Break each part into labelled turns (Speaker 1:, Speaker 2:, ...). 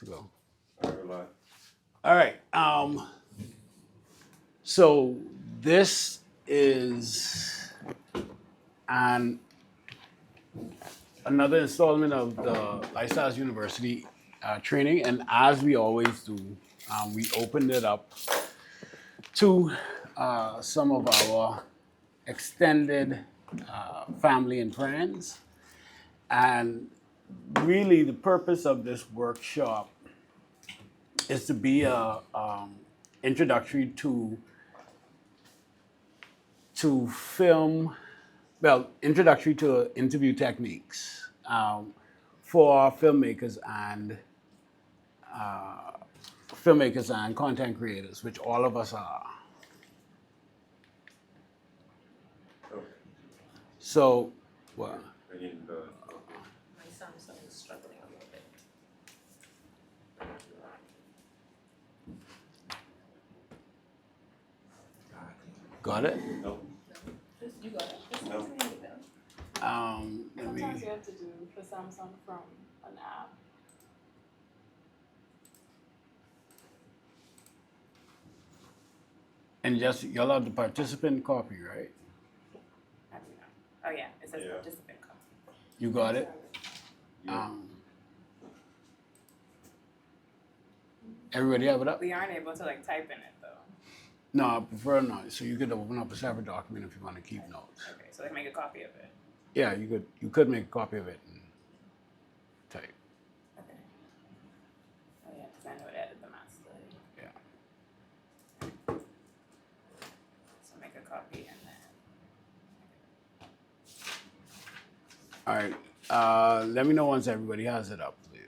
Speaker 1: to go.
Speaker 2: All right, we're live.
Speaker 1: All right. So this is an another installment of the Lifestyles University training, and as we always do, we opened it up to some of our extended family and friends. And really, the purpose of this workshop is to be a introductory to film, well, introductory to interview techniques for filmmakers and content creators, which all of us are.
Speaker 2: Oh,
Speaker 1: So, well,
Speaker 2: I need the.
Speaker 3: My Samsung is struggling a little bit.
Speaker 1: got it?
Speaker 2: No.
Speaker 3: You got it. Just
Speaker 2: No.
Speaker 3: send me an email.
Speaker 1: Let
Speaker 4: Sometimes
Speaker 1: me.
Speaker 4: you have to do for Samsung from an app.
Speaker 1: And just y'all have the participant copy, right?
Speaker 3: How do you know? Oh yeah, it says
Speaker 2: Yeah.
Speaker 3: participant copy.
Speaker 1: You got it.
Speaker 2: Yeah.
Speaker 1: Everybody have it up?
Speaker 3: We aren't able to like type in it though.
Speaker 1: No, I prefer not. So you could open up a separate document if you want to keep notes.
Speaker 3: Okay, so like make a copy of it.
Speaker 1: Yeah, you could make a copy of it and type.
Speaker 3: Okay. Oh yeah, because I know it added the master.
Speaker 1: Yeah.
Speaker 3: So make a copy and then.
Speaker 1: All right. Let me know once everybody has it up, please.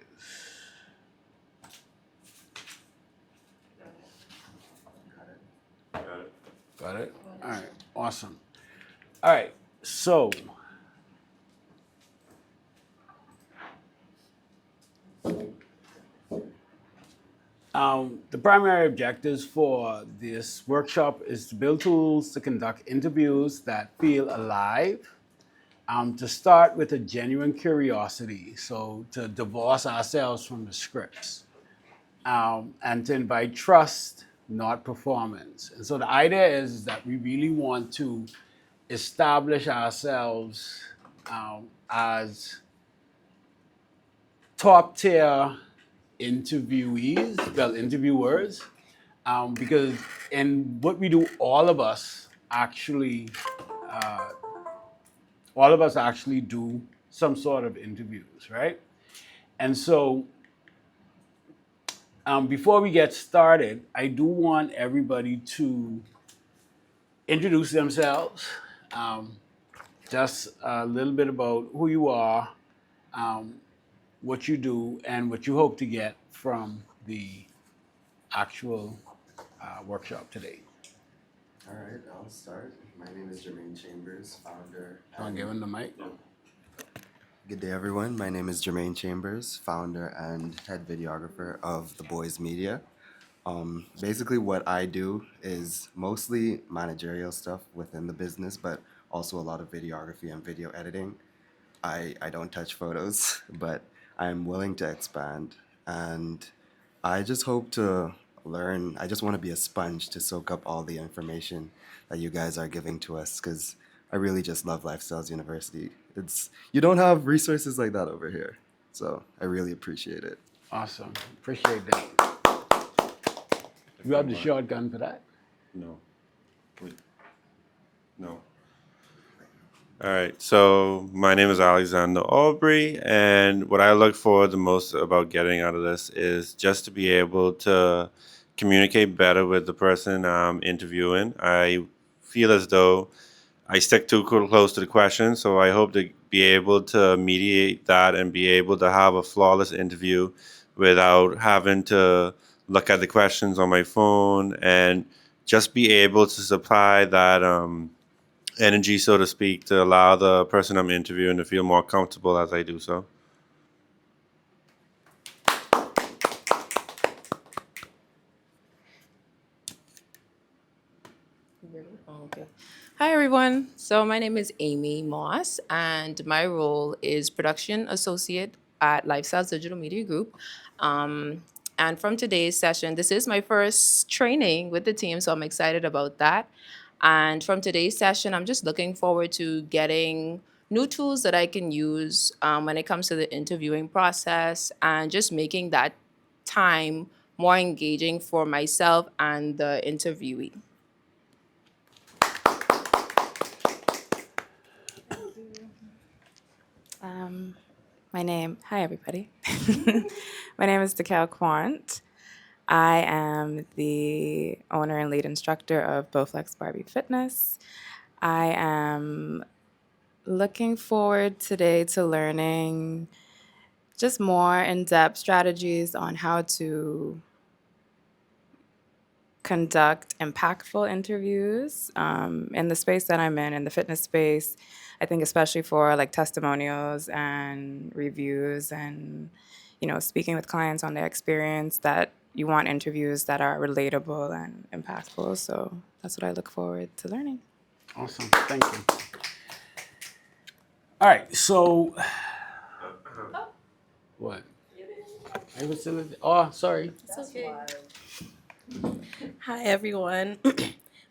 Speaker 2: Got it.
Speaker 1: Got it? All right. Awesome. All right. So, the primary objectives for this workshop is to build tools to conduct interviews that feel alive, to start with a genuine curiosity, so to divorce ourselves from the scripts, and to invite trust, not performance. And so the idea is that we really want to establish ourselves as top tier interviewers, because in what we do, all of us actually do some sort of interviews, right? And so before we get started, I do want everybody to introduce themselves, just a little bit about who you are, what you do, and what you hope to get from the actual workshop today.
Speaker 5: All right, I'll start. My name is Jermaine Chambers, founder.
Speaker 1: Don't give him the mic.
Speaker 5: Good day, everyone. My name is Jermaine Chambers, founder and head videographer of The Boys Media. Basically, what I do is mostly managerial stuff within the business, but also a lot of videography and video editing. I don't touch photos, but I'm willing to expand. And I just hope to learn. I just want to be a sponge to soak up all the information that you guys are giving to us because I really just love Lifestyles University. You don't have resources like that over here. So I really appreciate it.
Speaker 1: Awesome. Appreciate that. You have the shotgun for that?
Speaker 2: No. Wait. No. All right. So my name is Alexander Aubrey, and what I look for the most about getting out of this is just to be able to communicate better with the person I'm interviewing. I feel as though I stick too close to the question, so I hope to be able to mediate that and be able to have a flawless interview without having to look at the questions on my phone and just be able to supply that energy, so to speak, to allow the person I'm interviewing to feel more comfortable as I do so.
Speaker 3: Okay. Hi everyone. So my name is Amy Moss, and my role is production associate
Speaker 6: at Lifestyles Digital Media Group. And from today's session, this is my first training with the team, so I'm excited about that. And from today's session, I'm just looking forward to getting new tools that I can use when it comes to the interviewing process and just making that time more engaging for myself and the interviewee.
Speaker 3: Hi everybody. My name is Ethan Quant. I am the owner and lead instructor of Bowflex Barbie Fitness. I am looking forward today to learning just more in-depth strategies on how to conduct impactful interviews in the space that I'm in the fitness space. I think especially for like testimonials and reviews and, speaking with clients on their experience, that you want interviews that are relatable and impactful. So that's what I look forward to learning.
Speaker 1: Awesome. Thank you. All right. So, what? I was still. Oh, sorry.
Speaker 7: It's okay. Hi, everyone.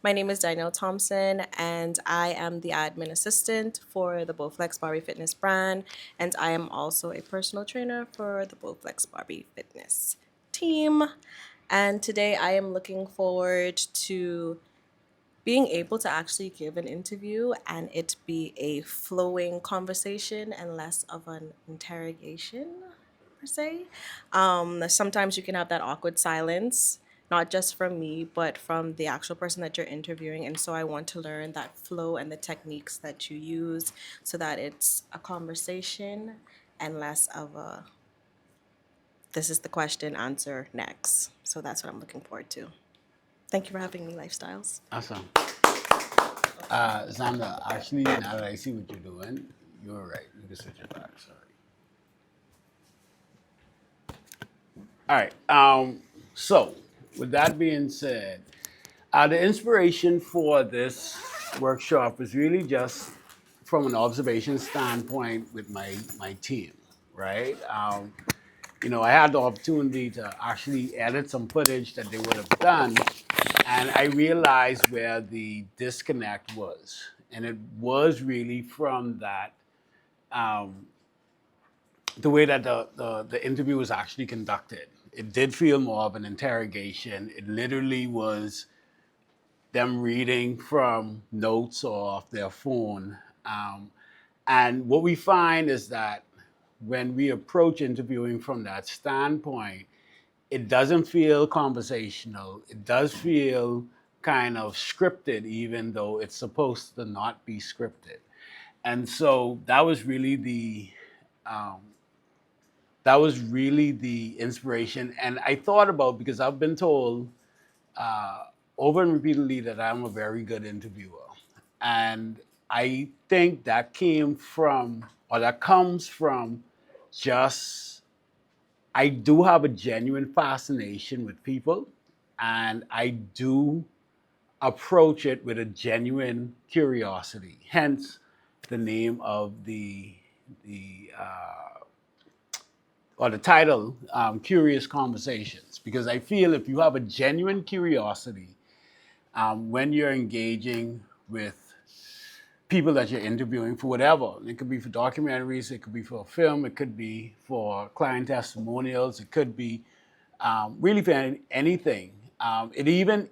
Speaker 7: My name is Danielle Thompson, and I am the admin assistant for the Bowflex Barbie Fitness brand, and I am also a personal trainer for the Bowflex Barbie Fitness team. And today I am looking forward to being able to actually give an interview and it be a flowing conversation and less of an interrogation per se. Sometimes you can have that awkward silence, not just from me, but from the actual person that you're interviewing. And so I want to learn that flow and the techniques that you use so that it's a conversation and less of a this is the question, answer next. So that's what I'm looking forward to. Thank you for having me, Lifestyles.
Speaker 1: Awesome. Xander, actually, now that I see what you're doing, you're right. You can switch it back. Sorry. All right. So, with that being said, the inspiration for this workshop was really just from an observation standpoint with my team, right? I had the opportunity to actually edit some footage that they would have done, and I realized where the disconnect was, and it was really from that. The way that the interview was actually conducted. It did feel more of an interrogation. It literally was them reading from notes or off their phone. And what we find is that when we approach interviewing from that standpoint, it doesn't feel conversational. It does feel kind of scripted, even though it's supposed to not be scripted. And so that was really the inspiration. And I thought about, because I've been told over and repeatedly that I'm a very good interviewer. And I think that comes from just, I do have a genuine fascination with people, and I do approach it with a genuine curiosity. Hence the name of the or the title, Curious Conversations, because I feel if you have a genuine curiosity when you're engaging with people that you're interviewing for whatever, it could be for documentaries, it could be for a film, it could be for client testimonials, it could be really for anything. It even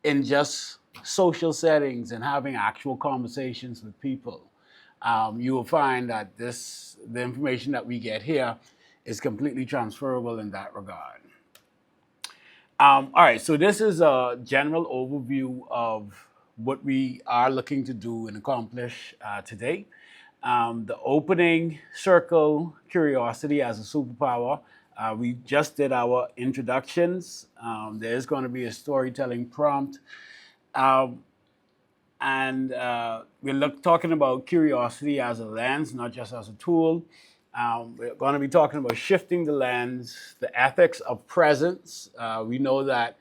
Speaker 1: in just social settings and having actual conversations with people, you will find that the information that we get here is completely transferable in that regard. All right, so this is a general overview of what we are looking to do and accomplish today. The opening circle, curiosity as a superpower. We just did our introductions. There's going to be a storytelling prompt. And we're talking about curiosity as a lens, not just as a tool. We're going to be talking about shifting the lens, the ethics of presence. We know that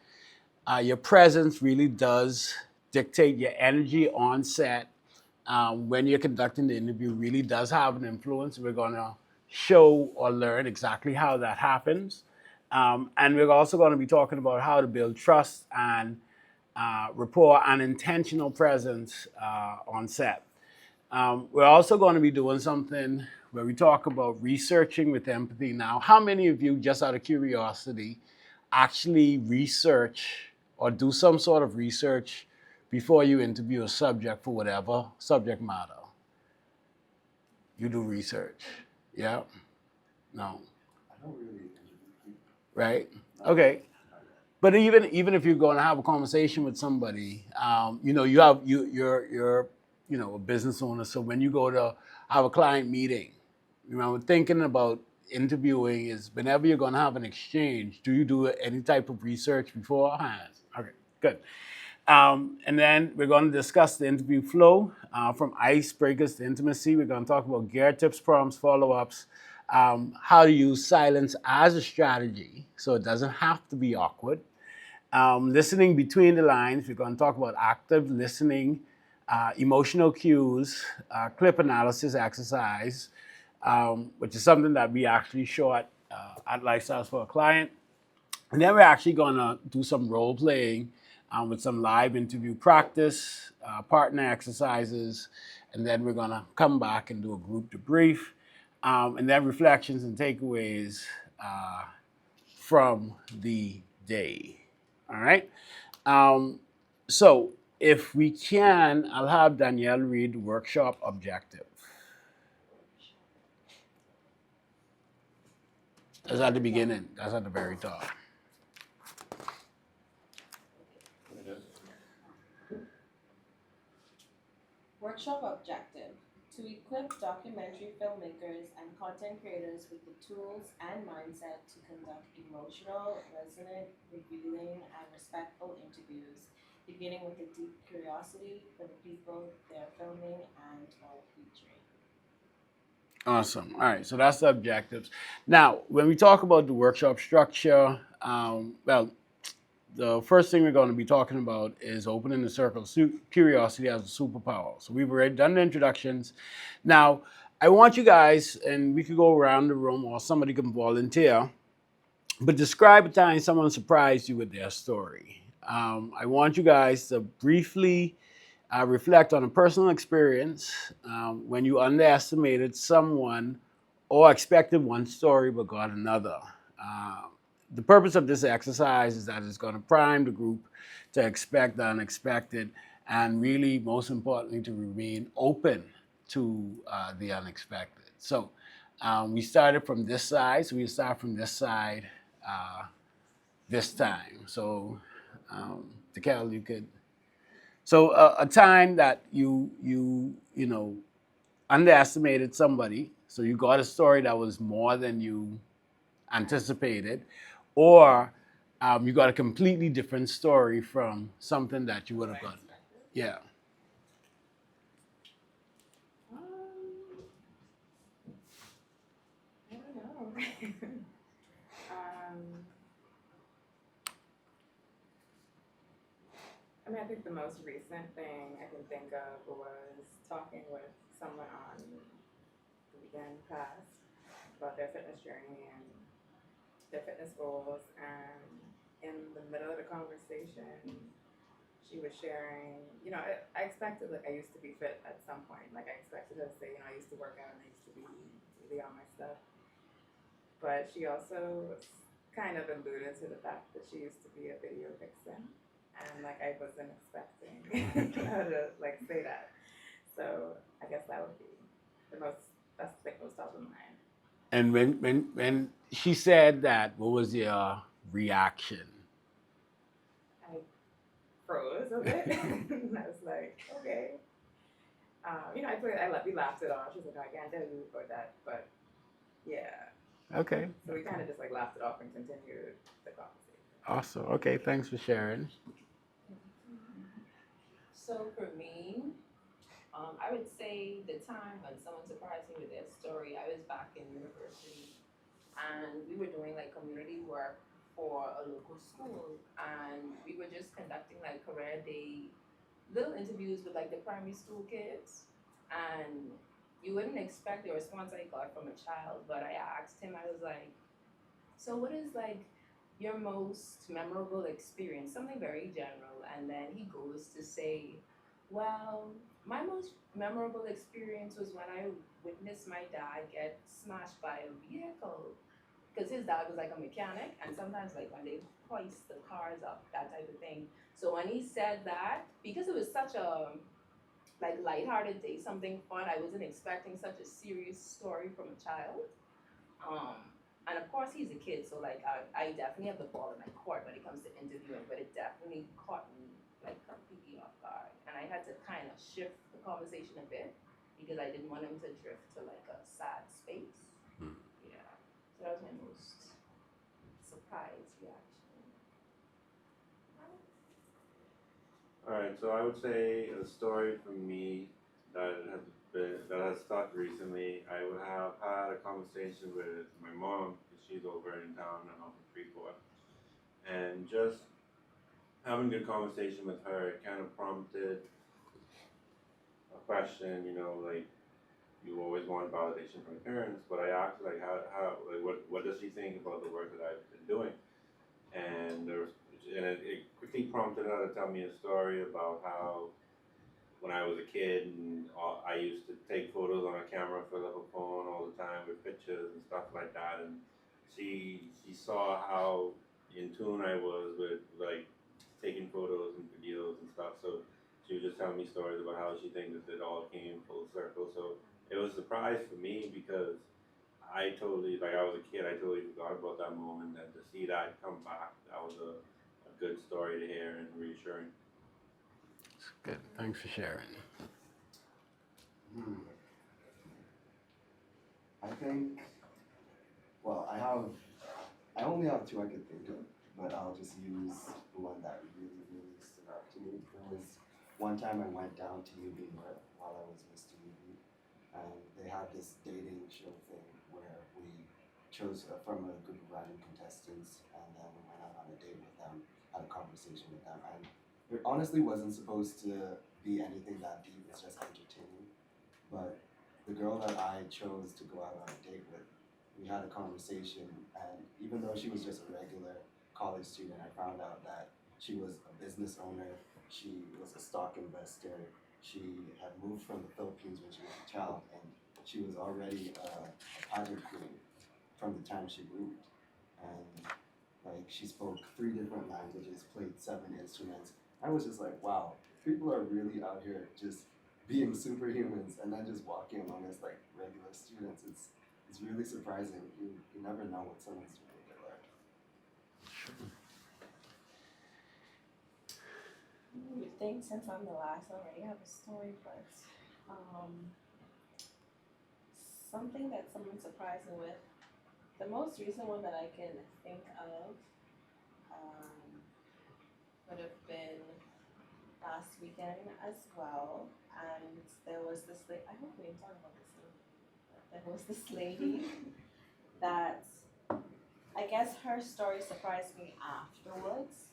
Speaker 1: your presence really does dictate your energy on set. When you're conducting the interview, really does have an influence. We're going to show or learn exactly how that happens. And we're also going to be talking about how to build trust and rapport and intentional presence on set. We're also going to be doing something where we talk about researching with empathy. Now, how many of you, just out of curiosity, actually research or do some sort of research before you interview a subject for whatever subject matter? You do research. Yeah? No. Right? Okay. But even if you're going to have a conversation with somebody, you're a business owner. So when you go to have a client meeting, thinking about interviewing is whenever you're going to have an exchange, do you do any type of research beforehand? Okay, good. And then we're going to discuss the interview flow from icebreakers to intimacy. We're going to talk about gear tips, prompts, follow-ups, how to use silence as a strategy so it doesn't have to be awkward. Listening between the lines, we're going to talk about active listening, emotional cues, clip analysis exercise, which is something that we actually shot at Lifestyles for a client. And then we're actually going to do some role playing with some live interview practice, partner exercises, and then we're going to come back and do a group debrief, and then reflections and takeaways from the day. All right. So if we can, I'll have Danielle read the workshop objective. That's at the beginning. That's at the very top.
Speaker 7: Workshop objective: to equip documentary filmmakers and content creators with the tools and mindset to conduct emotional, resonant, revealing, and respectful interviews, beginning with a deep curiosity for the people they're filming and or featuring.
Speaker 1: Awesome. All right. So that's the objectives. Now, when we talk about the workshop structure, the first thing we're going to be talking about is opening the circle. Curiosity as a superpower. So we've already done the introductions. Now, I want you guys, and we could go around the room or somebody can volunteer, but describe a time someone surprised you with their story. I want you guys to briefly reflect on a personal experience when you underestimated someone or expected one story but got another. Uh, the purpose of this exercise is that it's going to prime the group to expect the unexpected and really, most importantly, to remain open to the unexpected. So we started from this side, so we start from this side this time. So, Dekel, you could. So a time that you underestimated somebody, so you got a story that was more than you anticipated, or you got a completely different story from something that you would have gotten. Yeah.
Speaker 3: I don't know. um, I think the most recent thing I can think of was talking with someone on the weekend past about their fitness journey and their fitness goals. And in the middle of the conversation, she was sharing, I expected, like, I used to be fit at some point. Like, I expected her to say, I used to work out and I used to be really on my stuff. But she also kind of alluded to the fact that she used to be a video vixen. And, like, I wasn't expecting her to, like, say that. So I guess that would be that's like most top of mind.
Speaker 1: And when she said that, what was your reaction?
Speaker 3: I froze a bit. And I was like, okay. We laughed it off. She was like, I can't tell you about that, but yeah.
Speaker 1: Okay.
Speaker 3: So we kind of just like laughed it off and continued the conversation.
Speaker 1: Awesome. Okay, thanks for sharing.
Speaker 6: So for me, I would say the time when someone surprised me with their story, I was back in university and we were doing like community work for a local school and we were just conducting like career day little interviews with like the primary school kids and you wouldn't expect the response I got from a child, but I asked him, I was like, so what is like your most memorable experience? Something very general. And then he goes to say, well, my most memorable experience was when I witnessed my dad get smashed by a vehicle. Because his dad was like a mechanic, and sometimes like when they hoist the cars up, that type of thing. So when he said that, because it was such a like lighthearted day, something fun, I wasn't expecting such a serious story from a child. Um, and of course, he's a kid, so like I definitely have the ball in my court when it comes to interviewing, but it definitely caught me like completely off guard, and I had to kind of shift the conversation a bit because I didn't want him to drift to like a sad space. Yeah, so that was my most surprise reaction.
Speaker 2: All right, so I would say a story for me that has stuck recently. I would have had a conversation with my mom because she's over in town and off of Freeport, and just having a good conversation with her, it kind of prompted a question. You know, like you always want validation from your parents, but I asked like how like what does she think about the work that I've been doing, and it quickly prompted her to tell me a story about how when I was a kid, and I used to take photos on a camera for the phone all the time with pictures and stuff like that. And she saw how in tune I was with like taking photos and videos and stuff. So she would just tell me stories about how she thinks that it all came full circle. So it was a surprise for me because I totally like I was a kid. I totally forgot about that moment, and to see that come back, that was a good story to hear and reassuring.
Speaker 1: Good. Thanks for sharing.
Speaker 5: I think, well, I only have two I could think of, but I'll just use the one that really, really stood out to me. There was one time I went down to UB North while I was Mr. UB, and they had this dating show thing where we chose from a group of random contestants, and then we went out on a date with them, had a conversation with them, and it honestly wasn't supposed to be anything that deep. It's just entertaining, but the girl that I chose to go out on a date with, we had a conversation, and even though she was just a regular college student, I found out that she was a business owner, she was a stock investor, she had moved from the Philippines when she was a child, and she was already a pageant queen from the time she moved. And like she spoke 3 different languages, played 7 instruments. I was just like, wow, people are really out here just being superhumans and then just walking among us like regular students. It's really surprising. You never know what someone's doing with their life.
Speaker 7: You think since I'm the last, I already have a story, but something that someone surprised me with. The most recent one that I can think of would have been last weekend as well, and there was this lady. I hope we didn't talk about this thing. There was this lady that I guess her story surprised me afterwards.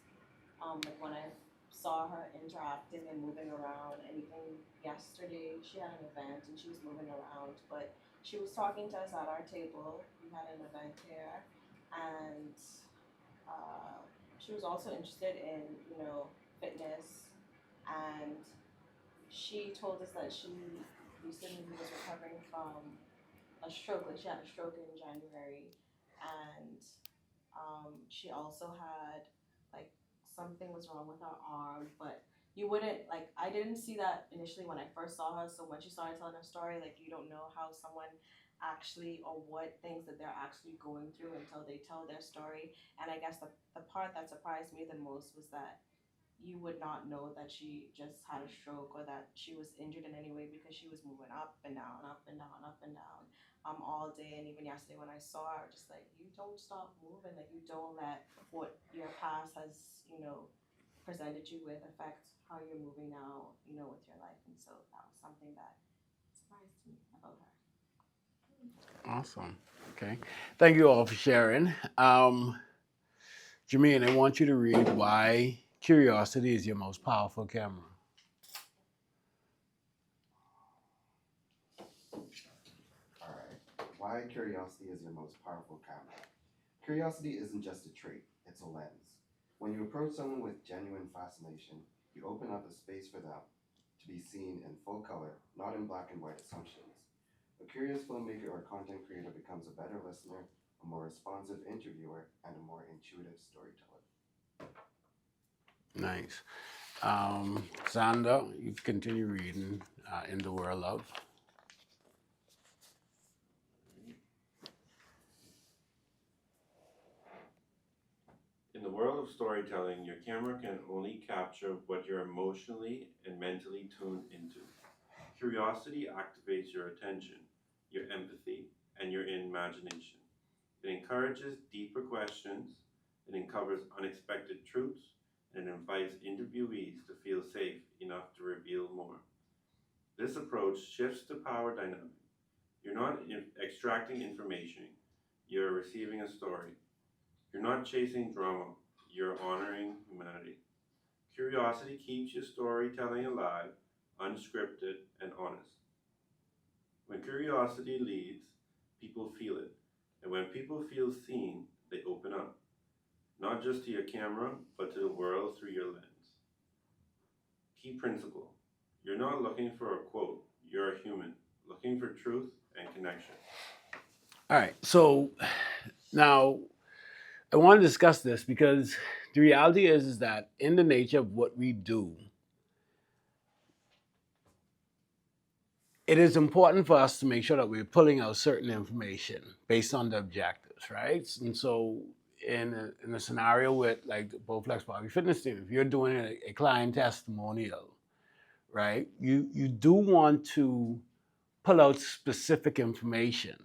Speaker 7: Like when I saw her interacting and moving around, and even yesterday she had an event and she was moving around, but she was talking to us at our table. We had an event here, and she was also interested in fitness, and she told us that she recently was recovering from a stroke. Like she had a stroke in January, and she also had like something was wrong with her arm, but you wouldn't like. I didn't see that initially when I first saw her. So when she started telling her story, like you don't know how someone actually or what things that they're actually going through until they tell their story. And I guess the part that surprised me the most was that you would not know that she just had a stroke or that she was injured in any way because she was moving up and down, up and down, up and down, all day. And even yesterday when I saw her, just like you don't stop moving, like you don't let what your past has, presented you with affect how you're moving now, with your life. And so that was something that surprised me about her.
Speaker 1: Awesome. Okay. Thank you all for sharing. Jermaine, I want you to read why curiosity is your most powerful camera.
Speaker 5: why curiosity is your most powerful camera. Curiosity isn't just a trait, it's a lens. When you approach someone with genuine fascination, you open up a space for them to be seen in full color, not in black and white assumptions. A curious filmmaker or content creator becomes a better listener, a more responsive interviewer, and a more intuitive storyteller.
Speaker 1: Nice. Xander, you continue reading In the World of.
Speaker 2: In the world of storytelling, your camera can only capture what you're emotionally and mentally tuned into. Curiosity activates your attention, your empathy, and your imagination. It encourages deeper questions, it uncovers unexpected truths, and it invites interviewees to feel safe enough to reveal more. This approach shifts the power dynamic. You're not extracting information, you're receiving a story. You're not chasing drama, you're honoring humanity. Curiosity keeps your storytelling alive, unscripted, and honest. When curiosity leads, people feel it. And when people feel seen, they open up. Not just to your camera, but to the world through your lens. Key principle: you're not looking for a quote, you're a human, looking for truth and connection.
Speaker 1: All right, so now I want to discuss this because the reality is that in the nature of what we do, it is important for us to make sure that we're pulling out certain information based on the objectives, right? And so in a scenario with like the Bowflex Barbie Fitness team, if you're doing a client testimonial, right, you do want to pull out specific information,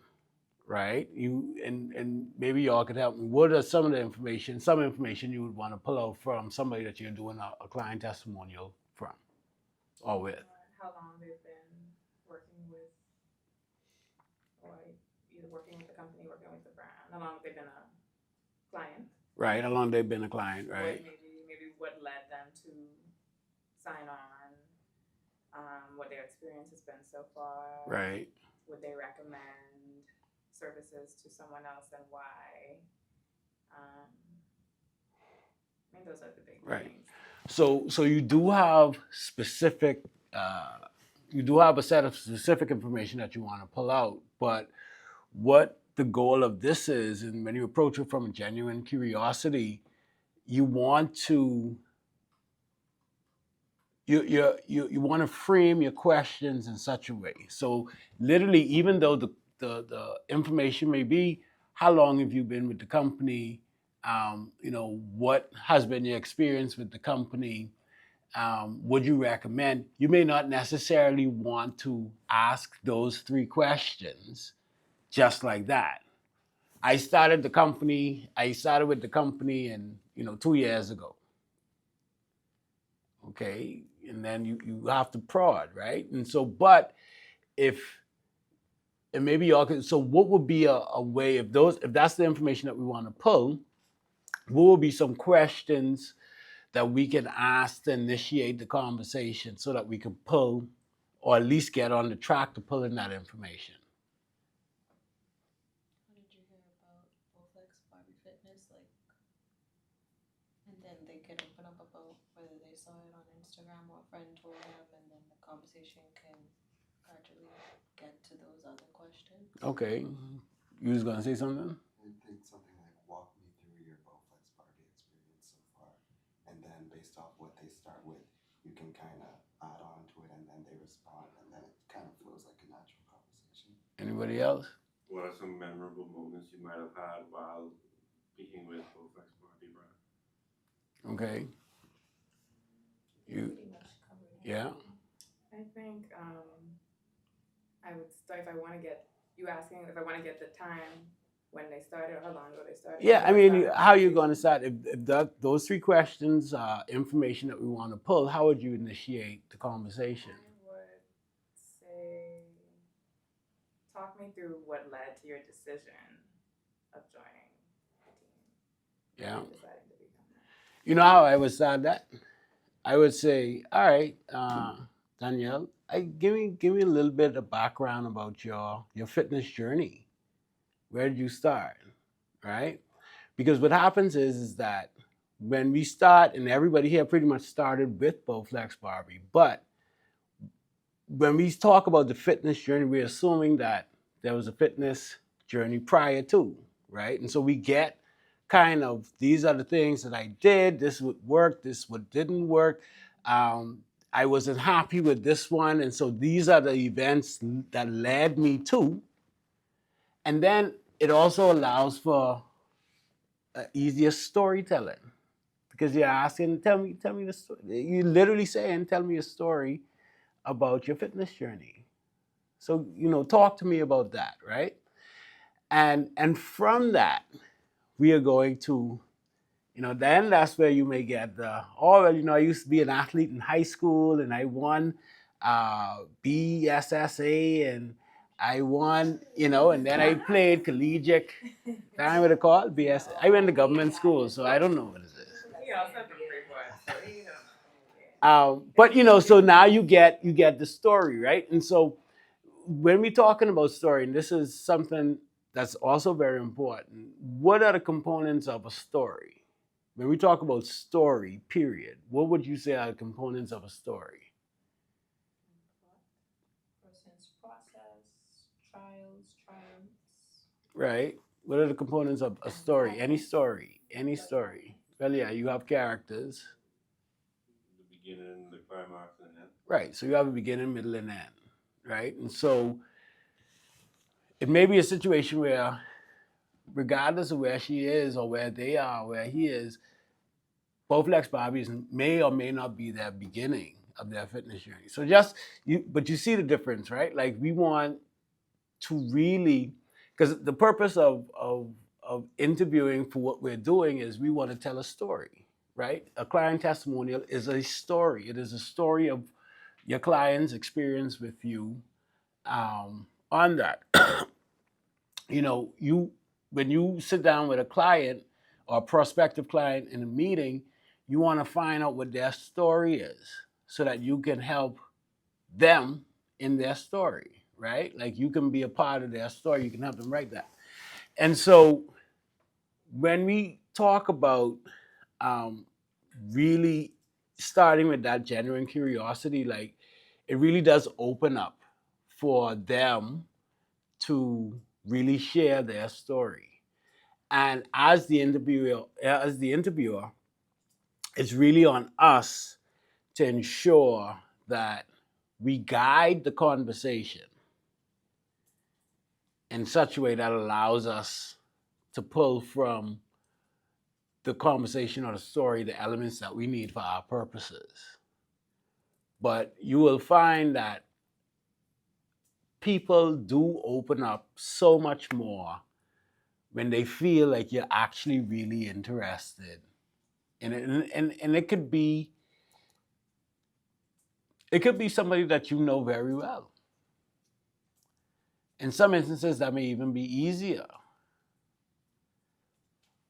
Speaker 1: right? And maybe y'all could help me. What are some of the information, some information you would want to pull out from somebody that you're doing a client testimonial from or with?
Speaker 4: How long they've been working with, or either working with the company, working with the brand. How long they've been a client.
Speaker 1: Right, how long they've been a client, right?
Speaker 4: Maybe what led them to sign on. What their experience has been so far.
Speaker 1: Right.
Speaker 4: Would they recommend services to someone else and why? I mean, those are the big things.
Speaker 1: So you do have specific, you do have a set of specific information that you want to pull out, but what the goal of this is, and when you approach it from a genuine curiosity, you want to you want to frame your questions in such a way. So literally, even though the information may be, how long have you been with the company? What has been your experience with the company? Would you recommend? You may not necessarily want to ask those 3 questions just like that. I started with the company and 2 years ago. Okay, and then you have to prod, right? And so, but and maybe y'all can, so what would be a way, if that's the information that we want to pull, what would be some questions that we can ask to initiate the conversation so that we can pull, or at least get on the track to pulling that information?
Speaker 7: How did you hear about Bowflex Barbie Fitness? And then they could open up about whether they saw it on Instagram or a friend told them, and then the conversation can gradually get to those other questions.
Speaker 1: Okay, you was gonna say something?
Speaker 5: I think something like walk me through your Bowflex Barbie experience so far, and then based off what they start with, you can kind of add on to it, and then they respond, and then it kind of flows like a natural conversation.
Speaker 1: Anybody else?
Speaker 2: What are some memorable moments you might have had while speaking with Bowflex Barbie brand?
Speaker 1: Okay. You,
Speaker 4: Pretty much covered it.
Speaker 1: yeah.
Speaker 4: I think I would start if I want to get you asking if I want to get the time when they started or how long ago they started.
Speaker 1: Yeah, I mean, how are you going to start? If those 3 questions are information that we want to pull, how would you initiate the conversation?
Speaker 4: I would say, talk me through what led to your decision of joining the team.
Speaker 1: Yeah.
Speaker 4: And deciding to become that.
Speaker 1: You know how I would start that? I would say, all right, Danielle, give me a little bit of background about your fitness journey. Where did you start? Right? Because what happens is that when we start, and everybody here pretty much started with Bowflex Barbie, but when we talk about the fitness journey, we're assuming that there was a fitness journey prior to, right? And so we get kind of, these are the things that I did, this would work, this what didn't work. I wasn't happy with this one, and so these are the events that led me to. And then it also allows for easier storytelling because you're asking, tell me the story. You're literally saying, tell me a story about your fitness journey. So, talk to me about that, right? And from that, we are going to, then that's where you may get the, oh, well, I used to be an athlete in high school and I won BSSA and I won, and then I played collegiate, I don't know what it called, BS. I went to government school, so I don't know what it is. But so now you get the story, right? And so when we're talking about story, and this is something that's also very important, what are the components of a story? When we talk about story, period, what would you say are the components of a story?
Speaker 6: Person's process, trials, triumphs.
Speaker 1: Right? What are the components of a story? Any story. Any story. Well, yeah, you have characters.
Speaker 2: The beginning, the climax, and end.
Speaker 1: Right. So you have a beginning, middle, and end. Right? And so it may be a situation where, regardless of where she is or where they are, where he is, both Lex Barbies may or may not be their beginning of their fitness journey. So but you see the difference, right? Like we want to really, because the purpose of interviewing for what we're doing is we want to tell a story, right? A client testimonial is a story. It is a story of your client's experience with you on that. When you sit down with a client or a prospective client in a meeting, you want to find out what their story is so that you can help them in their story, right? Like you can be a part of their story, you can help them write that. And so when we talk about really starting with that genuine curiosity, like it really does open up for them to really share their story. And as the interviewer, it's really on us to ensure that we guide the conversation in such a way that allows us to pull from the conversation or the story the elements that we need for our purposes. But you will find that people do open up so much more when they feel like you're actually really interested in it. And it could be somebody that you know very well. In some instances, that may even be easier.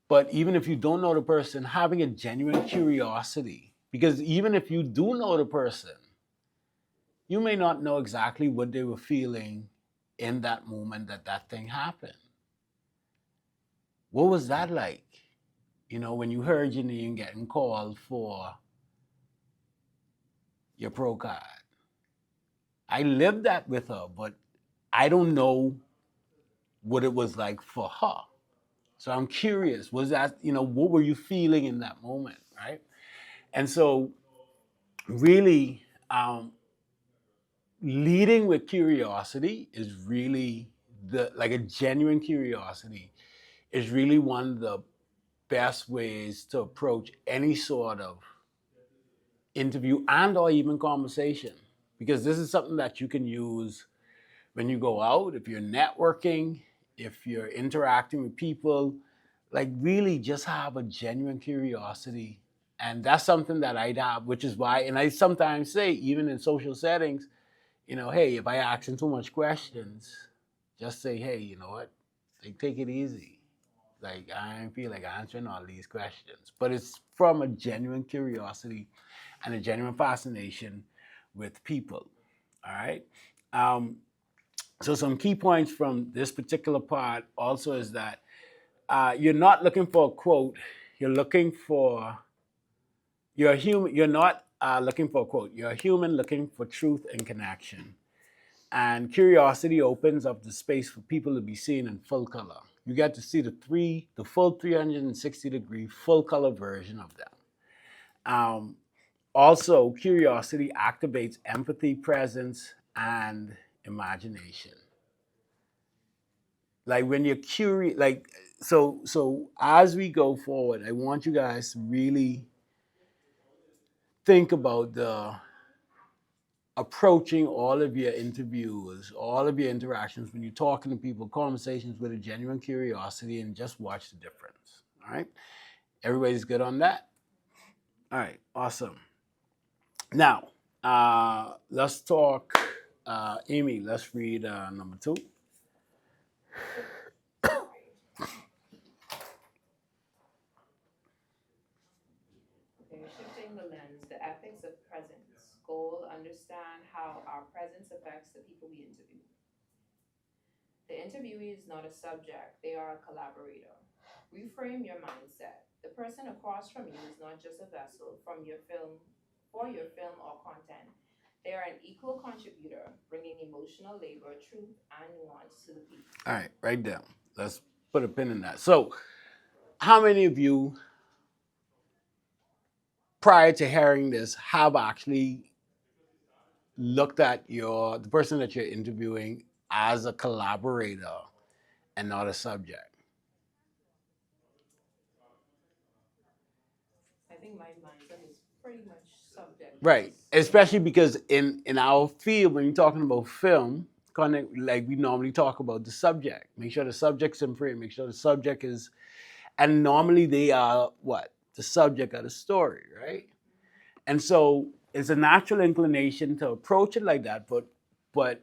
Speaker 1: But even if you don't know the person, having a genuine curiosity, because even if you do know the person, you may not know exactly what they were feeling in that moment that thing happened. What was that like? When you heard your name getting called for your pro card. I lived that with her, but I don't know what it was like for her. So I'm curious, was that, what were you feeling in that moment, right? And so really leading with curiosity is really like a genuine curiosity is really one of the best ways to approach any sort of interview and or even conversation, because this is something that you can use when you go out, if you're networking, if you're interacting with people, like really just have a genuine curiosity. And that's something that I have, which is why, and I sometimes say, even in social settings, hey, if I ask too much questions, just say, hey, you know what? Like, take it easy. Like, I don't feel like answering all these questions. But it's from a genuine curiosity and a genuine fascination with people. All right. So some key points from this particular part also is that you're not looking for a quote. You're a human. You're not looking for a quote. You're a human looking for truth and connection. And curiosity opens up the space for people to be seen in full color. You get to see the full 360-degree full color version of them. Also, curiosity activates empathy, presence, and imagination. Like when you're curious, like so as we go forward, I want you guys to really think about the approaching all of your interviews, all of your interactions when you're talking to people, conversations with a genuine curiosity, and just watch the difference. All right, everybody's good on that. All right, awesome. Now, let's talk. Amy, let's read number 2.
Speaker 6: Okay, shifting the lens, the ethics of presence. Goal, understand how our presence affects the people we interview. The interviewee is not a subject, they are a collaborator. Reframe your mindset. The person across from you is not just a vessel for your film or content. They are an equal contributor, bringing emotional labor, truth, and nuance to the piece.
Speaker 1: All right, right down. Let's put a pin in that. So, how many of you, prior to hearing this, have actually looked at the person that you're interviewing as a collaborator and not a subject?
Speaker 6: I think my mindset is pretty much subject.
Speaker 1: Right, especially because in our field, when you're talking about film, kind of like we normally talk about the subject. Make sure the subject's in frame. Make sure the subject is, and normally they are what? The subject of the story, right? And so it's a natural inclination to approach it like that. But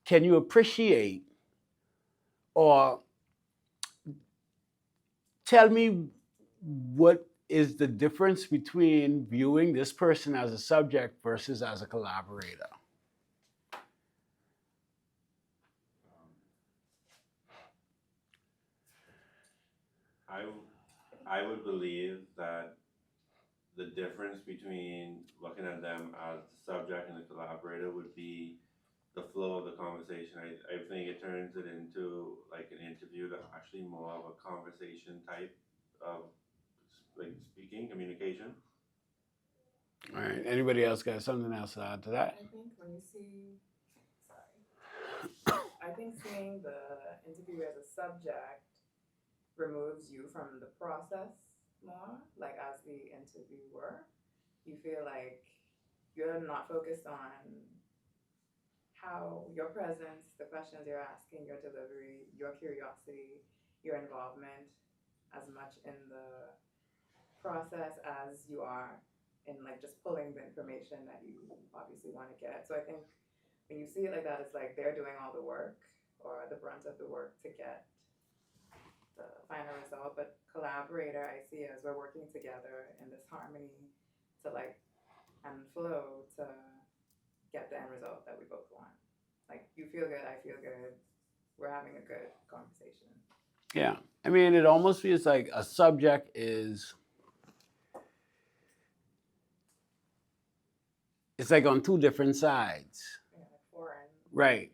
Speaker 1: can you appreciate or tell me what is the difference between viewing this person as a subject versus as a collaborator?
Speaker 2: I would believe that the difference between looking at them as the subject and the collaborator would be the flow of the conversation. I think it turns it into like an interview that's actually more of a conversation type of like speaking, communication.
Speaker 1: All right. Anybody else got something else to add to that?
Speaker 4: I think when you see, I think seeing the interview as a subject removes you from the process more. Like as the interviewer, you feel like you're not focused on how your presence, the questions you're asking, your delivery, your curiosity, your involvement, as much in the process as you are in like just pulling the information that you obviously want to get. So I think when you see it like that, it's like they're doing all the work or the brunt of the work to get the final result. But collaborator, I see as we're working together in this harmony to like and flow to get the end result that we both want. Like you feel good, I feel good. We're having a good conversation.
Speaker 1: Yeah. I mean, it almost feels like a subject is, it's like on two different sides.
Speaker 4: Yeah, like foreign.
Speaker 1: Right.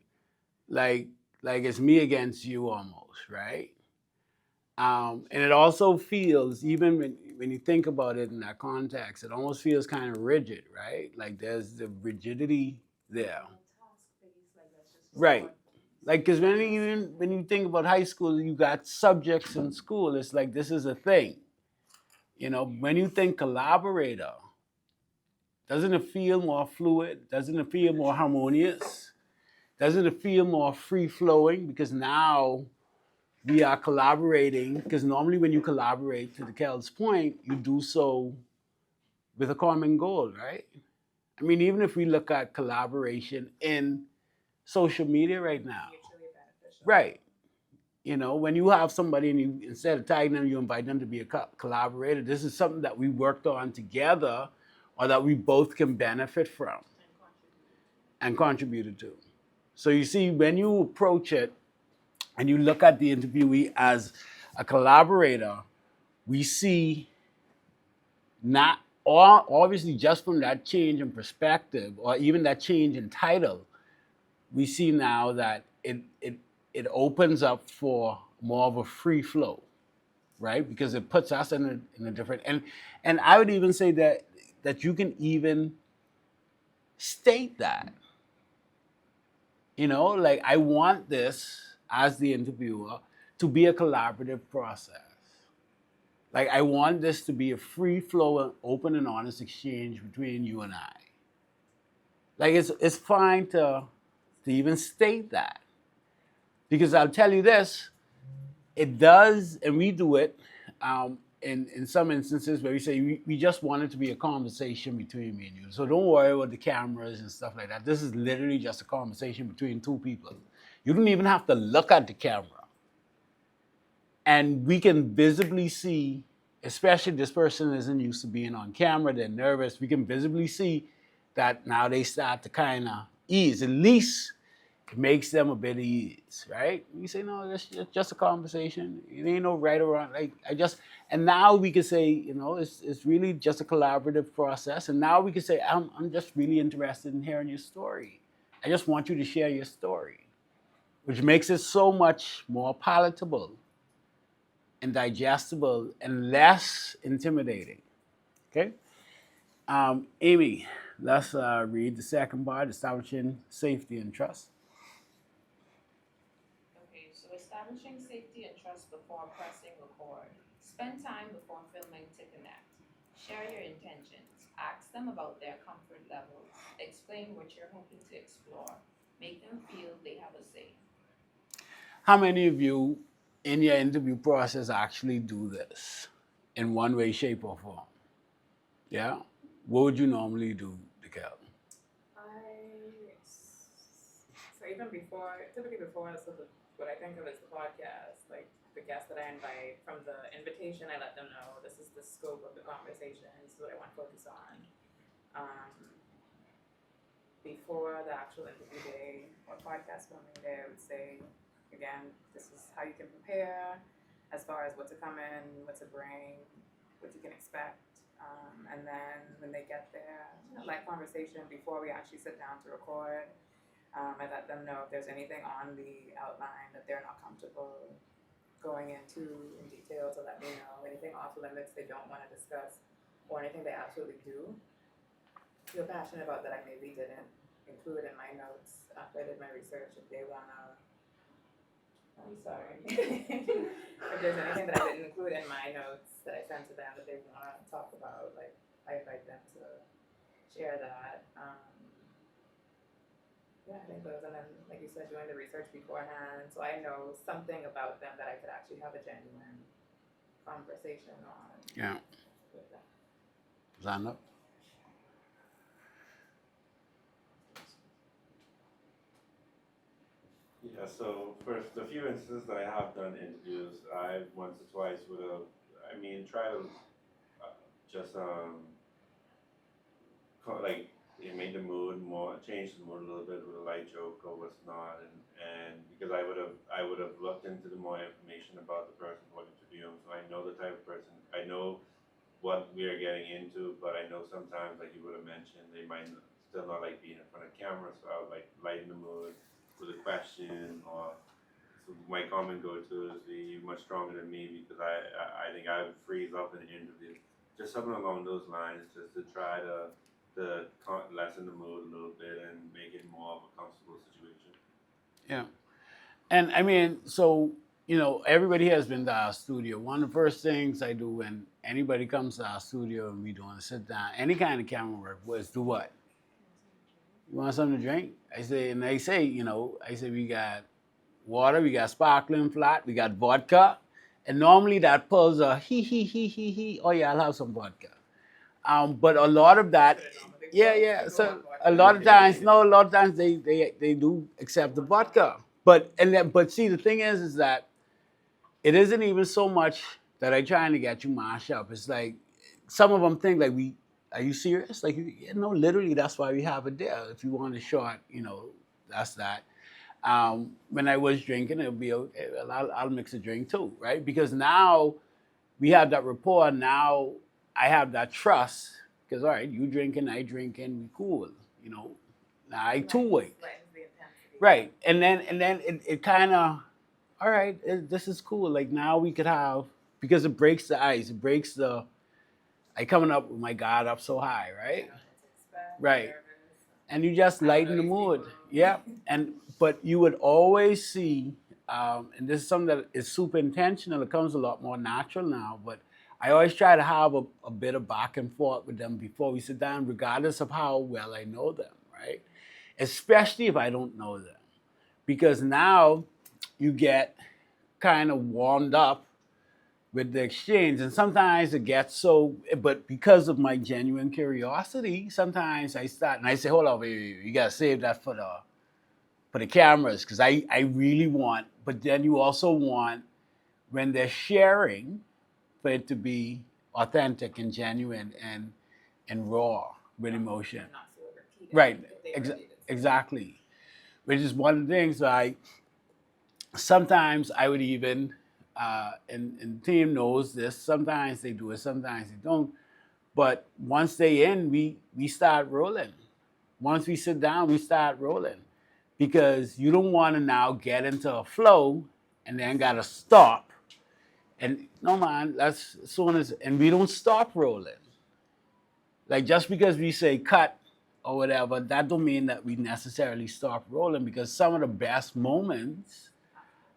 Speaker 1: Like it's me against you almost, right? And it also feels, even when you think about it in that context, it almost feels kind of rigid, right? Like there's the rigidity there. Right. Like, because when you think about high school, you got subjects in school. It's like this is a thing. You know, when you think collaborator, doesn't it feel more fluid? Doesn't it feel more harmonious? Doesn't it feel more free flowing? Because now we are collaborating. Because normally when you collaborate, to the Kel's point, you do so with a common goal, right? I mean, even if we look at collaboration in social media right now,
Speaker 4: Mutually beneficial.
Speaker 1: right? You know, when you have somebody and you, instead of tagging them, you invite them to be a collaborator. This is something that we worked on together or that we both can benefit from and contributed to. So you see, when you approach it and you look at the interviewee as a collaborator, we see not all, obviously just from that change in perspective or even that change in title, we see now that it opens up for more of a free flow, right? Because it puts us in a different, and I would even say that you can even state that, like, I want this as the interviewer to be a collaborative process. Like, I want this to be a free flow and open and honest exchange between you and I. Like, it's fine to even state that. Because I'll tell you this, it does, and we do it in some instances where we say we just want it to be a conversation between me and you. So don't worry about the cameras and stuff like that. This is literally just a conversation between two people. You don't even have to look at the camera. And we can visibly see, especially this person isn't used to being on camera, they're nervous. We can visibly see that now they start to kind of ease. At least it makes them a bit of ease, right? You say, no, it's just a conversation. It ain't no right or wrong. Like, and now we can say, it's really just a collaborative process. And now we can say, I'm just really interested in hearing your story. I just want you to share your story, which makes it so much more palatable and digestible and less intimidating. Okay? Amy, let's read the second part, establishing safety and trust.
Speaker 6: Okay, so establishing safety and trust before pressing record. Spend time before filming to connect. Share your intentions. Ask them about their comfort levels. Explain what you're hoping to explore. Make them feel they have a say.
Speaker 1: How many of you in your interview process actually do this in one way, shape, or form? Yeah? What would you normally do, Dekel?
Speaker 4: So even typically before, so what I think of as the podcast, like the guests that I invite, from the invitation, I let them know this is the scope of the conversation, this is what I want to focus on. Before the actual interview day or podcast filming day, I would say, again, this is how you can prepare as far as what to come in, what to bring, what you can expect. And then when they get there, light conversation before we actually sit down to record. I let them know if there's anything on the outline that they're not comfortable going into in detail, to let me know. Anything off limits they don't want to discuss, or anything they absolutely do feel passionate about that I maybe didn't include in my notes after I did my research. If they wanna, I'm sorry. If there's anything that I didn't include in my notes that I sent to them that they wanna talk about, like, I invite them to share that. Yeah, I think those, and then, like you said, doing the research beforehand, so I know something about them that I could actually have a genuine conversation on.
Speaker 1: Yeah.
Speaker 4: With them.
Speaker 1: Stand up.
Speaker 2: Yeah, so first, the few instances that I have done interviews, I once or twice would have, try to just like, it made the mood more, changed the mood a little bit with a light joke or what's not, and because I would have looked into the more information about the person who I'm interviewing, so I know the type of person, I know what we are getting into, but I know sometimes, like you would have mentioned, they might still not like being in front of camera, so I would like lighten the mood with a question, or so my common go-to is you much stronger than me, because I think I would freeze up in an interview. Just something along those lines, just to try to lessen the mood a little bit and make it more of a comfortable situation.
Speaker 1: Yeah. And I mean, so, everybody has been to our studio. One of the first things I do when anybody comes to our studio and we doing a sit down, any kind of camera work, was do what? You want something to drink? I say, we got water, we got sparkling flat, we got vodka. And normally that pulls a he. Oh yeah, I'll have some vodka. But a lot of that, yeah. So a lot of times they do accept the vodka. But see, the thing is that it isn't even so much that I'm trying to get you mashed up. It's like some of them think like, are you serious? Like, literally, that's why we have it there. If you want a shot, that's that. When I was drinking, it'll be okay. Well, I'll mix a drink too, right? Because now we have that rapport. Now I have that trust. Because all right, you drinking, I drinking, we cool. You know, now I too wait. Right, and then it kind of, all right, this is cool. Like now we could have, because it breaks the ice. It breaks the, I coming up with my guard up so high, right? Right. And you just lighten the mood. Yeah. And but you would always see, and this is something that is super intentional. It comes a lot more natural now. But I always try to have a bit of back and forth with them before we sit down, regardless of how well I know them, right? Especially if I don't know them, because now you get kind of warmed up with the exchange. And sometimes it gets so, but because of my genuine curiosity, sometimes I start and I say, hold on, wait, you gotta save that for the cameras, because I really want, but then you also want, when they're sharing, for it to be authentic and genuine and raw with emotion. Right, exactly. Which is one of the things I sometimes I would even, and the team knows this, sometimes they do it, sometimes they don't. But once they in, we start rolling. Once we sit down, we start rolling. Because you don't want to now get into a flow and then gotta stop. And no man, that's as soon as, and we don't stop rolling. Like just because we say cut or whatever, that don't mean that we necessarily stop rolling, because some of the best moments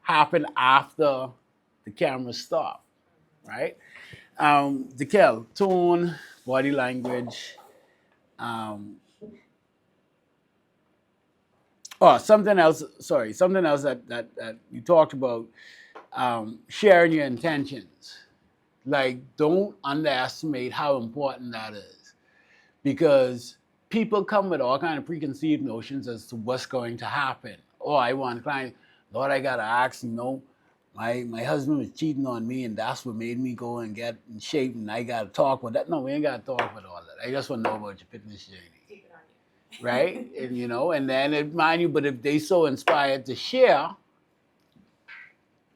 Speaker 1: happen after the camera stop, right? Dekel, tone, body language. Um, Something else. Sorry, something else that you talked about. Sharing your intentions. Like, don't underestimate how important that is, because people come with all kind of preconceived notions as to what's going to happen. Oh, I want a client. Lord, I gotta ask. My husband was cheating on me, and that's what made me go and get in shape, and I gotta talk with that. No, we ain't gotta talk with all that. I just want to know about your fitness journey, right? And and then it mind you, but if they so inspired to share,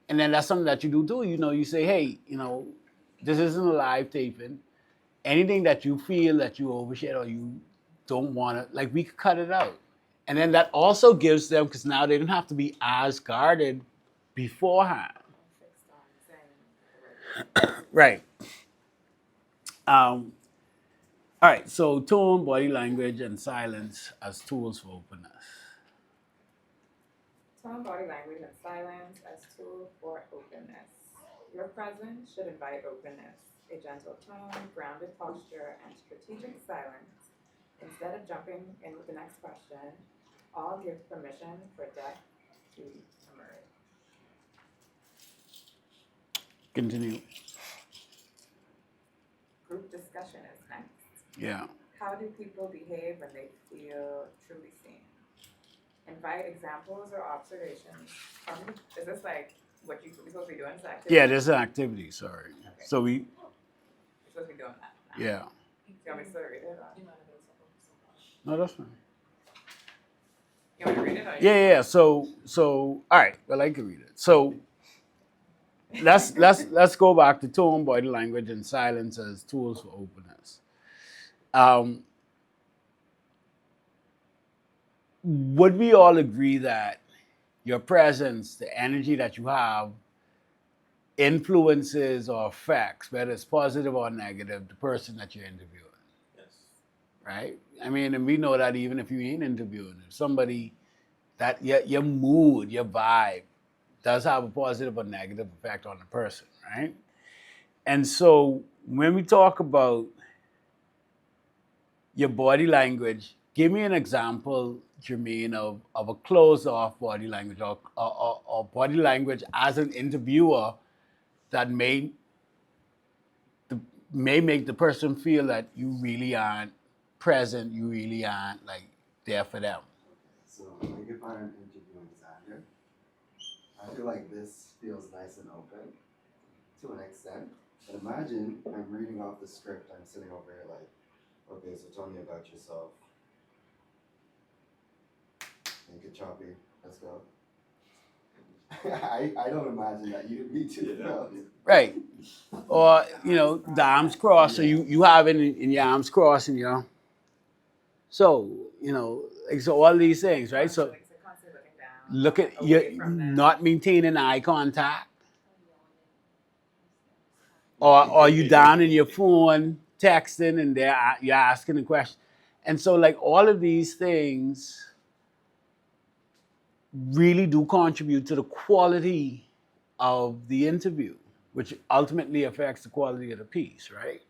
Speaker 1: and then that's something that you do too. You say, hey, this isn't a live taping. Anything that you feel that you overshare or you don't want to, like, we could cut it out. And then that also gives them, because now they don't have to be as guarded beforehand. Right. Um, all right. So tone, body language, and silence as tools for openness.
Speaker 4: Tone, body language, and silence as tools for openness. Your presence should invite openness, a gentle tone, grounded posture, and strategic silence. Instead of jumping in with the next question, all give permission for depth to emerge.
Speaker 1: Continue.
Speaker 4: Group discussion is next.
Speaker 1: Yeah.
Speaker 4: How do people behave when they feel truly seen? Invite examples or observations. Is this like what you're supposed to be doing? This activity?
Speaker 1: Yeah, there's an activity. Sorry.
Speaker 4: Okay.
Speaker 1: So we.
Speaker 4: You're supposed to be doing that now.
Speaker 1: Yeah.
Speaker 4: You want me to still read it? Or?
Speaker 1: No, that's fine.
Speaker 4: You want me to read it? Or
Speaker 1: Yeah. So all right. Well, I can read it. So let's go back to tone, body language, and silence as tools for openness. Would we all agree that your presence, the energy that you have, influences or affects, whether it's positive or negative, the person that you're interviewing?
Speaker 2: Yes.
Speaker 1: Right? I mean, and we know that even if you ain't interviewing, if somebody, that your mood, your vibe does have a positive or negative effect on the person, right? And so when we talk about your body language, give me an example, Jermaine, of a closed off body language, or body language as an interviewer that may make the person feel that you really aren't present, you really aren't like there for them.
Speaker 5: So, like if I'm interviewing Xander, I feel like this feels nice and open to an extent. But imagine I'm reading off the script, I'm sitting over here like, okay, so tell me about yourself. Make it choppy, let's go. I don't imagine that you'd be too thrilled.
Speaker 1: Right. Or, you know, the arms crossed, so you have it in your arms crossed and so, you know, like, so all these things, right? So
Speaker 4: Like, so constantly looking down,
Speaker 1: look at
Speaker 4: away
Speaker 1: you
Speaker 4: from them.
Speaker 1: not maintaining eye contact, or you down in your phone texting and you're asking a question. And so like all of these things really do contribute to the quality of the interview, which ultimately affects the quality of the piece, right?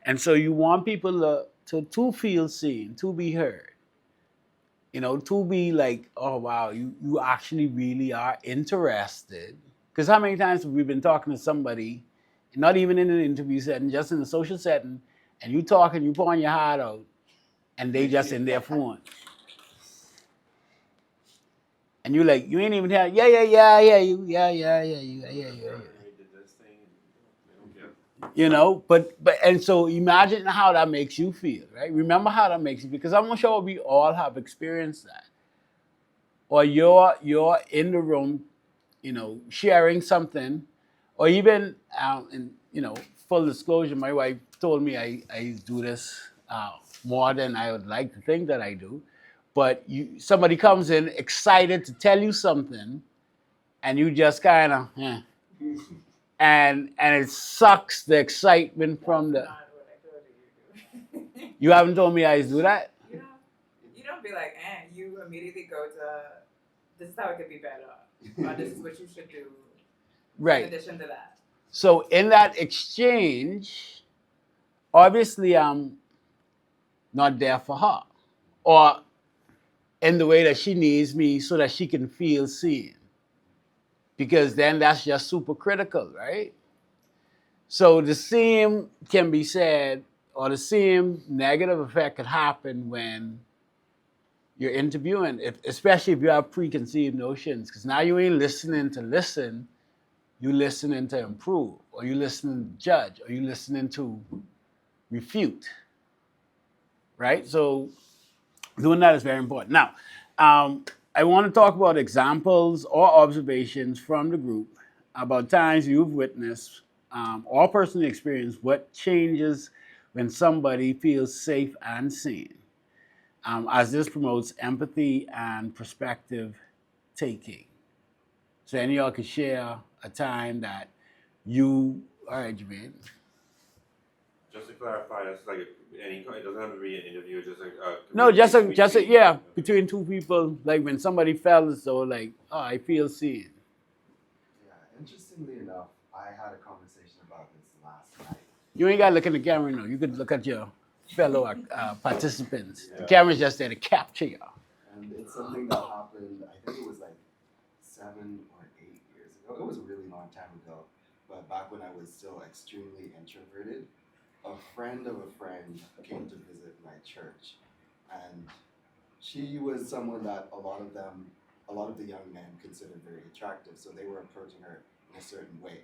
Speaker 1: And so you want people to feel seen, to be heard, you know, to be like, oh wow, you actually really are interested. Because how many times have we been talking to somebody, not even in an interview setting, just in a social setting, and you talking, you pouring your heart out, and they just in their phone. And you like, you ain't even have, yeah. You know, but and so imagine how that makes you feel, right? Remember how that makes you, because I'm sure we all have experienced that. Or you're in the room, you know, sharing something, or even and you know, full disclosure, my wife told me I do this more than I would like to think that I do. But somebody comes in excited to tell you something, and you just kind of, and it sucks the excitement from the.
Speaker 4: Not what I told you you do.
Speaker 1: You haven't told me I do that.
Speaker 4: You don't be like, you immediately go to, this is how it could be better, or this is what you should do in
Speaker 1: Right.
Speaker 4: addition to that.
Speaker 1: So in that exchange, obviously I'm not there for her, or in the way that she needs me so that she can feel seen. Because then that's just super critical, right? So the same can be said, or the same negative effect could happen when you're interviewing, especially if you have preconceived notions, because now you ain't listening to listen, you listening to improve, or you listening to judge, or you listening to refute, right? So doing that is very important. Now, I want to talk about examples or observations from the group about times you've witnessed or personally experienced what changes when somebody feels safe and seen, as this promotes empathy and perspective taking. So any of y'all could share a time that all right, Jermaine.
Speaker 2: Just to clarify, that's like it doesn't have to be an interview, just like
Speaker 1: No, just a,
Speaker 2: between-
Speaker 1: yeah, between two people, like when somebody felt as though like, oh, I feel seen.
Speaker 5: Yeah, interestingly enough, I had a conversation about this last night.
Speaker 1: You ain't got to look in the camera, no. You could look at your fellow participants.
Speaker 5: Yeah.
Speaker 1: The camera's just there to capture you.
Speaker 5: And it's something that happened, I think it was like 7 or 8 years ago. It was a really long time ago. But back when I was still extremely introverted, a friend of a friend came to visit my church. And she was someone that a lot of the young men considered very attractive. So they were approaching her in a certain way.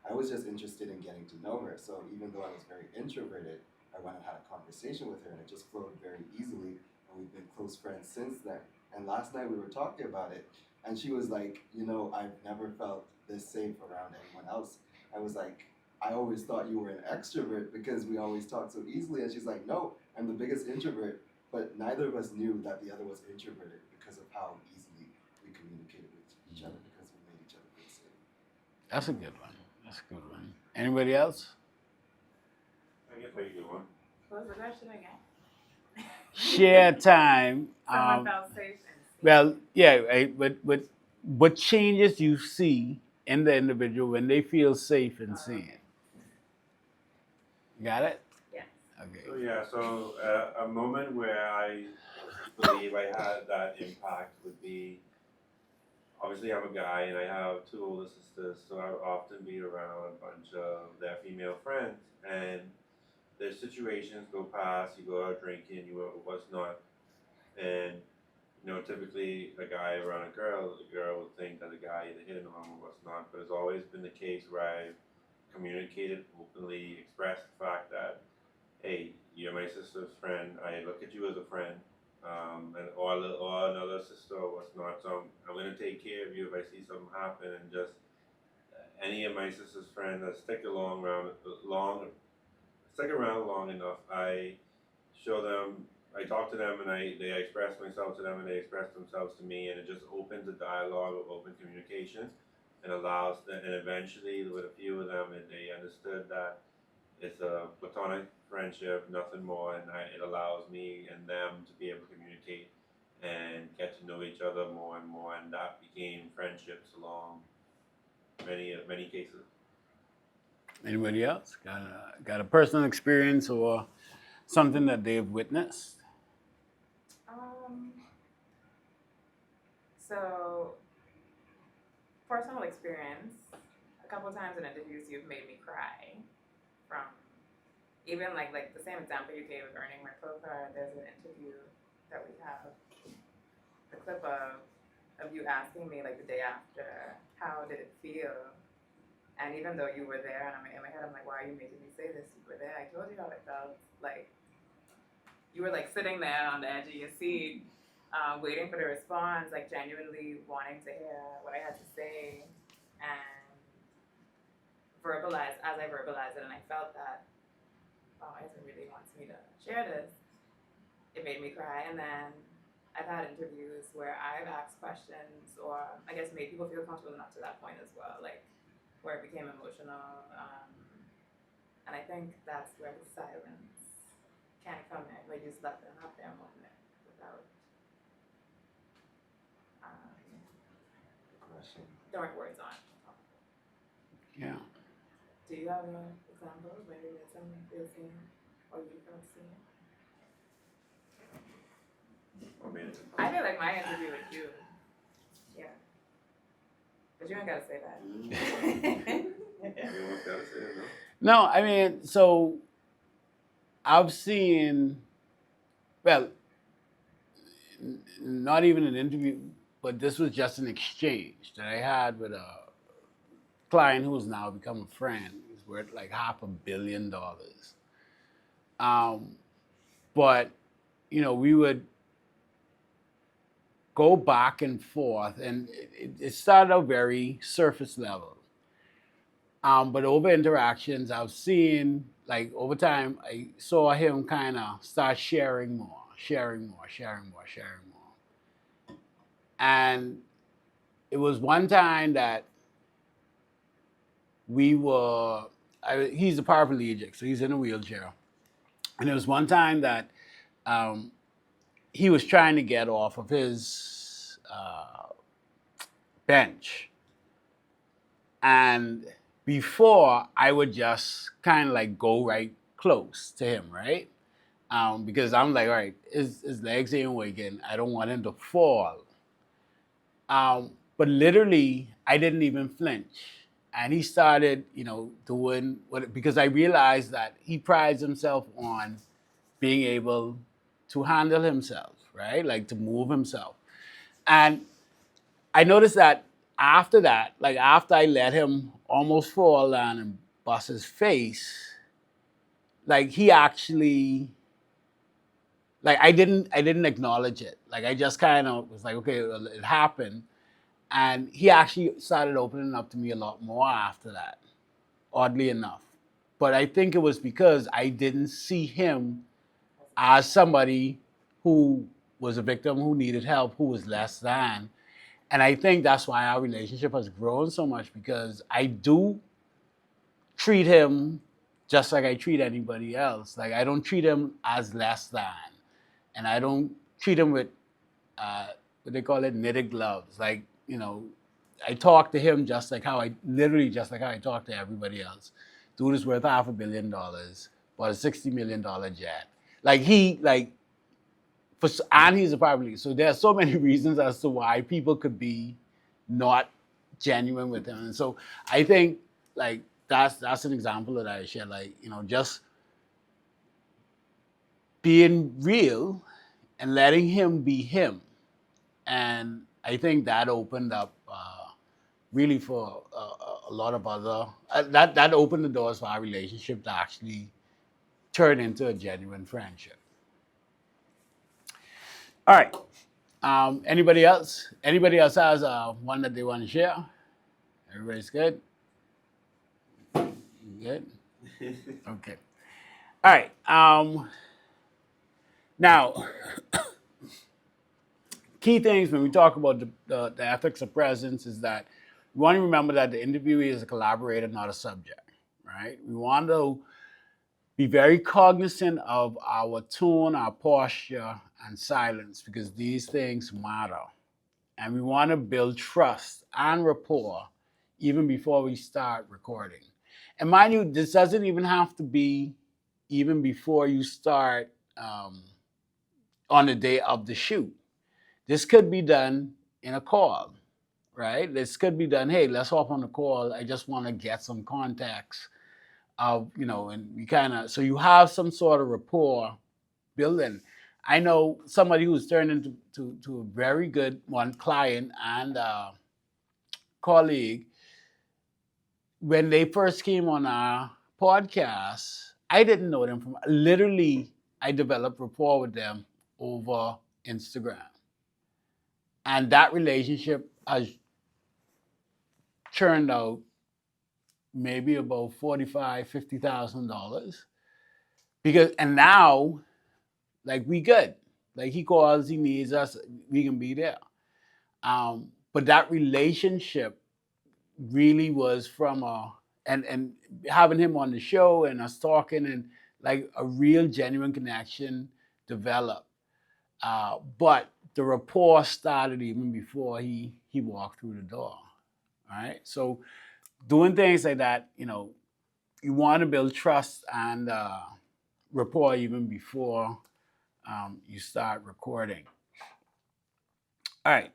Speaker 5: I was just interested in getting to know her. So even though I was very introverted, I went and had a conversation with her, and it just flowed very easily. And we've been close friends since then. And last night we were talking about it, and she was like, I've never felt this safe around anyone else. I was like, I always thought you were an extrovert because we always talk so easily. And she's like, no, I'm the biggest introvert. But neither of us knew that the other was introverted because of how easily we communicated with each other, because we made each other feel safe.
Speaker 1: That's a good one. That's a good one. Anybody else?
Speaker 2: I guess I can do one.
Speaker 4: What was the question again?
Speaker 1: Share time.
Speaker 4: Someone felt safe and seen.
Speaker 1: Well, yeah, right, but what changes you see in the individual when they feel safe and seen? Got it?
Speaker 4: Yes.
Speaker 1: Okay.
Speaker 2: So yeah, a moment where I believe I had that impact would be, obviously I'm a guy and I have two older sisters, so I would often be around a bunch of their female friends, and their situations go past, you go out drinking, you what's not, and typically a guy around a girl, the girl would think that the guy either hit on or what's not, but it's always been the case where I've communicated openly, expressed the fact that, hey, you're my sister's friend, I look at you as a friend, or another sister or what's not. So I'm gonna take care of you if I see something happen, and just any of my sister's friends that stick around long enough. I show them, I talk to them, and they express myself to them, and they express themselves to me, and it just opens a dialogue of open communication, and and eventually with a few of them, they understood that it's a platonic friendship, nothing more, and it allows me and them to be able to communicate and get to know each other more and more, and that became friendships along many cases.
Speaker 1: Anybody else got a personal experience or something that they've witnessed?
Speaker 4: So, personal experience, a couple of times in interviews you've made me cry from even like the same example you gave of earning my pro card. There's an interview that we have the clip of you asking me like the day after, how did it feel? And even though you were there, and I'm in my head, I'm like, why are you making me say this? You were there. I told you how it felt. Like you were like sitting there on the edge of your seat, waiting for the response, like genuinely wanting to hear what I had to say, and as I verbalized it, and I felt that, wow, Ethan really wants me to share this. It made me cry, and then I've had interviews where I've asked questions, or I guess made people feel comfortable enough to that point as well, like where it became emotional, and I think that's where the silence can come in, where you just let them have their moment without throwing words on.
Speaker 1: Yeah.
Speaker 4: Do you have an example where you did something feel seen or you felt seen? I feel like my interview with you. Yeah. But you ain't gotta say that.
Speaker 2: Everyone's got to say it, no?
Speaker 1: No, I mean, so I've seen, well, not even an interview, but this was just an exchange that I had with a client who has now become a friend. He's worth like $500 million. But, you know, we would go back and forth, and it started out very surface level. But over interactions, I've seen, like, over time, I saw him kind of start sharing more. And it was one time that he's a paraplegic, so he's in a wheelchair. And it was one time that he was trying to get off of his bench. And before, I would just kind of like go right close to him, right? Because I'm like, all right, his legs ain't waking. I don't want him to fall. But literally, I didn't even flinch. And he started, you know, doing because I realized that he prides himself on being able to handle himself, right? Like to move himself. And I noticed that after that, like after I let him almost fall down and bust his face, like he actually, like I didn't acknowledge it. Like I just kind of was like, okay, well, it happened. And he actually started opening up to me a lot more after that, oddly enough. But I think it was because I didn't see him as somebody who was a victim, who needed help, who was less than. And I think that's why our relationship has grown so much, because I do treat him just like I treat anybody else. Like I don't treat him as less than. And I don't treat him with what they call it, knitted gloves. Like, you know, I talk to him just like how I talk to everybody else. Dude is worth $500 million, bought a $60 million jet. Like and he's a paraplegic. So there are so many reasons as to why people could be not genuine with him. And so I think like that's an example that I share. Like, you know, just being real and letting him be him. And I think that opened up really for a lot of other, that opened the doors for our relationship to actually turn into a genuine friendship. All right. Anybody else? Anybody else has one that they want to share? Everybody's good? Good? Okay. All right. Now, key things when we talk about the ethics of presence is that we want to remember that the interviewee is a collaborator, not a subject, right? We want to be very cognizant of our tone, our posture, and silence because these things matter. And we want to build trust and rapport even before we start recording. And mind you, this doesn't even have to be even before you start on the day of the shoot. This could be done in a call, right? This could be done, hey, let's hop on the call. I just want to get some context of, and we kind of, so you have some sort of rapport building. I know somebody who's turned into to a very good one client and colleague. When they first came on our podcast, I didn't know them from literally. I developed rapport with them over Instagram, and that relationship has churned out maybe about $50,000 because and now like we good. Like he calls, he needs us, we can be there. But that relationship really was from and having him on the show and us talking and like a real genuine connection developed. But the rapport started even before he walked through the door. All right. So doing things like that, you want to build trust and rapport even before you start recording. All right.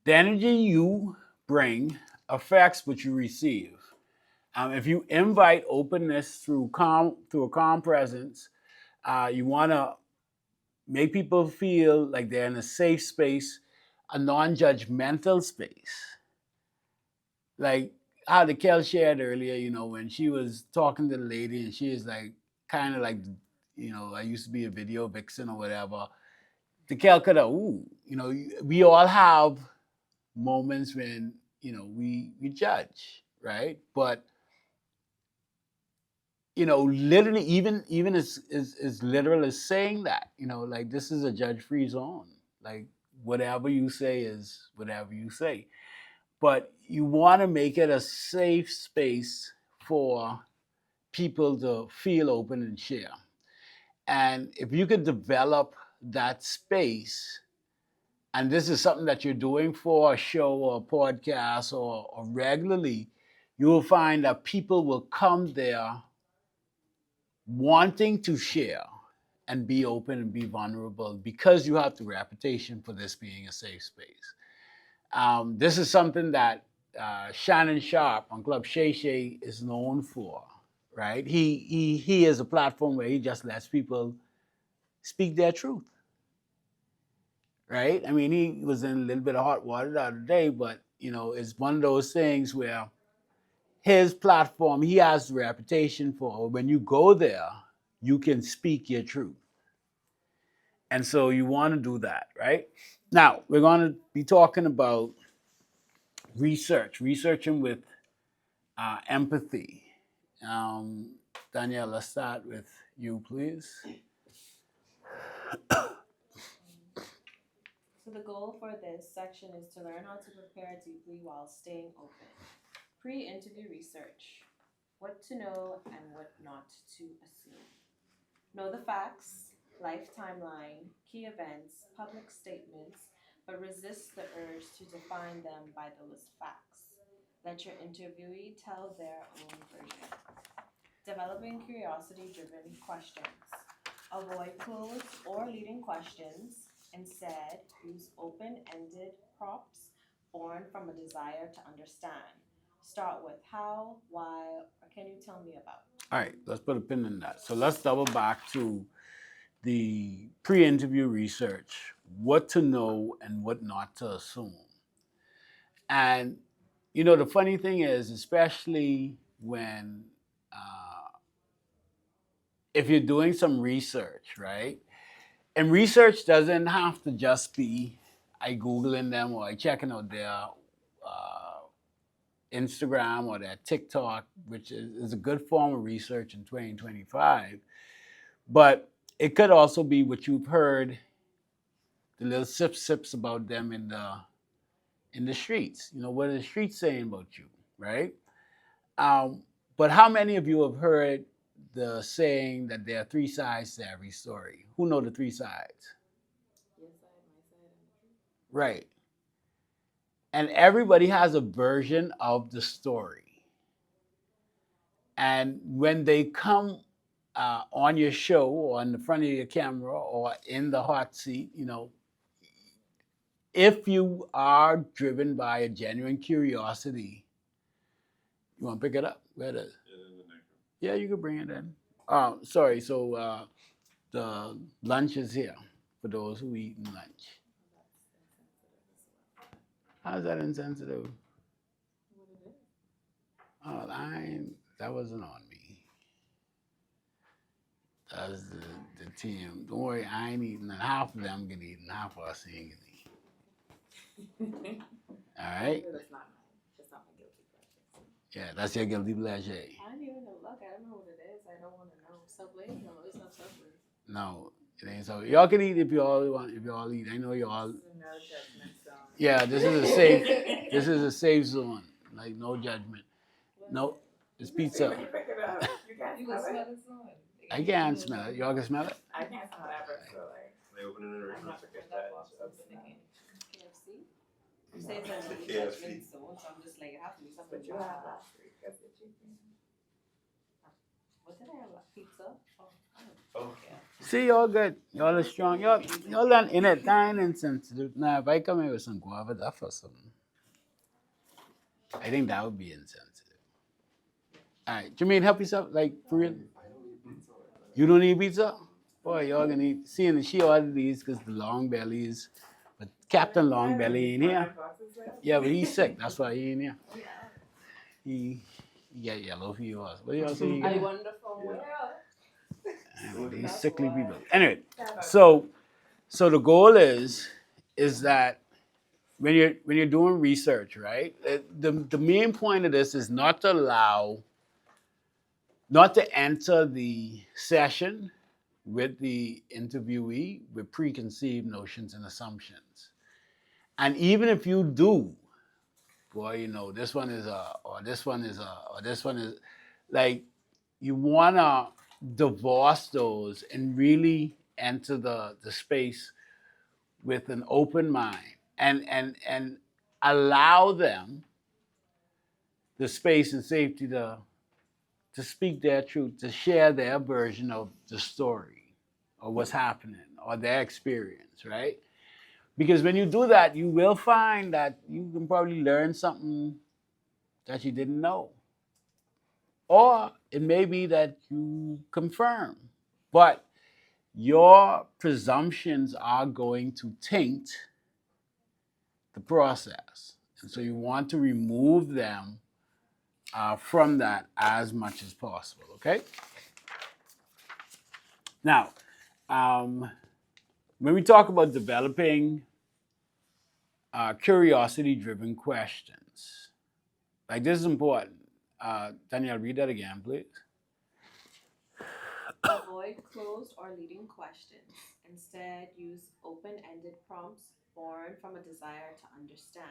Speaker 1: The energy you bring affects what you receive. If you invite openness through a calm presence, you want to make people feel like they're in a safe space, a non-judgmental space. Like how the Kel shared earlier, when she was talking to the lady and she is like kind of like, I used to be a video vixen or whatever. The Kel could have, we all have moments when, we judge, right? But literally even as literal as saying that, like this is a judge-free zone. Like whatever you say is whatever you say. But you want to make it a safe space for people to feel open and share. And if you could develop that space, and this is something that you're doing for a show or a podcast or regularly, you will find that people will come there wanting to share and be open and be vulnerable because you have the reputation for this being a safe space. This is something that Shannon Sharp on Club Shay Shay is known for, right? He is a platform where he just lets people speak their truth, right? I mean, he was in a little bit of hot water the other day, but it's one of those things where his platform, he has the reputation for when you go there, you can speak your truth. And so you want to do that, right? Now, we're going to be talking about researching with empathy. Danielle, let's start with you, please.
Speaker 7: So the goal for this section is to learn how to prepare deeply while staying open. Pre-interview research. What to know and what not to assume. Know the facts, life timeline, key events, public statements, but resist the urge to define them by those facts. Let your interviewee tell their own version. Developing curiosity-driven questions. Avoid closed or leading questions. Instead, use open-ended prompts born from a desire to understand. Start with how, why, or can you tell me about?
Speaker 1: All right, let's put a pin in that. So let's double back to the pre-interview research, what to know and what not to assume. And the funny thing is, especially when if you're doing some research, right? And research doesn't have to just be I Googling them or I checking out their Instagram or their TikTok, which is a good form of research in 2025. But it could also be what you've heard, the little sips about them in the streets. You know, what are the streets saying about you, right? But how many of you have heard the saying that there are three sides to every story? Who know the three sides?
Speaker 4: Your side, my side, and the truth.
Speaker 1: Right. And everybody has a version of the story. And when they come on your show or on the front of your camera or in the hot seat, you know, if you are driven by a genuine curiosity, you want to pick it up? Where it is? Yeah, you can bring it in. Sorry. So the lunch is here for those who eat lunch. How's that insensitive? Oh, that wasn't on me. That's the team. Don't worry, I ain't eating. Half of them can eat, and half of us ain't gonna eat. All right?
Speaker 4: That's not my guilty pleasure.
Speaker 1: Yeah, that's your guilty pleasure.
Speaker 7: I didn't even look. I don't know what it is. I don't want to know. Subway? No, it's not Subway.
Speaker 1: No, it ain't so. Y'all can eat if you all want. If you all eat, I know you all.
Speaker 4: No judgment zone.
Speaker 1: Yeah, this is a safe. This is a safe zone. Like no judgment. No, it's pizza.
Speaker 4: You pick it up. You can't smell it.
Speaker 1: I can't smell it. Y'all can smell it.
Speaker 4: I can't smell it ever. So like,
Speaker 2: They open it in
Speaker 4: I'm not a good judge of smelling.
Speaker 7: KFC? You say it's a
Speaker 2: The
Speaker 7: no
Speaker 2: KFC.
Speaker 7: judgment zone, so I'm just like, it has to be
Speaker 4: That's
Speaker 7: something
Speaker 4: what you
Speaker 7: bad.
Speaker 4: had last week. That's what you think.
Speaker 7: What did I have? Pizza? Oh, I don't
Speaker 2: Oh.
Speaker 7: care.
Speaker 1: See, y'all good. Y'all are strong. Y'all done in it. Dying insensitive. Now, if I come in with some guava, that's for something. I think that would be insensitive. All right, Jermaine, help yourself. Like for real. You don't eat pizza? Boy, y'all gonna eat. Seeing that she ordered these because the long bellies, but Captain Long Belly ain't here. Yeah, but he's sick. That's why he ain't here. He got yellow fever. What do y'all say? He
Speaker 7: I
Speaker 1: got?
Speaker 7: wonder from where.
Speaker 1: I know, these sickly people. Anyway, so the goal is that when you're doing research, right? The main point of this is not to enter the session with the interviewee with preconceived notions and assumptions. And even if you do, boy, you know, this one is or this one is or this one is, like, you want to divorce those and really enter the space with an open mind and allow them the space and safety to speak their truth, to share their version of the story or what's happening or their experience, right? Because when you do that, you will find that you can probably learn something that you didn't know. Or it may be that you confirm. But your presumptions are going to taint the process. And so you want to remove them from that as much as possible, okay? Now, when we talk about developing curiosity-driven questions, like this is important. Danielle, read that again, please.
Speaker 7: Avoid closed or leading questions. Instead, use open-ended prompts born from a desire to understand.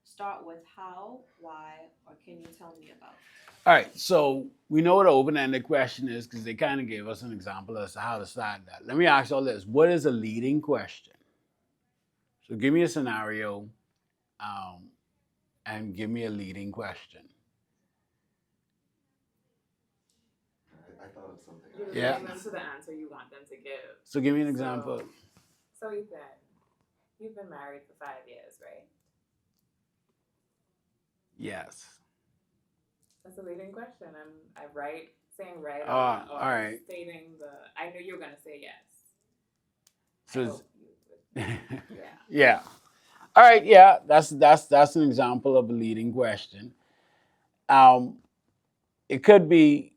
Speaker 7: Start with how, why, or can you tell me about?
Speaker 1: All right, so we know what an open-ended question is because they kind of gave us an example as to how to start that. Let me ask all this. What is a leading question? So give me a scenario and give me a leading question.
Speaker 5: I thought of something.
Speaker 4: You're
Speaker 1: Yeah.
Speaker 4: leading them to the answer you want them to give.
Speaker 1: So give me an example.
Speaker 4: So Ethan, you've been married for 5 years, right?
Speaker 1: Yes.
Speaker 4: That's a leading question. I'm saying right or
Speaker 1: All right.
Speaker 4: stating I knew you were gonna say yes.
Speaker 1: So
Speaker 4: I hope you would. Yeah.
Speaker 1: yeah. All right, yeah, that's an example of a leading question. It could be,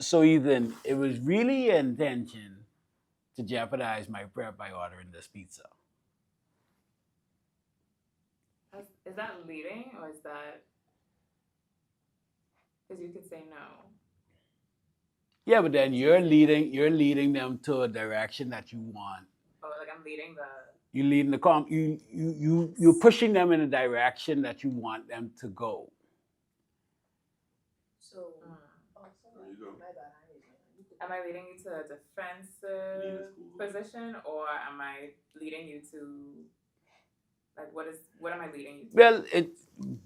Speaker 1: so Ethan, it was really your intention to jeopardize my prep by ordering this pizza.
Speaker 4: Is that leading or is that because you could say no?
Speaker 1: Yeah, but then you're leading them to a direction that you want.
Speaker 4: Oh, like I'm leading the.
Speaker 1: You leading the you're pushing them in a direction that you want them to go.
Speaker 6: So,
Speaker 2: There you go.
Speaker 4: Am I leading you to a defensive position or am I leading you to like what am I leading you to?
Speaker 1: Well,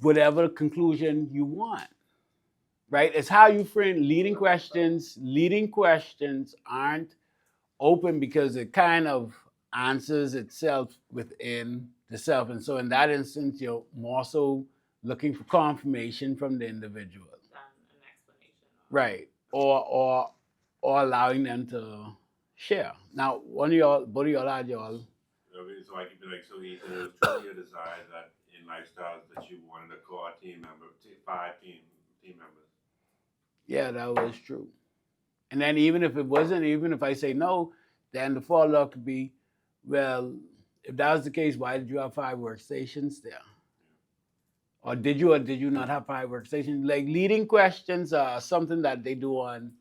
Speaker 1: whatever conclusion you want, right? It's how you frame leading questions. Leading questions aren't open because it kind of answers itself within the self. And so in that instance, you're more so looking for confirmation from the individual.
Speaker 4: An explanation.
Speaker 1: Right. Or allowing them to share. Now, both of y'all had y'all.
Speaker 2: Okay, so I could be like, so Ethan, it was truly your desire that in lifestyles that you wanted a core team member, 5 team members.
Speaker 1: Yeah, that was true. And then even if it wasn't, even if I say no, then the follow-up could be, well, if that was the case, why did you have 5 workstations there? Or did you not have 5 workstations? Like leading questions are something that they do on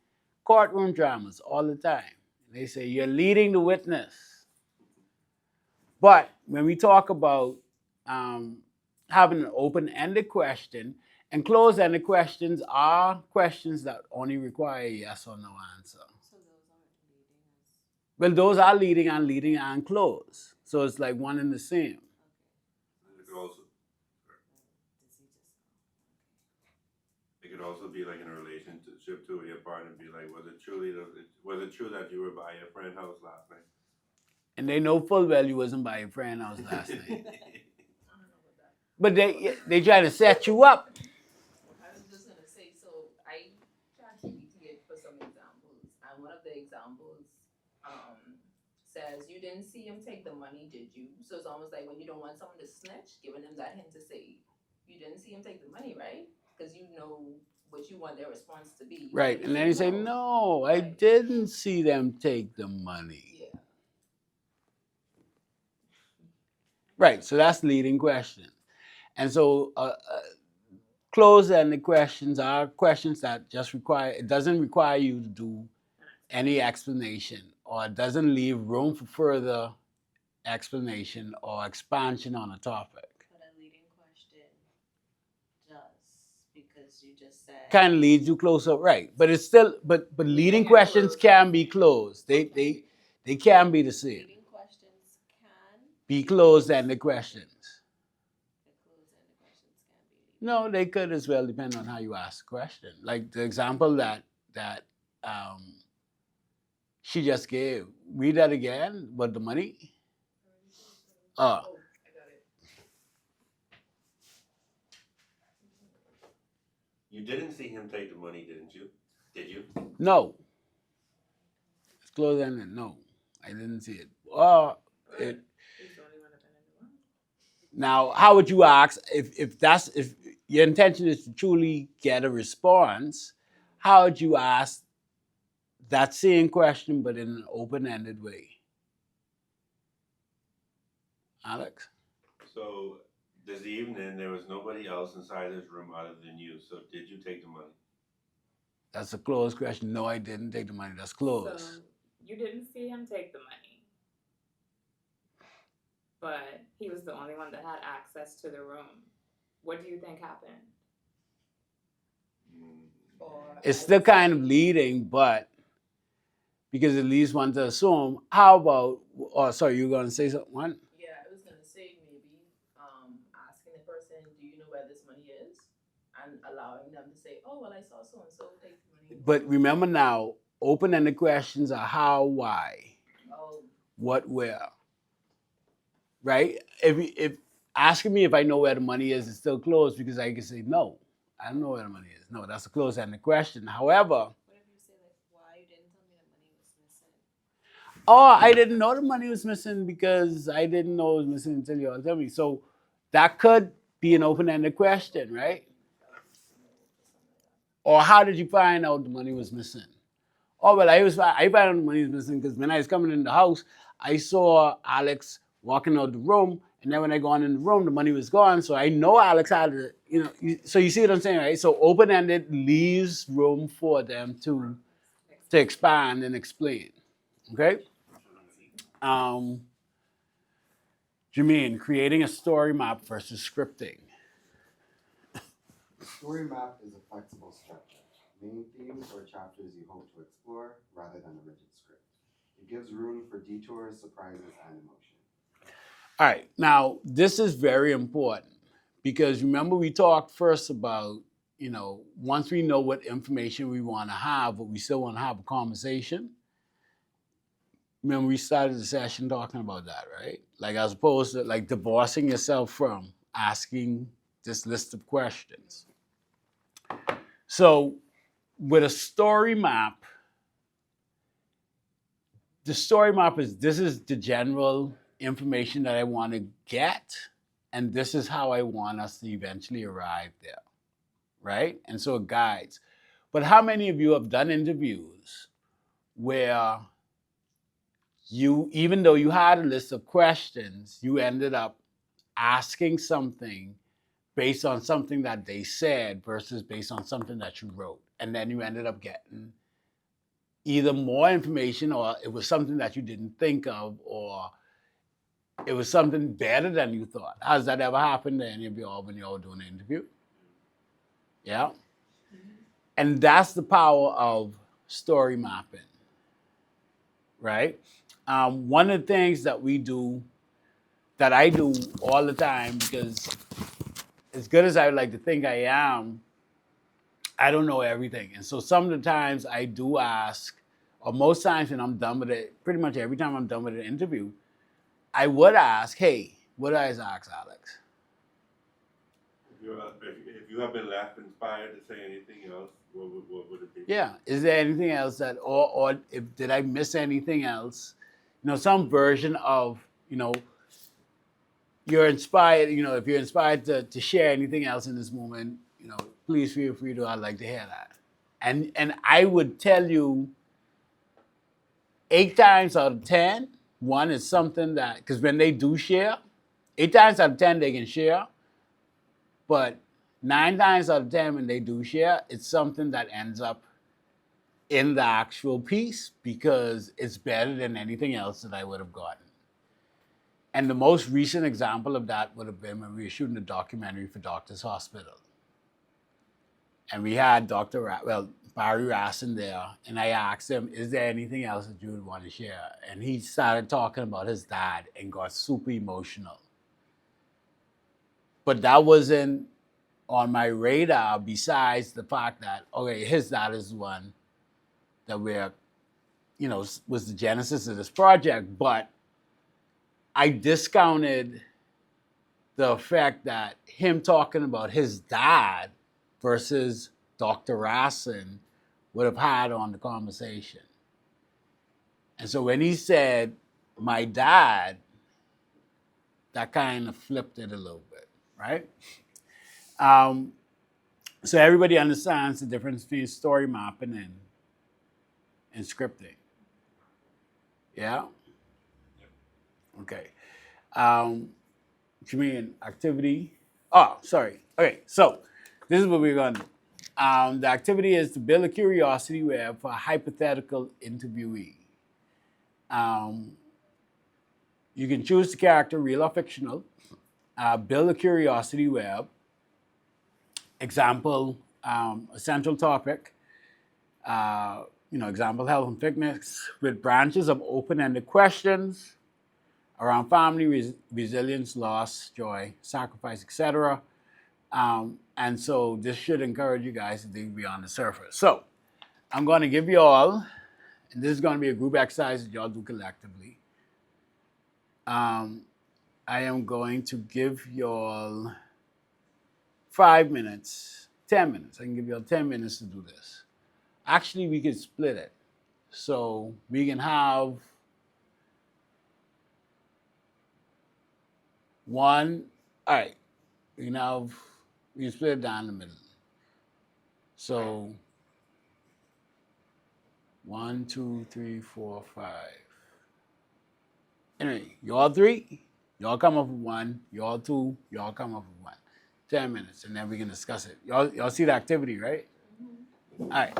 Speaker 1: courtroom dramas all the time. They say, you're leading the witness. But when we talk about having an open-ended question, and closed-ended questions are questions that only require a yes or no answer.
Speaker 6: so those aren't leading us.
Speaker 1: Well, those are leading and close. So it's like one and the same.
Speaker 2: It could also, it could also be like in a relationship too, with your partner, be like, was it true that you were by your friend's house last night?
Speaker 1: And they know full well you wasn't by your friend's house last night. But they try to set you up.
Speaker 6: I was just gonna say, so I ChatGPT for some examples, and one of the examples says you didn't see him take the money, did you? So it's almost like when you don't want someone to snitch, giving them that hint to say you didn't see him take the money, right? Because you know what you want their response to be.
Speaker 1: Right, and then you say, no, I didn't see them take the money.
Speaker 6: Yeah.
Speaker 1: Right, so that's leading questions. And so closed-ended questions are questions that just it doesn't require you to do any explanation, or it doesn't leave room for further explanation or expansion on a topic.
Speaker 7: But a leading question does, because you just said.
Speaker 1: Kind of leads you closer, right? But it's still, but leading questions can be closed. They can be the same.
Speaker 7: Leading questions can
Speaker 1: Be closed-ended questions.
Speaker 7: the closed-ended questions can be leading.
Speaker 1: No, they could as well, depend on how you ask the question. Like the example that she just gave. Read that again. But the money?
Speaker 4: Oh, I got it.
Speaker 2: You didn't see him take the money, didn't you? Did you?
Speaker 1: No. It's closed-ended. No, I didn't see it. Or it.
Speaker 4: He's the only one that been in the room.
Speaker 1: Now, how would you ask if your intention is to truly get a response? How would you ask that same question, but in an open-ended way? Alex?
Speaker 2: So this evening, there was nobody else inside this room other than you. So did you take the money?
Speaker 1: That's a closed question. No, I didn't take the money. That's closed.
Speaker 4: So you didn't see him take the money, but he was the only one that had access to the room. What do you think happened? Or
Speaker 1: It's still kind of leading, but because it leads one to assume, how about, oh, sorry, you were going to say something? What?
Speaker 6: Yeah, I was gonna say maybe asking the person, do you know where this money is? And allowing them to say, oh, well, I saw so and so take the money.
Speaker 1: But remember now, open-ended questions are how, why,
Speaker 6: Oh,
Speaker 1: what, where. Right? If asking me if I know where the money is still closed, because I can say, no, I don't know where the money is. No, that's a closed-ended question. However,
Speaker 7: What if you say, like, why you didn't tell me the money was missing?
Speaker 1: oh, I didn't know the money was missing because I didn't know it was missing until you all tell me. So that could be an open-ended question, right? Or how did you find out the money was missing? Oh well, I found money was missing because when I was coming in the house, I saw Alex walking out the room, and then when I gone in the room, the money was gone. So I know Alex had it. So you see what I'm saying, right? So open ended leaves room for them to expand and explain. Okay. Um, Jermaine, creating a story map versus scripting.
Speaker 5: The story map is a flexible structure, main themes or chapters you hope to explore rather than a rigid script. It gives room for detours, surprises, and emotion.
Speaker 1: All right. Now, this is very important because remember we talked first about, once we know what information we want to have, but we still want to have a conversation. Remember we started the session talking about that, right? Like as opposed to like divorcing yourself from asking this list of questions. So with a story map, the story map is this is the general information that I want to get, and this is how I want us to eventually arrive there, right? And so it guides. But how many of you have done interviews where you, even though you had a list of questions, you ended up asking something based on something that they said versus based on something that you wrote, and then you ended up getting either more information or it was something that you didn't think of or it was something better than you thought. Has that ever happened to any of you all when you're all doing an interview? Yeah. And that's the power of story mapping, right? One of the things that we do, that I do all the time, because as good as I would like to think I am, I don't know everything. And so some of the times I do ask, or most times when I'm done with it, pretty much every time I'm done with an interview, I would ask, hey, what did I ask Alex?
Speaker 2: If you have been left inspired to say anything else, what would it be?
Speaker 1: Yeah. Is there anything else that, or if did I miss anything else? Some version of, you're inspired, if you're inspired to share anything else in this moment, please feel free to, I'd like to hear that. And I would tell you 8 times out of 10, one is something that, because when they do share, 8 times out of 10 they can share, but 9 times out of 10 when they do share, it's something that ends up in the actual piece because it's better than anything else that I would have gotten. And the most recent example of that would have been when we were shooting a documentary for Doctors Hospital. And we had Barry Rassin there, and I asked him, is there anything else that you would want to share? And he started talking about his dad and got super emotional. But that wasn't on my radar besides the fact that, okay, his dad is one that was the genesis of this project, but I discounted the fact that him talking about his dad versus Dr. Rassin would have had on the conversation. And so when he said, my dad, that kind of flipped it a little bit, right? So everybody understands the difference between story mapping and scripting. Yeah? Okay. You mean activity? Oh, sorry. Okay, so this is what we're going to do. The activity is to build a curiosity web for a hypothetical interviewee. You can choose the character, real or fictional. Build a curiosity web. Example, a central topic. Example, health and fitness with branches of open-ended questions around family, resilience, loss, joy, sacrifice, etc. And so this should encourage you guys to think beyond the surface. So I'm going to give you all, and this is going to be a group exercise that y'all do collectively. I am going to give y'all 5 minutes, 10 minutes. I can give y'all 10 minutes to do this. Actually, we could split it. So we can have one, all right, we can split it down the middle. So 1, 2, 3, 4, 5. Anyway, y'all 3, y'all come up with 1. Y'all 2, y'all come up with 1. 10 minutes, and then we can discuss it. Y'all see the activity, right? All right.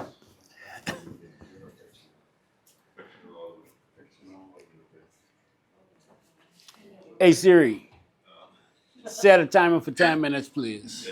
Speaker 1: Hey Siri, set a timer for 10 minutes, please.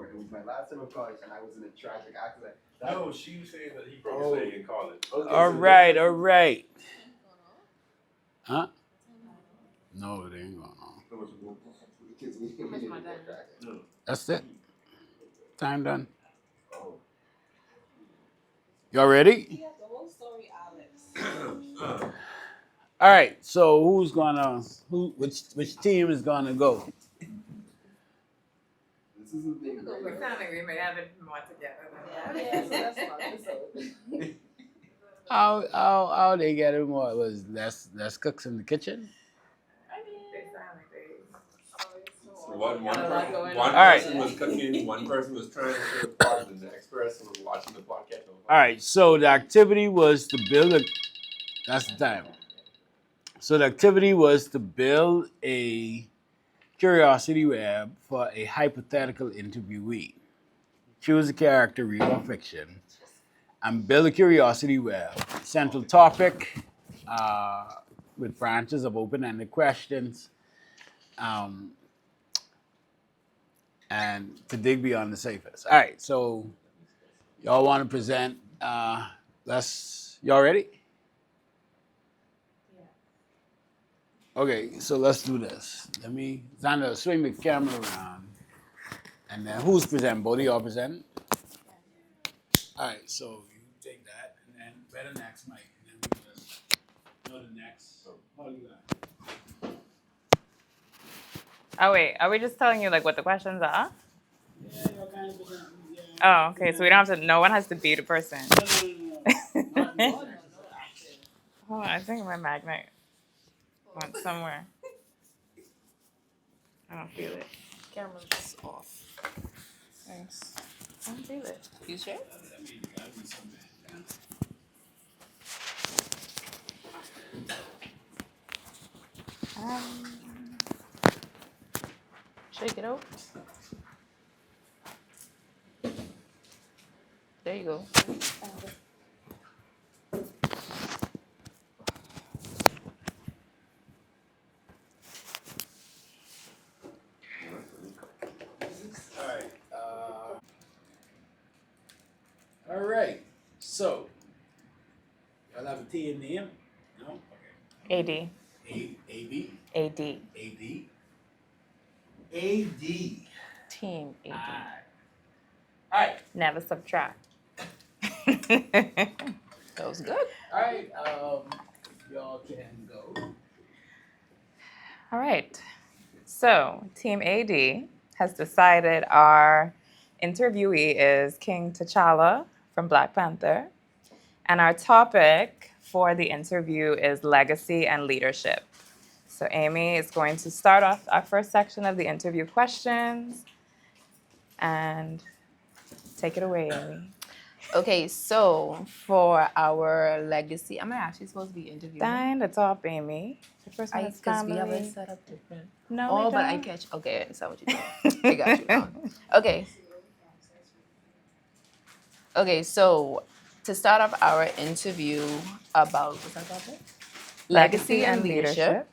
Speaker 5: It was my last time of college, and I was in a tragic accident.
Speaker 2: No, she was saying that he broke his leg in college.
Speaker 5: Okay,
Speaker 1: All right, all right. Huh? No, it ain't going on. That's it. Time done. Y'all ready? All right. So which team is gonna go?
Speaker 5: This is the thing.
Speaker 4: We sound like we may have it more together than that.
Speaker 1: How they get it more? Was less cooks in the kitchen?
Speaker 4: They sound like they.
Speaker 2: One
Speaker 4: Got a lot going
Speaker 2: one
Speaker 4: on.
Speaker 2: person was cooking, one person was trying to show the pot, and the next person was watching the pot catch on fire.
Speaker 1: All right. So the activity was to build a. That's the time. So the activity was to build a curiosity web for a hypothetical interviewee. Choose a character, real or fiction, and build a curiosity web. Central topic with branches of open-ended questions, and to dig beyond the surface. All right, so y'all want to present? Y'all ready? Okay, so let's do this. Let me, Xander, swing the camera around. And then who's presenting? Both of y'all present? All right, so you take that, and then better next, Mike. And then we just go to next. How you got?
Speaker 3: Oh wait, are we just telling you like what the questions are?
Speaker 1: Yeah, y'all kind of present. Yeah.
Speaker 3: Oh, okay. So we don't have to. No one has to be the person.
Speaker 1: No.
Speaker 3: Hold on, I think my magnet went somewhere. I don't feel it.
Speaker 6: Camera's off.
Speaker 3: Thanks. I don't feel it.
Speaker 6: You sure? Shake it out. There you go.
Speaker 1: All right. So, y'all have a T in the name? No? Okay.
Speaker 3: AD.
Speaker 1: A-B?
Speaker 3: AD.
Speaker 1: A-D? A-D.
Speaker 3: Team AD.
Speaker 1: All right.
Speaker 3: Never subtract.
Speaker 6: That was good.
Speaker 1: All right. Y'all can go.
Speaker 3: All right. So, Team AD has decided our interviewee is King T'Challa from Black Panther. And our topic for the interview is legacy and leadership. So, Amy is going to start off our first section of the interview questions. And take it away, Amy.
Speaker 6: Okay, so for our legacy, am I actually supposed to be interviewing?
Speaker 3: Dine the top, Amy. The first one is
Speaker 6: Because we have it
Speaker 3: family.
Speaker 6: set up different.
Speaker 3: No,
Speaker 6: Oh,
Speaker 3: we
Speaker 6: but I
Speaker 3: don't.
Speaker 6: catch. Okay, I understand what you're doing. I got you now. Okay. Okay, so to start off our interview about what's our topic? Legacy and leadership.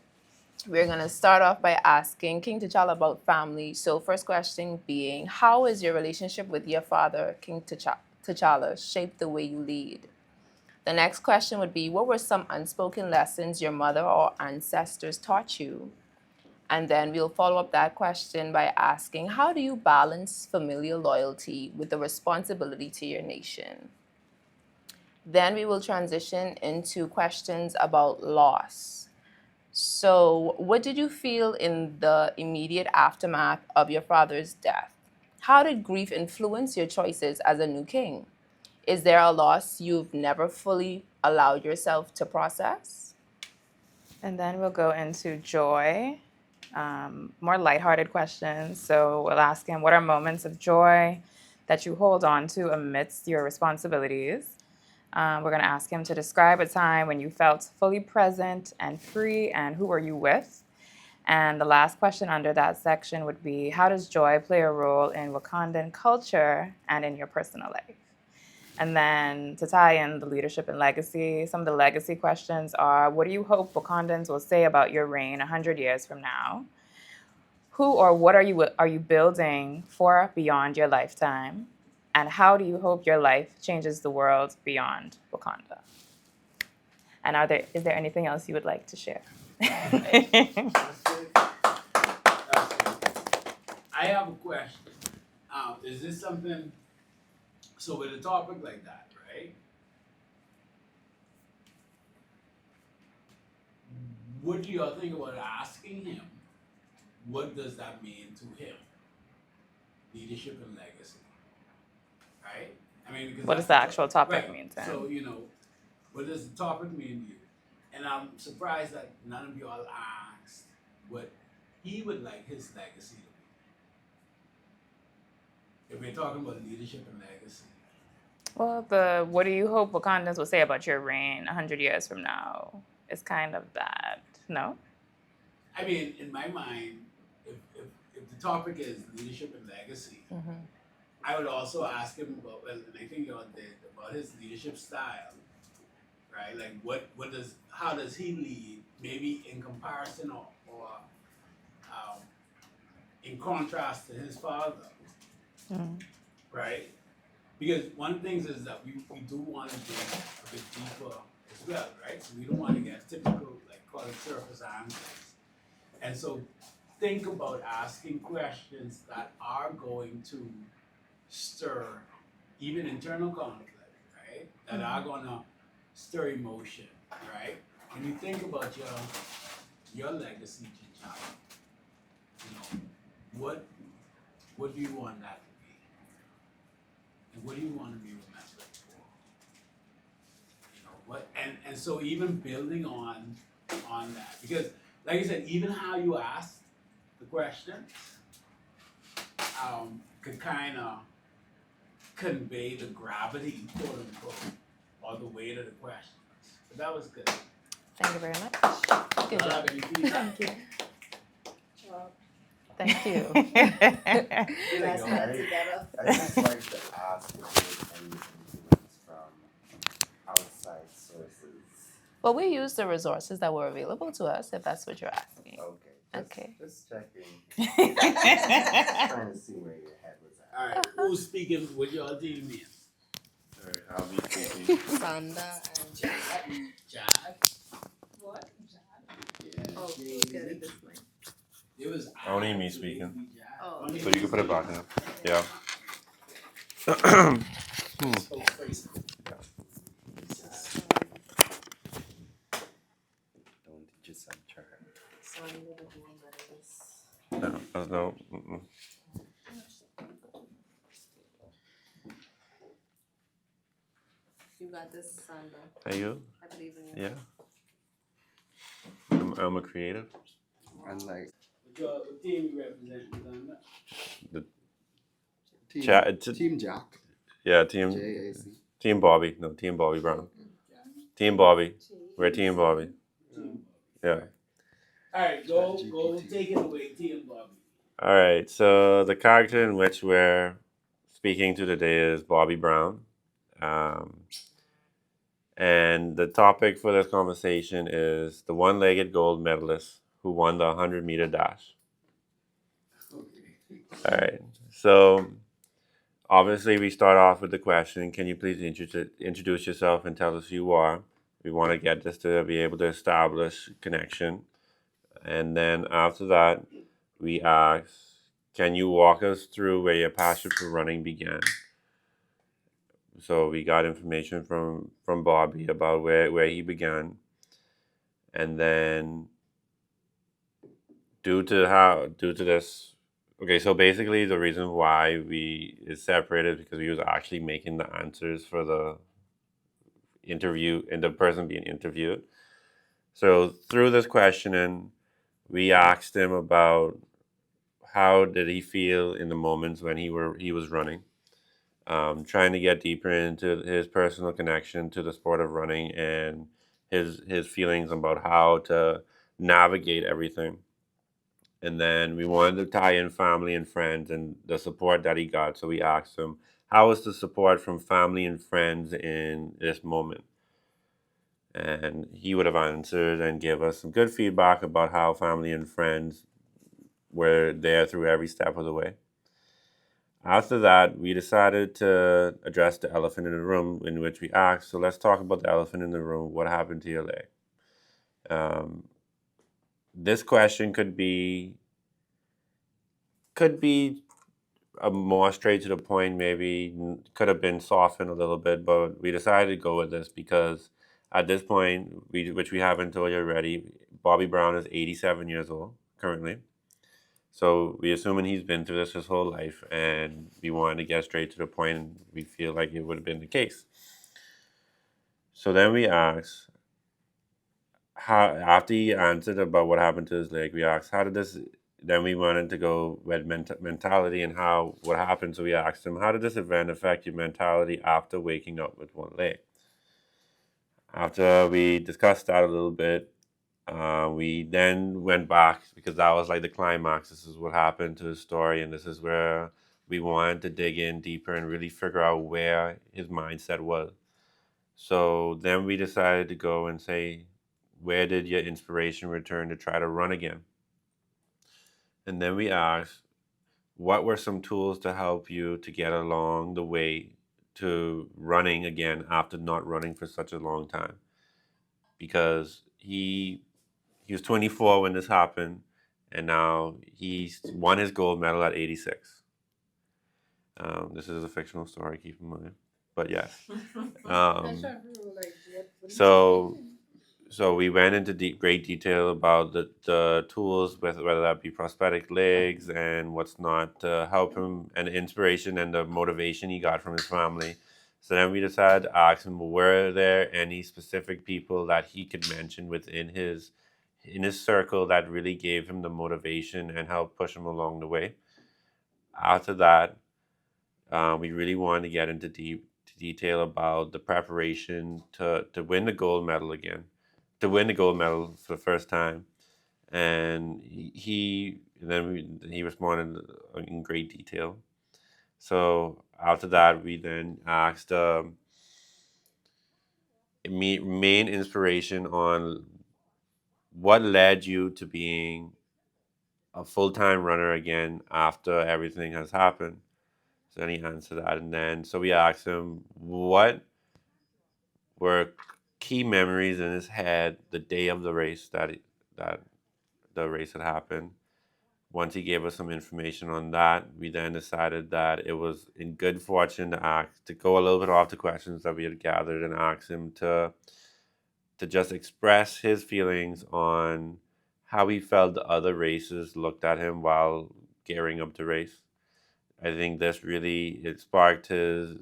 Speaker 6: We're gonna start off by asking King T'Challa about family. So first question being, how is your relationship with your father, King T'Challa, shaped the way you lead? The next question would be, what were some unspoken lessons your mother or ancestors taught you? And then we'll follow up that question by asking, how do you balance familial loyalty with the responsibility to your nation? Then we will transition into questions about loss. So, what did you feel in the immediate aftermath of your father's death? How did grief influence your choices as a new king? Is there a loss you've never fully allowed yourself to process?
Speaker 3: And then we'll go into joy, more lighthearted questions. So we'll ask him, what are moments of joy that you hold on to amidst your responsibilities? We're going to ask him to describe a time when you felt fully present and free, and who were you with? And the last question under that section would be, how does joy play a role in Wakandan culture and in your personal life? And then to tie in the leadership and legacy, some of the legacy questions are, what do you hope Wakandans will say about your reign 100 years from now? Who or what are you building for beyond your lifetime? And how do you hope your life changes the world beyond Wakanda? And is there anything else you would like to share?
Speaker 1: I have a question. Is this something, so with a topic like that, right? What do y'all think about asking him? What does that mean to him? Leadership and legacy, right? I mean, because
Speaker 3: What does
Speaker 1: that's
Speaker 3: the actual topic
Speaker 1: right.
Speaker 3: mean to him?
Speaker 1: So, what does the topic mean to you? And I'm surprised that none of y'all asked what he would like his legacy to be. If we're talking about leadership and legacy.
Speaker 3: Well, what do you hope Wakandans will say about your reign 100 years from now? It's kind of that, no?
Speaker 1: I mean, in my mind, if the topic is leadership and legacy, I would also ask him about, well, and I think y'all did, about his leadership style, right? Like, how does he lead? Maybe in comparison or in contrast to his father, right? Because one of the things is that we do want to dig a bit deeper as well, right? So we don't want to get typical, like, call it surface answers. And so think about asking questions that are going to stir even internal conflict, right? That are gonna stir emotion, right? When you think about your legacy, Chichara, what do you want that to be? And what do you want to be remembered for? And so even building on that, because like I said, even how you ask the questions could kind of convey the gravity, quote unquote, or the weight of the questions. But that was good.
Speaker 3: Thank you very much.
Speaker 6: Good
Speaker 1: Y'all
Speaker 6: job.
Speaker 1: have any feedback?
Speaker 3: Thank you.
Speaker 5: I just like to ask if there's any influence from outside sources.
Speaker 6: Well, we use the resources that were available to us, if that's what you're asking.
Speaker 5: Okay.
Speaker 6: Okay.
Speaker 5: Just checking. Trying to see where your head was at.
Speaker 1: All right, who's speaking? What y'all team is?
Speaker 2: All right, I'll be speaking.
Speaker 7: Sanda and
Speaker 1: Chad.
Speaker 4: What?
Speaker 1: Yeah.
Speaker 7: Oh, who's getting this mic?
Speaker 1: It was.
Speaker 2: Only me speaking.
Speaker 7: Oh.
Speaker 2: So you can put it back now. Yeah.
Speaker 5: Don't just try.
Speaker 7: Sanda, the one that is.
Speaker 2: No. Mm-mm.
Speaker 7: You got this, Sanda.
Speaker 2: Are you?
Speaker 7: I believe in you.
Speaker 2: Yeah. I'm a creative.
Speaker 5: And like
Speaker 1: What team you represent?
Speaker 5: Team Jack.
Speaker 2: Yeah, team
Speaker 5: JAC.
Speaker 2: Team Bobby. No, Team Bobby Brown. Team Bobby. We're Team Bobby. Yeah.
Speaker 1: All right, go
Speaker 5: ChatGPT.
Speaker 1: take it away, Team Bobby.
Speaker 2: All right. So the character in which we're speaking to today is Bobby Brown. And the topic for this conversation is the one-legged gold medalist who won the 100-meter dash. All right. So obviously we start off with the question, can you please introduce yourself and tell us who you are? We want to get this to be able to establish connection. And then after that, we ask, can you walk us through where your passion for running began? So we got information from Bobby about where he began. And then due to this. Okay, so basically the reason why we is separated because we was actually making the answers for the interview and the person being interviewed. So through this questioning, we asked him about how did he feel in the moments when he was running, trying to get deeper into his personal connection to the sport of running and his feelings about how to navigate everything. And then we wanted to tie in family and friends and the support that he got. So we asked him, how was the support from family and friends in this moment? And he would have answered and give us some good feedback about how family and friends were there through every step of the way. After that, we decided to address the elephant in the room, in which we asked, so let's talk about the elephant in the room. What happened to your leg? Um, this question could be a more straight to the point, maybe could have been softened a little bit, but we decided to go with this because at this point, which we haven't told you already, Bobby Brown is 87 years old currently. So we assuming he's been through this his whole life, and we wanted to get straight to the point, and we feel like it would have been the case. So then we asked, how after he answered about what happened to his leg, we asked, how did this? Then we wanted to go with mentality and how what happened. So we asked him, how did this event affect your mentality after waking up with one leg? After we discussed that a little bit, we then went back because that was like the climax. This is what happened to his story, and this is where we wanted to dig in deeper and really figure out where his mindset was. So then we decided to go and say, where did your inspiration return to try to run again? And then we asked, what were some tools to help you to get along the way to running again after not running for such a long time? Because he was 24 when this happened, and now he's won his gold medal at 86. This is a fictional story, keep in mind. But yes. So so we went into great detail about the tools, whether that be prosthetic legs and what's not, to help him, and the inspiration and the motivation he got from his family. So then we decided to ask him, were there any specific people that he could mention within his circle that really gave him the motivation and helped push him along the way. After that, we really wanted to get into deep detail about the preparation to win the gold medal again, to win the gold medal for the first time. And he responded in great detail. So after that, we then asked main inspiration on what led you to being a full time runner again after everything has happened. So then he answered that, and then so we asked him what were key memories in his head the day of the race that the race had happened. Once he gave us some information on that, we then decided that it was in good fortune to go a little bit off the questions that we had gathered and ask him to just express his feelings on how he felt the other races looked at him while gearing up to race. I think this really it sparked his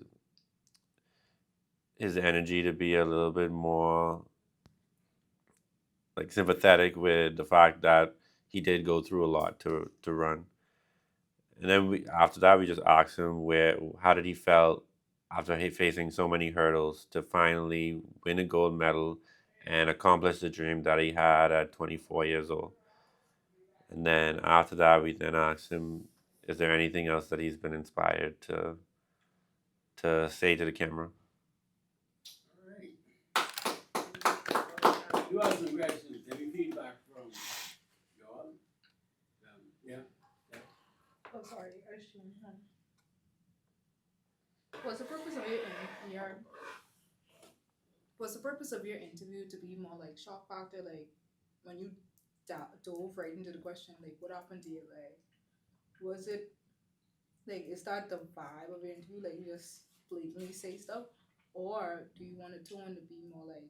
Speaker 2: energy to be a little bit more like sympathetic with the fact that he did go through a lot to run. And then after that we just asked him how did he felt after facing so many hurdles to finally win a gold medal and accomplish the dream that he had at 24 years old. And then after that, we then asked him, is there anything else that he's been inspired to say to the camera?
Speaker 1: All right. You have some questions. Any feedback from y'all? Yeah.
Speaker 8: Oh, sorry, I shouldn't have. What's the purpose of what's the purpose of your interview to be more like shock factor? Like when you dove right into the question, like what happened to you? Like was it like is that the vibe of your interview? Like you just blatantly say stuff, or do you want the tone to be more like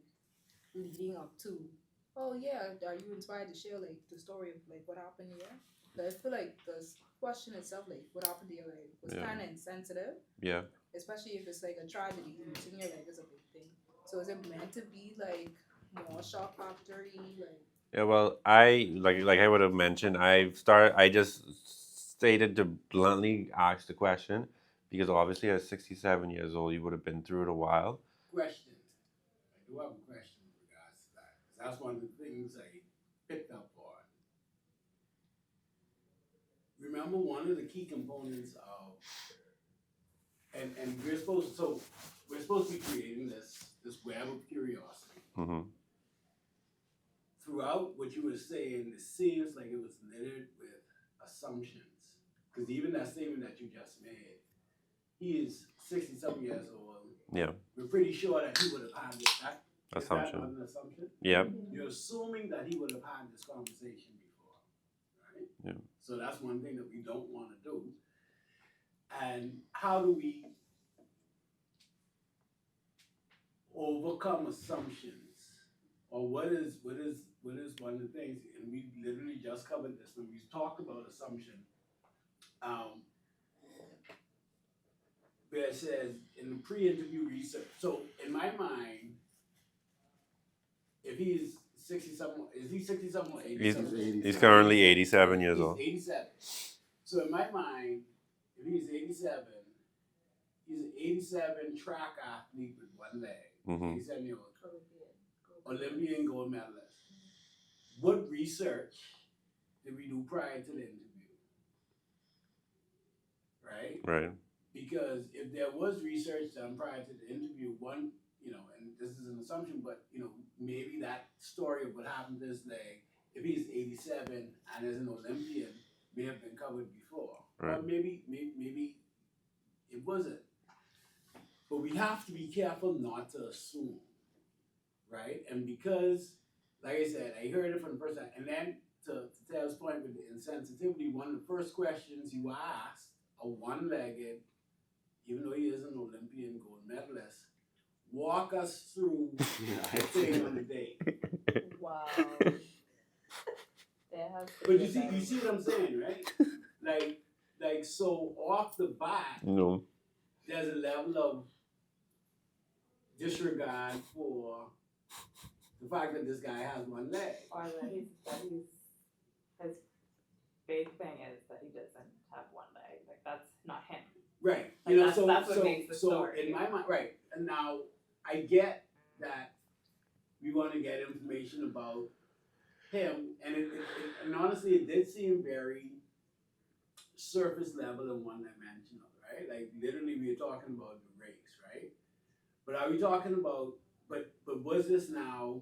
Speaker 8: leading up to oh yeah, are you inspired to share like the story of like what happened here? But I feel like the question itself, like what happened here, like was
Speaker 2: Yeah.
Speaker 8: kind of insensitive,
Speaker 2: Yeah.
Speaker 8: especially if it's like a tragedy. Losing your leg is a big thing. So is it meant to be like more shock factory, like?
Speaker 2: Yeah, well, I I would have mentioned, I just stated to bluntly ask the question because obviously at 67 years old you would have been through it a while.
Speaker 1: Question. I do have a question in regards to that. 'Cause that's one of the things I picked up on. Remember, one of the key components of, and we're supposed to be creating this web of curiosity.
Speaker 2: Mm-hmm.
Speaker 1: Throughout what you were saying, it seems like it was littered with assumptions. Because even that statement that you just made, he is 60-something years old.
Speaker 2: Yeah.
Speaker 1: We're pretty sure that he would have had this. Is that not
Speaker 2: Assumption.
Speaker 1: an assumption?
Speaker 2: Yeah.
Speaker 1: You're assuming that he would have had this conversation before, right?
Speaker 2: Yeah.
Speaker 1: So that's one thing that we don't want to do. And how do we overcome assumptions? Or what is one of the things, and we literally just covered this when we talked about assumption, where it says in the pre-interview research. So in my mind, if he's 60-something, is he 60-something or 87?
Speaker 2: He's currently 87 years old.
Speaker 1: He's 87. So in my mind, if he's 87, he's an 87 track athlete with one leg.
Speaker 2: Mhm.
Speaker 1: 87-year-old Olympian gold medalist. What research did we do prior to the interview? Right?
Speaker 2: Right.
Speaker 1: Because if there was research done prior to the interview, one, and this is an assumption, but maybe that story of what happened to his leg, if he's 87 and is an Olympian, may have been covered before.
Speaker 2: Right.
Speaker 1: Or maybe it wasn't. But we have to be careful not to assume, right? And because, like I said, I heard it from the first time, and then to Taylor's point with the insensitivity, one of the first questions you asked a one-legged, even though he is an Olympian gold medalist, walk us through the thing on the date.
Speaker 4: Wow. There has to
Speaker 1: But
Speaker 4: be
Speaker 1: you see what I'm saying, right? Like so off the bat,
Speaker 2: No.
Speaker 1: there's a level of disregard for the fact that this guy has one leg.
Speaker 4: Or that he's his big thing is that he doesn't have one leg. Like that's not him.
Speaker 1: Right.
Speaker 4: Like, that's what makes the
Speaker 1: so
Speaker 4: story.
Speaker 1: in my mind, right. And now I get that we want to get information about him, and and honestly, it did seem very surface level and one-dimensional, right? Like literally, we were talking about the race, right? But are we talking about? But was this now,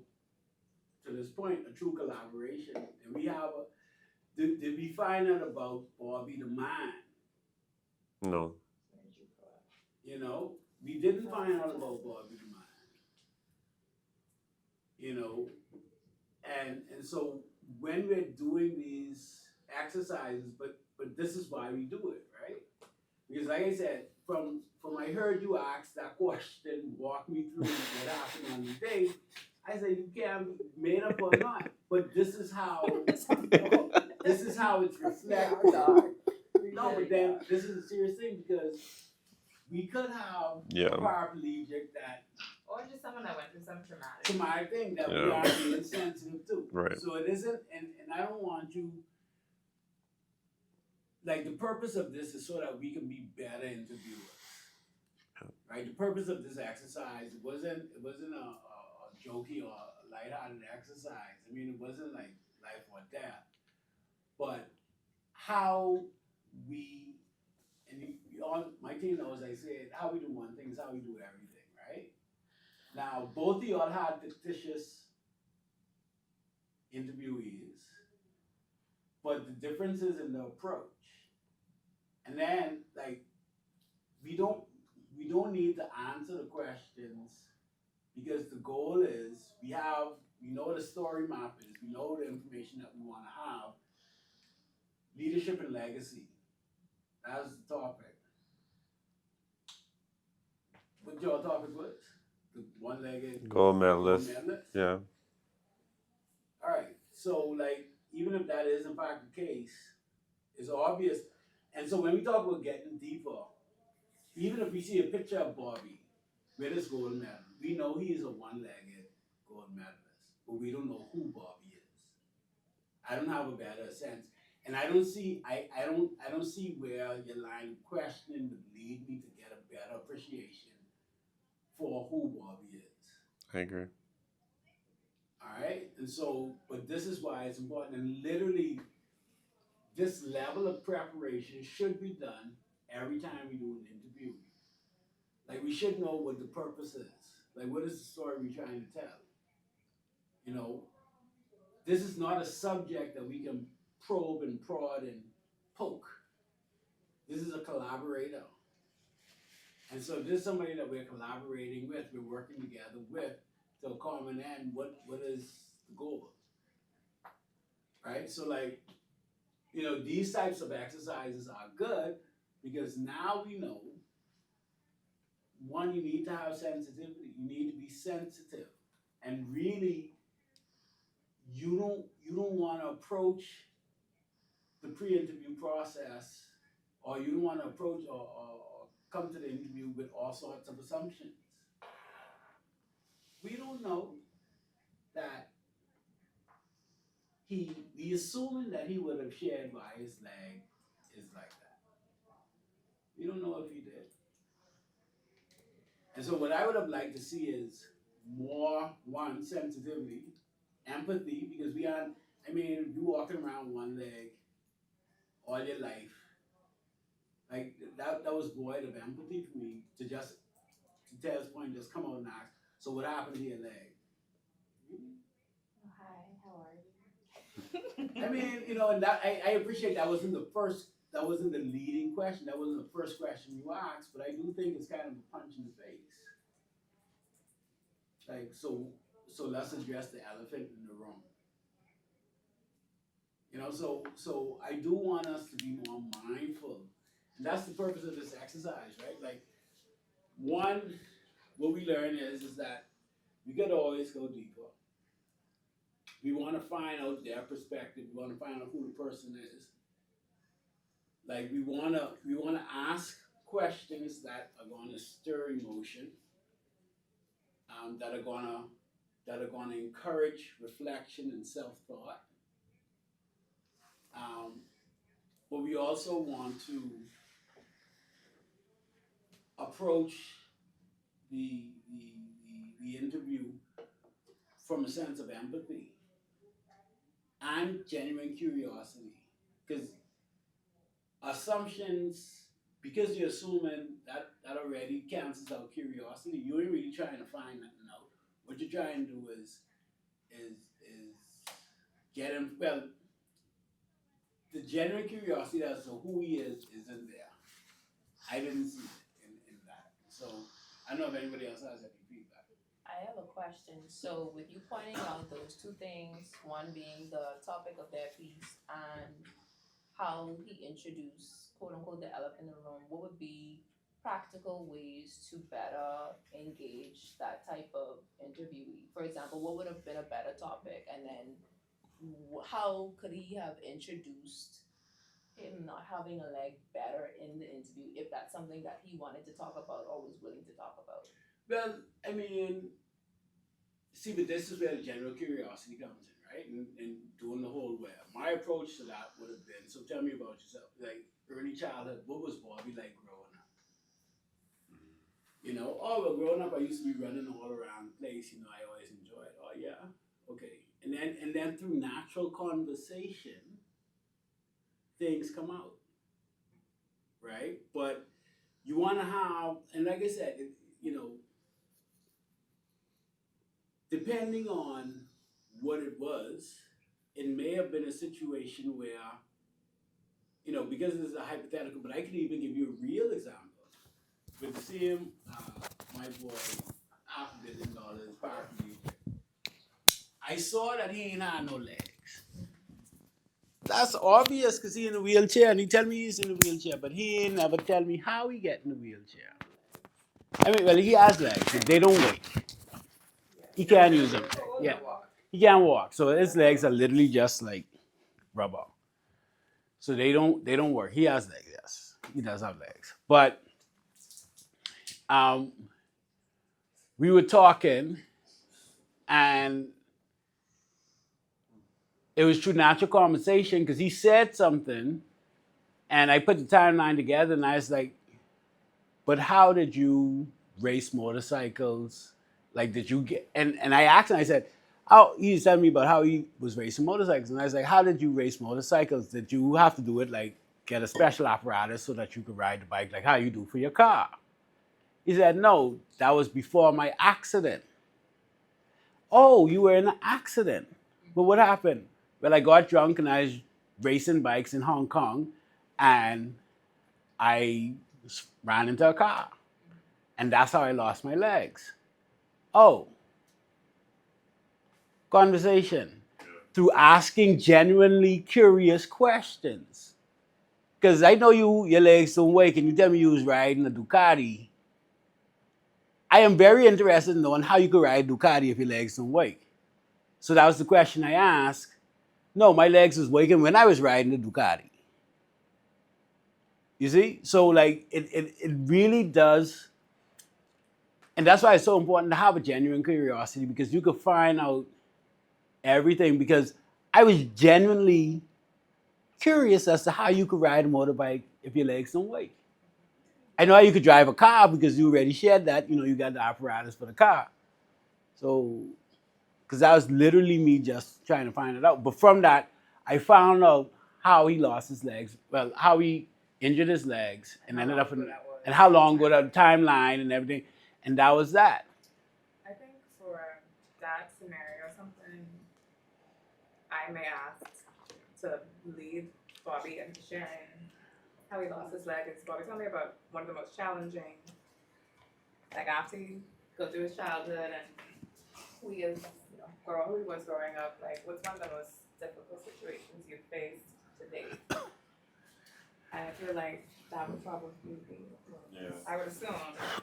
Speaker 1: to this point, a true collaboration? And we have did we find out about Bobby the man?
Speaker 2: No.
Speaker 1: We didn't find out about Bobby the man. And so when we're doing these exercises, but this is why we do it, right? Because like I said, from I heard you ask that question, walk me through what happened on the day. I said you can't made up or not, but this is how it's reflected. No, but then this is a serious thing because we could have a paraplegic that,
Speaker 4: or just someone that went through some
Speaker 1: traumatic thing that we are being sensitive to.
Speaker 2: Right.
Speaker 1: So it isn't, and I don't want you. Like the purpose of this is so that we can be better interviewers. Right. The purpose of this exercise wasn't a jokey or a lighthearted exercise. I mean, it wasn't like life or death, but how we, and you on my team knows, I said how we do one thing is how we do everything, right? Now both of y'all had fictitious interviewees, but the difference is in the approach. And then like we don't need to answer the questions because the goal is we know what the story map is, we know the information that we want to have. Leadership and legacy. That's the topic. What your topic was? The one-legged
Speaker 2: Gold medalist. Yeah.
Speaker 1: So, like, even if that is in fact the case, it's obvious. And so when we talk about getting deeper, even if we see a picture of Bobby with his gold medal, we know he is a one-legged gold medalist, but we don't know who Bobby is. I don't have a better sense, and I don't see where your line of questioning would lead me to get a better appreciation for who Bobby is.
Speaker 2: I agree.
Speaker 1: All right, and so, but this is why it's important, and literally, this level of preparation should be done every time we do an interview. Like, we should know what the purpose is. Like, what is the story we're trying to tell? You know, this is not a subject that we can probe and prod and poke. This is a collaborator. And so this is somebody that we're collaborating with, we're working together with to a common end. What is the goal? Right? So, like, you know, these types of exercises are good because now we know, one, you need to have sensitivity. You need to be sensitive. And really, you don't want to approach the pre-interview process, or you don't want to approach or come to the interview with all sorts of assumptions. We don't know that the assuming that he would have shared why his leg is like that. We don't know if he did. And so what I would have liked to see is more, one, sensitivity, empathy, because you walking around one leg all your life, like that was void of empathy for me to Ted's point, just come out and ask, so what happened to your leg?
Speaker 4: Hi, how are you?
Speaker 1: I mean, you know, and that I appreciate that wasn't the leading question, that wasn't the first question you asked, but I do think it's kind of a punch in the face. Like, so let's address the elephant in the room. You know, so I do want us to be more mindful. And that's the purpose of this exercise, right? Like, one, what we learn is that we could always go deeper. We want to find out their perspective. We want to find out who the person is. Like, we want to ask questions that are going to stir emotion, that are going to encourage reflection and self-thought. But we also want to approach the interview from a sense of empathy and genuine curiosity. Because assumptions, because you're assuming that already cancels out curiosity, you ain't really trying to find nothing out. What you're trying to do is get him, well, the genuine curiosity as to who he is in there. I didn't see it in that. So I don't know if anybody else has any feedback.
Speaker 6: I have a question. So with you pointing out those two things, one being the topic of their piece and how he introduced, quote unquote, the elephant in the room, what would be practical ways to better engage that type of interviewee? For example, what would have been a better topic? And then how could he have introduced him not having a leg better in the interview if that's something that he wanted to talk about or was willing to talk about?
Speaker 1: Well, I mean, see, but this is where the general curiosity comes in, right? And doing the whole web. My approach to that would have been, so tell me about yourself. Like, early childhood, what was Bobby like growing up? You know, oh, well, growing up, I used to be running all around the place. You know, I always enjoyed. Oh, yeah, okay. And then through natural conversation, things come out, right? But you want to have, and like I said, you know, depending on what it was, it may have been a situation where, you know, because this is a hypothetical, but I could even give you a real example. With the same, my boy, $500 million parking. I saw that he ain't had no legs. That's obvious because he in a wheelchair, and he tell me he's in a wheelchair, but he ain't never tell me how he get in the wheelchair. I mean, well, he has legs, but they don't work. He can't use them. Yeah. He can't walk, so his legs are literally just like rubber. So they don't work. He has legs, yes, he does have legs. But um, we were talking, and it was through natural conversation because he said something, and I put the timeline together, and I was like, "But how did you race motorcycles? Like, did you get?" And I asked him, I said, "Oh, he was telling me about how he was racing motorcycles," and I was like, "How did you race motorcycles? Did you have to do it like get a special apparatus so that you could ride the bike like how you do for your car?" He said, "No, that was before my accident." "Oh, you were in an accident. But what happened?" "Well, I got drunk and I was racing bikes in Hong Kong, and I ran into a car. And that's how I lost my legs." Oh, conversation through asking genuinely curious questions. Because I know your legs don't work, and you tell me you was riding a Ducati. I am very interested in knowing how you could ride Ducati if your legs don't work. So that was the question I asked. No, my legs was working when I was riding the Ducati. You see? So like it really does, and that's why it's so important to have a genuine curiosity because you could find out everything because I was genuinely curious as to how you could ride a motorbike if your legs don't work. I know how you could drive a car because you already shared that, you got the apparatus for the car. So because that was literally me just trying to find it out. But from that, I found out how he lost his legs. Well, how he injured his legs and ended up in, and how long ago the timeline and everything, and that was that.
Speaker 4: I think for that scenario, something I may ask to lead Bobby into sharing how he lost his leg is Bobby, tell me about one of the most challenging, like after you go through his childhood and who he is, who he was growing up, like what's one of the most difficult situations you've faced to date? And I feel like that would probably be, I would assume,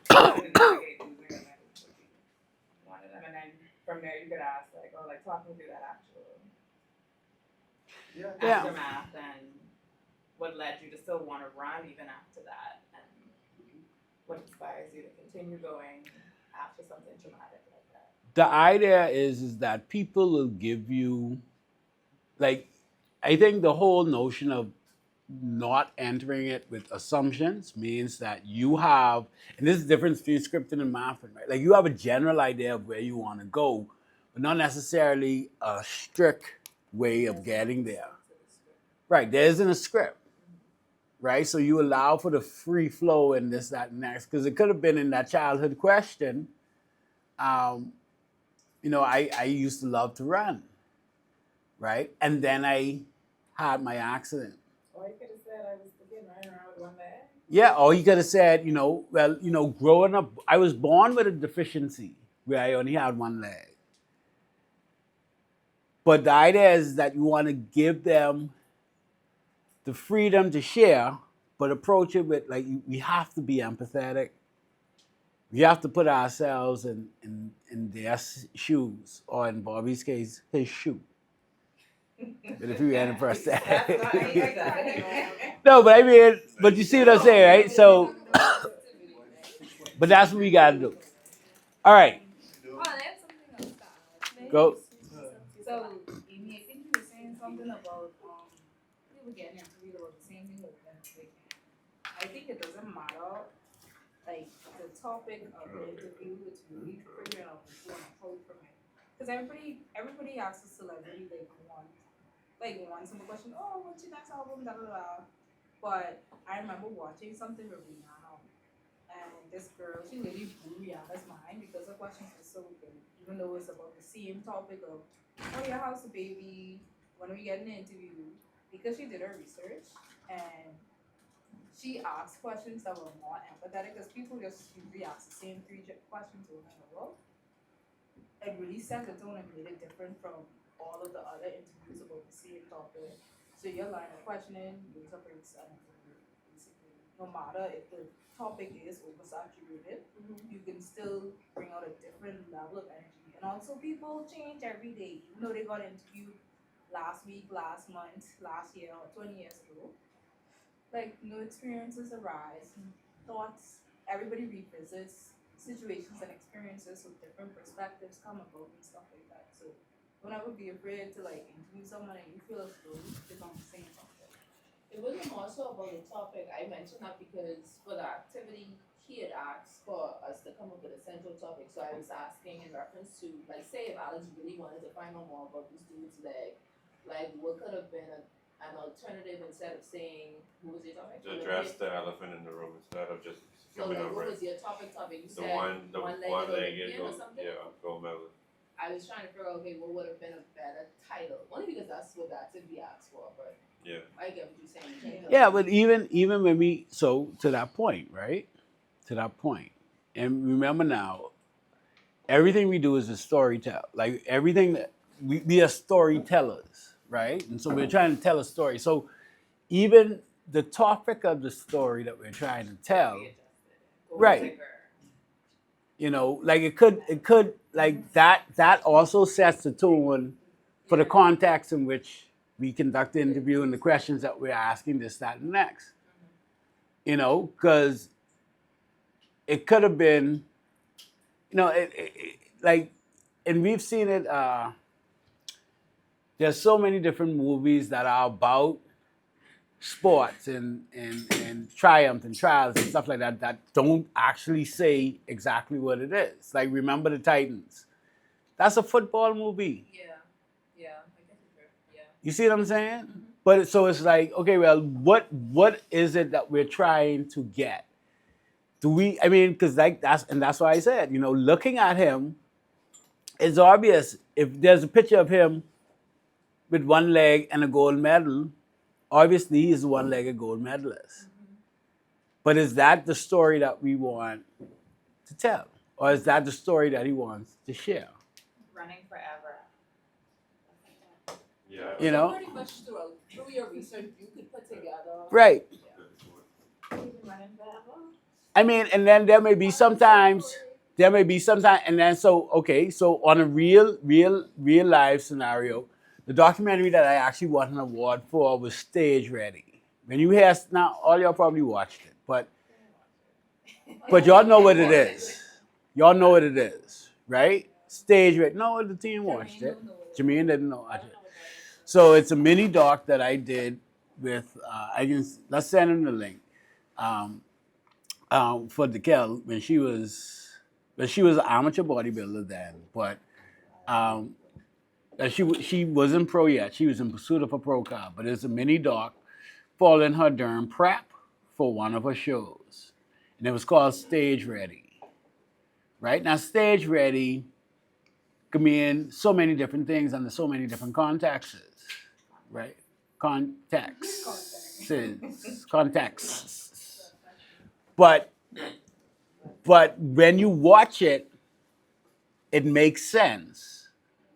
Speaker 4: trying to navigate losing a leg would be one of them. And then from there you could ask, like, oh, like talk me through that actual
Speaker 1: Yeah.
Speaker 4: aftermath and what led you to still want to run even after that, and what inspires you to continue going after something traumatic like that.
Speaker 1: The idea is that people will give you, like, I think the whole notion of not entering it with assumptions means that you have, and this is the difference between scripting and mapping, right? Like you have a general idea of where you want to go, but not necessarily a strict way of getting there. Right, there isn't a script, right? So you allow for the free flow and this, that, and next, because it could have been in that childhood question. Um, I used to love to run, right? And then I had my accident.
Speaker 4: Or you could have said I was again running around with one leg.
Speaker 1: Yeah, or you could have said, growing up, I was born with a deficiency where I only had one leg. But the idea is that you want to give them the freedom to share, but approach it with like we have to be empathetic. We have to put ourselves in their shoes, or in Bobby's case, his shoe. But if you had a prosthetic. No, but I mean, but you see what I'm saying, right? So, but that's what we got to do. All right.
Speaker 8: Oh, I have something else to add.
Speaker 1: Go.
Speaker 8: So, Amy, I think you were saying something about we were getting interviewed about the same thing with them. Like, I think it doesn't matter like the topic of the interview. It's really figuring out what you want to hold from it. Because everybody asks a celebrity one simple question. Oh, what's your next album? Da da da. But I remember watching something with Rihanna, and this girl, she really blew Rihanna's mind because her questions were so good. Even though it's about the same topic of, oh yeah, how's the baby? When are we getting an interview? Because she did her research and she asked questions that were more empathetic because people just usually ask the same questions over and over. It really set the tone and made it different from all of the other interviews about the same topic. So your line of questioning, basically. no matter if the topic is oversaturated, you can still bring out a different level of energy. And also, people change every day. Even though they got interviewed last week, last month, last year, or 20 years ago, like new experiences arise, thoughts, everybody revisits situations and experiences with different perspectives come about and stuff like that. So don't ever be afraid to like interview someone and you feel as though they're going to say something.
Speaker 6: It wasn't more so about the topic. I mentioned that because for the activity, he had asked for us to come up with a central topic. So I was asking in reference to, like, say if Alex really wanted to find out more about this dude's leg, like, what could have been an alternative instead of saying, who was your topic?
Speaker 2: To address the elephant in the room instead of just
Speaker 6: So,
Speaker 2: coming
Speaker 6: like,
Speaker 2: over
Speaker 6: what
Speaker 2: it.
Speaker 6: was your topic? You
Speaker 2: The
Speaker 6: said
Speaker 2: one-legged
Speaker 6: Olympian or
Speaker 2: gold,
Speaker 6: something?
Speaker 2: yeah, gold medalist.
Speaker 6: I was trying to figure out, okay, what would have been a better title? Only because that's what the activity asked for, but
Speaker 2: Yeah.
Speaker 6: I get what you're saying.
Speaker 1: Yeah, but even when we so to that point, right? To that point, and remember now, everything we do is a storytell. Like everything that we are storytellers, right? And so we're trying to tell a story. So even the topic of the story that we're trying to tell, right? You know, like it could like that also sets the tone for the context in which we conduct the interview and the questions that we're asking, this, that, and next. You know, because it could have been, you know, like, and we've seen it. There's so many different movies that are about sports and triumph and trials and stuff like that that don't actually say exactly what it is. Like, Remember the Titans. That's a football movie.
Speaker 6: Yeah, I guess it's fair. Yeah.
Speaker 1: You see what I'm saying? But so it's like, okay, well, what is it that we're trying to get? Do we? I mean, because like that's why I said, you know, looking at him, it's obvious. If there's a picture of him with one leg and a gold medal, obviously he's a one-legged gold medalist. But is that the story that we want to tell, or is that the story that he wants to share?
Speaker 4: Running forever.
Speaker 2: Yeah.
Speaker 1: You know,
Speaker 6: Pretty much through your research, you could put together.
Speaker 1: right?
Speaker 4: Running forever.
Speaker 1: I mean, and then there may be sometimes, and then so okay, so on a real life scenario, the documentary that I actually won an award for was Stage Ready. When you hear now, all y'all probably watched it, but y'all know what it is. Y'all know what it is, right? Stage Ready. No, the team watched it. Jermaine didn't know it. So it's a mini doc that I did with. Let's send him the link. For Dekel when she was an amateur bodybuilder then, but she wasn't pro yet. She was in pursuit of a pro card, but it's a mini doc following her during prep for one of her shows, and it was called Stage Ready. Right now, Stage Ready could mean so many different things under so many different contexts, right? Contexts. But when you watch it, it makes sense.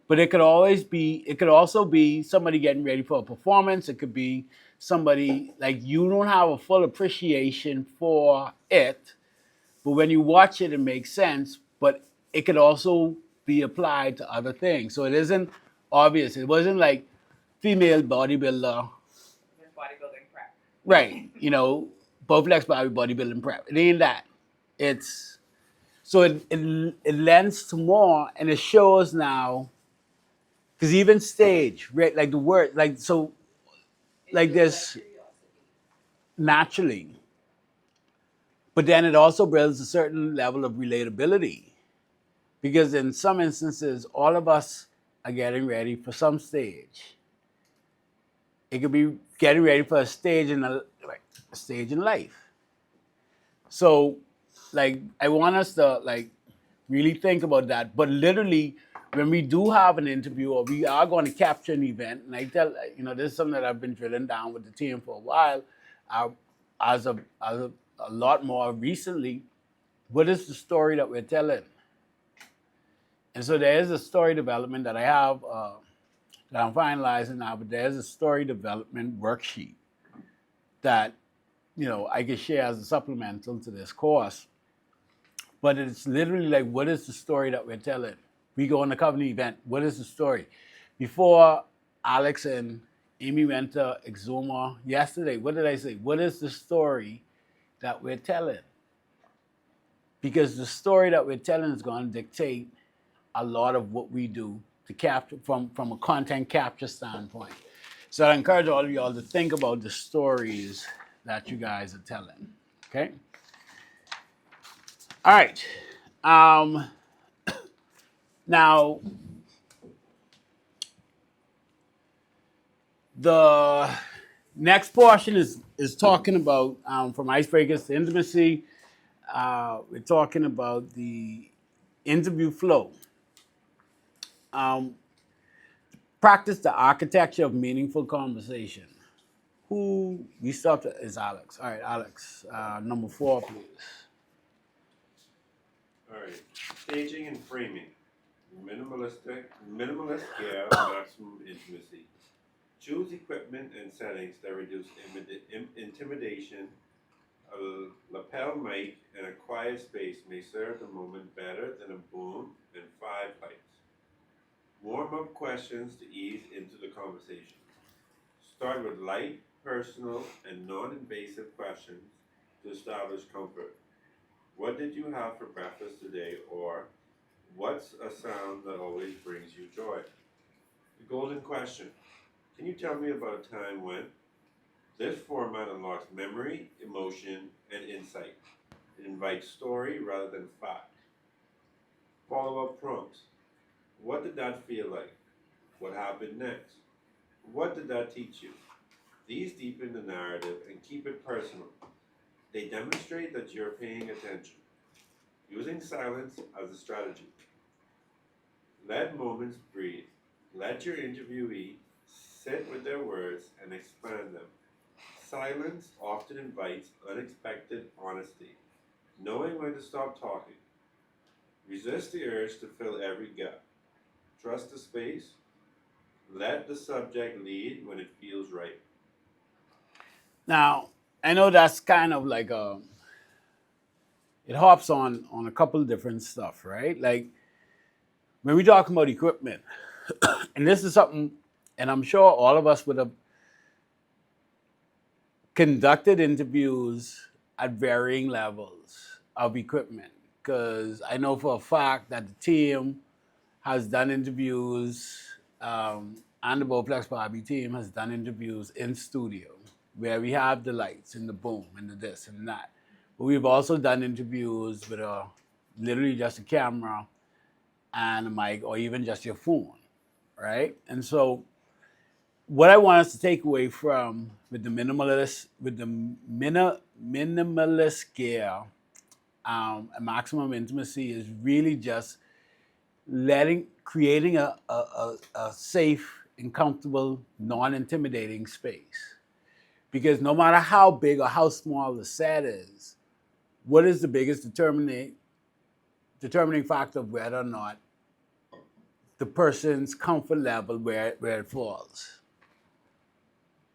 Speaker 1: But it could also be somebody getting ready for a performance. It could be somebody like you don't have a full appreciation for it, but when you watch it, it makes sense. But it could also be applied to other things. So it isn't obvious. It wasn't like female bodybuilder.
Speaker 4: Bodybuilding prep.
Speaker 1: Right. You know, Bowflex bodybuilding prep. It ain't that. It's so it lends to more, and it shows now. Because even stage, right? Like the word, like so, like this naturally. But then it also builds a certain level of relatability, because in some instances, all of us are getting ready for some stage. It could be getting ready for a stage a stage in life. So, like, I want us to like really think about that. But literally, when we do have an interview or we are going to capture an event, and I tell this is something that I've been drilling down with the team for a while, as a lot more recently. What is the story that we're telling? And so there is a story development that I have that I'm finalizing now, but there's a story development worksheet that I could share as a supplemental to this course. But it's literally like, what is the story that we're telling? We go on the company event. What is the story? Before Alex and Amy went to Exuma yesterday, what did I say? What is the story that we're telling? Because the story that we're telling is going to dictate a lot of what we do to capture from a content capture standpoint. So I encourage all of y'all to think about the stories that you guys are telling. Okay. All right. Now, the next portion is talking about from icebreakers to intimacy. We're talking about the interview flow. Um, Practice the architecture of meaningful conversation. Who we start to, is Alex. All right, Alex, number 4, please.
Speaker 2: All right. Staging and framing. Minimalist gear, maximum intimacy. Choose equipment and settings that reduce intimidation. A lapel mic in a quiet space may serve the moment better than a boom and 5 lights. Warm up questions to ease into the conversation. Start with light, personal, and non-invasive questions to establish comfort. What did you have for breakfast today? Or what's a sound that always brings you joy? The golden question. Can you tell me about a time when? This format unlocks memory, emotion, and insight. It invites story rather than fact. Follow-up prompts. What did that feel like? What happened next? What did that teach you? These deepen the narrative and keep it personal. They demonstrate that you're paying attention. Using silence as a strategy. Let moments breathe. Let your interviewee sit with their words and expand them. Silence often invites unexpected honesty. Knowing when to stop talking. Resist the urge to fill every gap. Trust the space. Let the subject lead when it feels right.
Speaker 1: Now, I know that's kind of like it hops on a couple of different stuff, right? Like when we talk about equipment, and this is something, and I'm sure all of us would have conducted interviews at varying levels of equipment. Because I know for a fact that the team has done interviews, and the Bowflex Barbie team has done interviews in studio where we have the lights and the boom and the this and that. But we've also done interviews with literally just a camera and a mic or even just your phone, right? And so what I want us to take away from with the minimalist gear and maximum intimacy is really just creating a safe and comfortable, non-intimidating space. Because no matter how big or how small the set is, what is the biggest determining factor of whether or not the person's comfort level where it falls?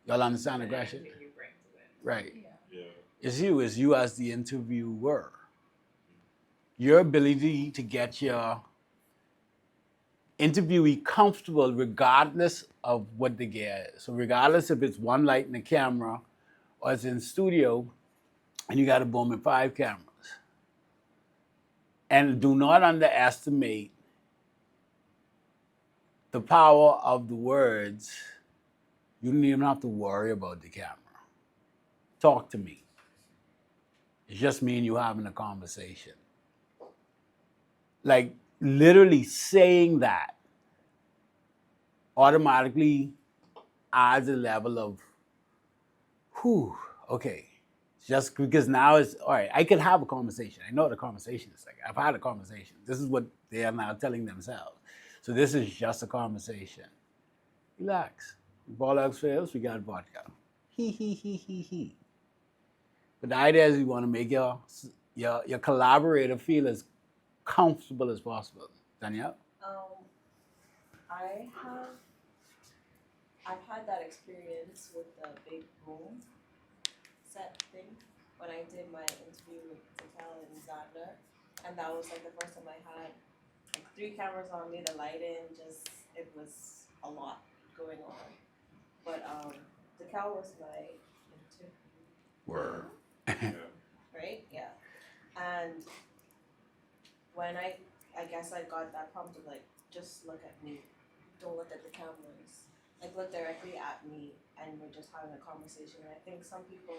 Speaker 1: Y'all understand the question?
Speaker 4: Anything you bring to it.
Speaker 1: Right.
Speaker 2: Yeah.
Speaker 1: It's you as the interviewer. Your ability to get your interviewee comfortable regardless of what the gear is. So regardless if it's one light and a camera or it's in studio and you got a boom and 5 cameras. And do not underestimate the power of the words. You don't even have to worry about the camera. Talk to me. It's just me and you having a conversation. Like literally saying that automatically adds a level of, whew, okay. Just because now it's, all right, I can have a conversation. I know what a conversation is like. I've had a conversation. This is what they are now telling themselves. So this is just a conversation. Relax. If all else fails, we got vodka. He. But the idea is you want to make your collaborator feel as comfortable as possible. Danielle?
Speaker 7: I've had that experience with the big boom set thing when I did my interview with Cal and Zadler, and that was like the first time I had like 3 cameras on me, the lighting, just it was a lot going on. But Cal was my interview,
Speaker 1: Word.
Speaker 7: right? Yeah, and when I guess I got that prompt of like, just look at me, don't look at the cameras, like look directly at me, and we're just having a conversation. And I think some people,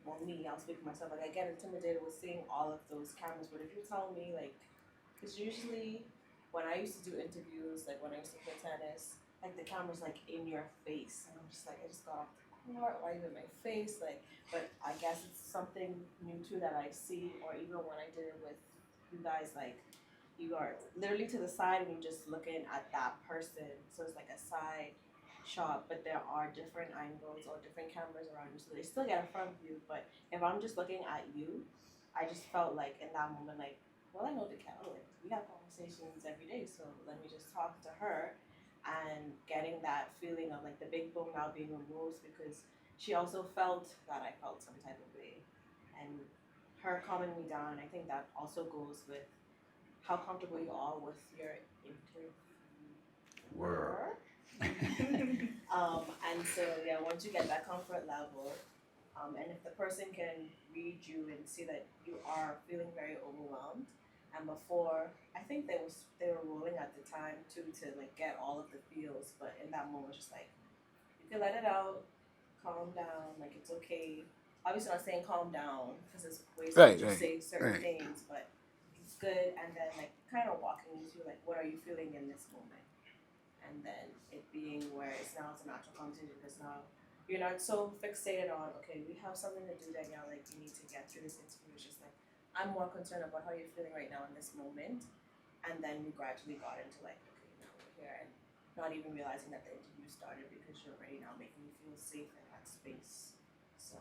Speaker 7: well, me, I'll speak for myself, like I get intimidated with seeing all of those cameras. But if you tell me, like, because usually when I used to do interviews, like when I used to play tennis, like the camera's like in your face, and I'm just like, I just got off the court, why are you in my face? Like, but I guess it's something new too that I see, or even when I did it with you guys, like you are literally to the side and you're just looking at that person. So it's like a side shot, but there are different angles or different cameras around you, so they still get a front view. But if I'm just looking at you, I just felt like in that moment, like, well, I know the cat. Like, we have conversations every day, so let me just talk to her, and getting that feeling of like the big boom now being removed, because she also felt that I felt some type of way, and her calming me down. I think that also goes with how comfortable you are with your interviewer.
Speaker 1: Word.
Speaker 7: And so yeah, once you get that comfort level, and if the person can read you and see that you are feeling very overwhelmed, and before I think they were rolling at the time too to like get all of the feels, but in that moment just like you can let it out, calm down, like it's okay. Obviously not saying calm down because it's ways
Speaker 1: Right,
Speaker 7: to
Speaker 1: right,
Speaker 7: say certain
Speaker 1: right.
Speaker 7: things, but it's good. And then like kind of walking you through like what are you feeling in this moment, and then it being where it's now it's a natural conversation because now you're not so fixated on okay we have something to do that now like you need to get through this interview. It's just like I'm more concerned about how you're feeling right now in this moment, and then we gradually got into like okay now we're here, and not even realizing that the interview started because you're already now making me feel safe in that space. So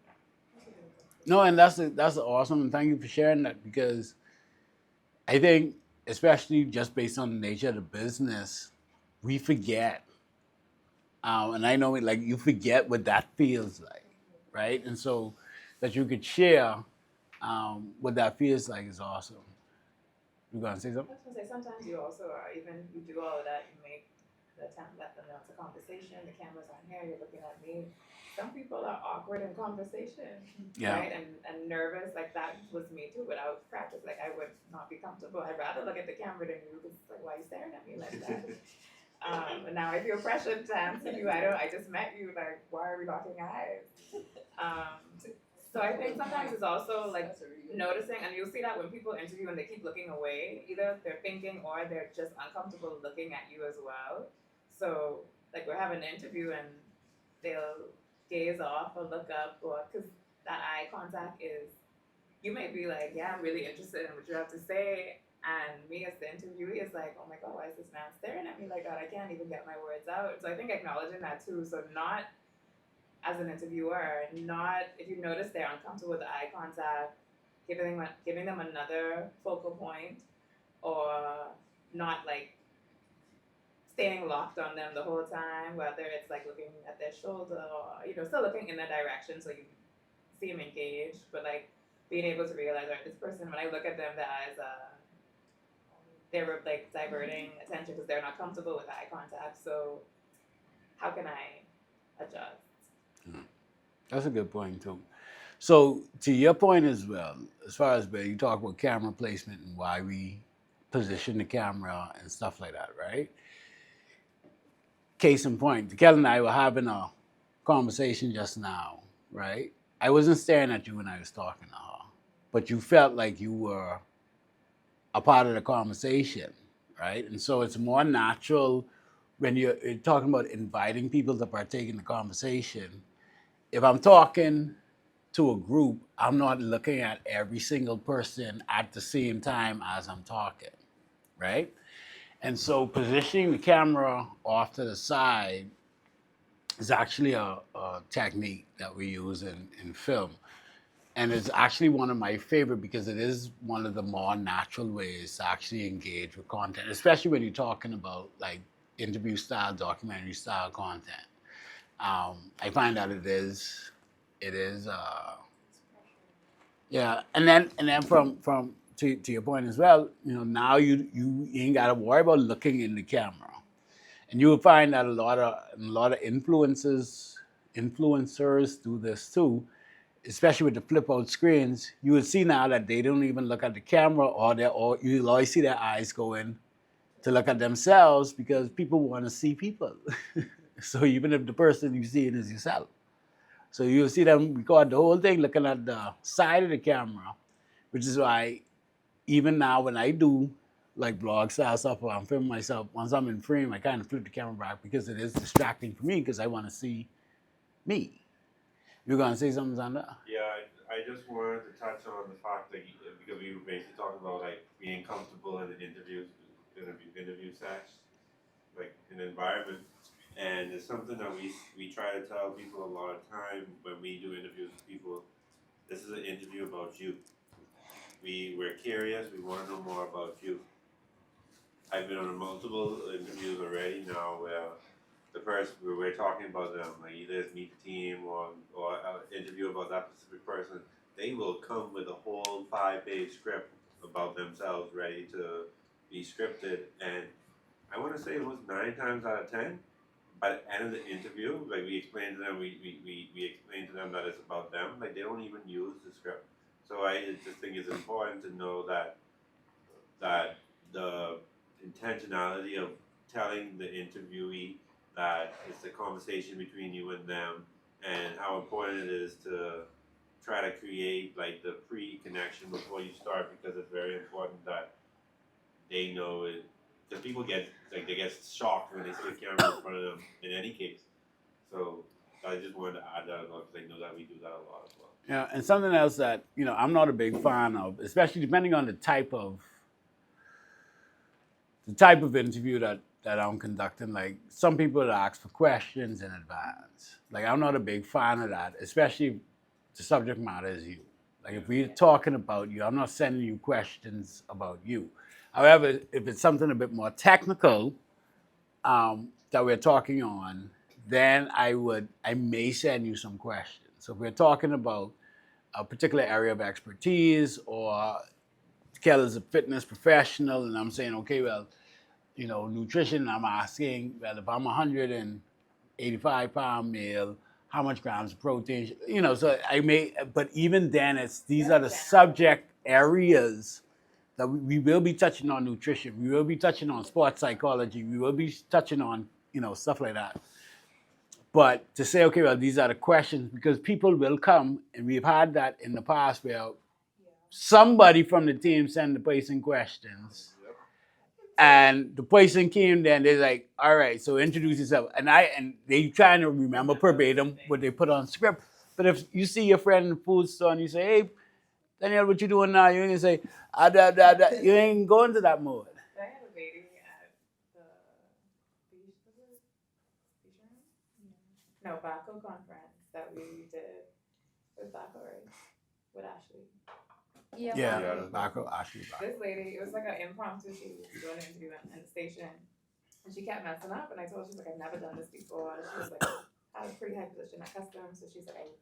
Speaker 7: yeah, that's a good thing.
Speaker 1: No, and that's awesome, and thank you for sharing that because I think, especially just based on the nature of the business, we forget, and I know it like you forget what that feels like, right? And so that you could share what that feels like is awesome. You gonna say
Speaker 4: I
Speaker 1: something?
Speaker 4: was gonna say sometimes you also are even you do all of that, you make the attempt let them know it's a conversation, the camera's on here, you're looking at me. Some people are awkward in conversation,
Speaker 1: Yeah.
Speaker 4: right? And nervous, like that was me too without practice. Like I would not be comfortable. I'd rather look at the camera than you because like why are you staring at me like that? And now I feel pressure to answer you. I just met you, like why are we locking eyes? So I think sometimes it's also like noticing, and you'll see that when people interview and they keep looking away, either they're thinking or they're just uncomfortable looking at you as well. So like we're having an interview and they'll gaze off or look up, or because that eye contact is, you may be like, yeah, I'm really interested in what you have to say, and me as the interviewee is like, oh my god, why is this man staring at me like that? I can't even get my words out. So I think acknowledging that too. So not as an interviewer, not if you notice they're uncomfortable with the eye contact, giving them another focal point, or not like staying locked on them the whole time, whether it's like looking at their shoulder or still looking in their direction so you see them engaged, but like being able to realize, right, this person when I look at them, their eyes they're like diverting attention because they're not comfortable with eye contact. So how can I adjust?
Speaker 1: That's a good point too. So to your point as well, as far as you talk about camera placement and why we position the camera and stuff like that, right? Case in point, Kelly and I were having a conversation just now, right? I wasn't staring at you when I was talking to her, but you felt like you were a part of the conversation, right? And so it's more natural when you're talking about inviting people to partake in the conversation. If I'm talking to a group, I'm not looking at every single person at the same time as I'm talking, right? And so positioning the camera off to the side is actually a technique that we use in film. And it's actually one of my favorite because it is one of the more natural ways to actually engage with content, especially when you're talking about like interview style, documentary style content. I find that it is it is. Yeah, and then from to your point as well, now you ain't got to worry about looking in the camera, and you will find that a lot of influencers do this too, especially with the flip out screens. You will see now that they don't even look at the camera, or you'll always see their eyes go in to look at themselves because people want to see people. So even if the person you see is yourself, so you'll see them record the whole thing looking at the side of the camera, which is why even now when I do like blog style stuff or I'm filming myself, once I'm in frame, I kind of flip the camera back because it is distracting for me because I want to see me. You're gonna say something, Xander?
Speaker 2: Yeah, I just wanted to touch on the fact that because we were basically talking about like being comfortable in an interview sesh, like an environment, and it's something that we try to tell people a lot of time when we do interviews with people. This is an interview about you. We're curious. We want to know more about you. I've been on multiple interviews already now where the person we're talking about them, like either it's meet the team or interview about that specific person. They will come with a whole 5-page script about themselves, ready to be scripted. And I want to say it was 9 times out of 10. By the end of the interview, like we explained to them, we explained to them that it's about them. Like they don't even use the script. So I just think it's important to know that the intentionality of telling the interviewee that it's a conversation between you and them, and how important it is to try to create like the pre-connection before you start, because it's very important that they know it. Because people get shocked when they see a camera in front of them in any case. So I just wanted to add that as well because I know that we do that a lot as well.
Speaker 1: Yeah, and something else that I'm not a big fan of, especially depending on the type of interview that I'm conducting. Like some people ask for questions in advance. Like I'm not a big fan of that, especially if the subject matter is you. Like if we're talking about you, I'm not sending you questions about you. However, if it's something a bit more technical that we're talking on, then I may send you some questions. So if we're talking about a particular area of expertise, or Kel is a fitness professional, and I'm saying, okay, well, nutrition, I'm asking, well, if I'm 185-pound male, how much grams of protein? So I may, but even then, these are the subject areas that we will be touching on nutrition. We will be touching on sports psychology. We will be touching on, stuff like that. But to say, okay, well, these are the questions, because people will come, and we've had that in the past where somebody from the team sent the person questions, and the person came, then they're like, all right, so introduce yourself. And they trying to remember verbatim what they put on script. But if you see your friend in the food store and you say, hey, Danielle, what you doing now? You ain't gonna say, you ain't going to that mode.
Speaker 4: I had a lady at the Baco conference that we did with Baco, right? With Ashley.
Speaker 1: Yeah, Baco, Ashley.
Speaker 4: This lady, it was like an impromptu. She was doing an interview in the station, and she kept messing up. And I told her, she's like, I've never done this before. And she was like, I have a pretty high position at customs, so she's like,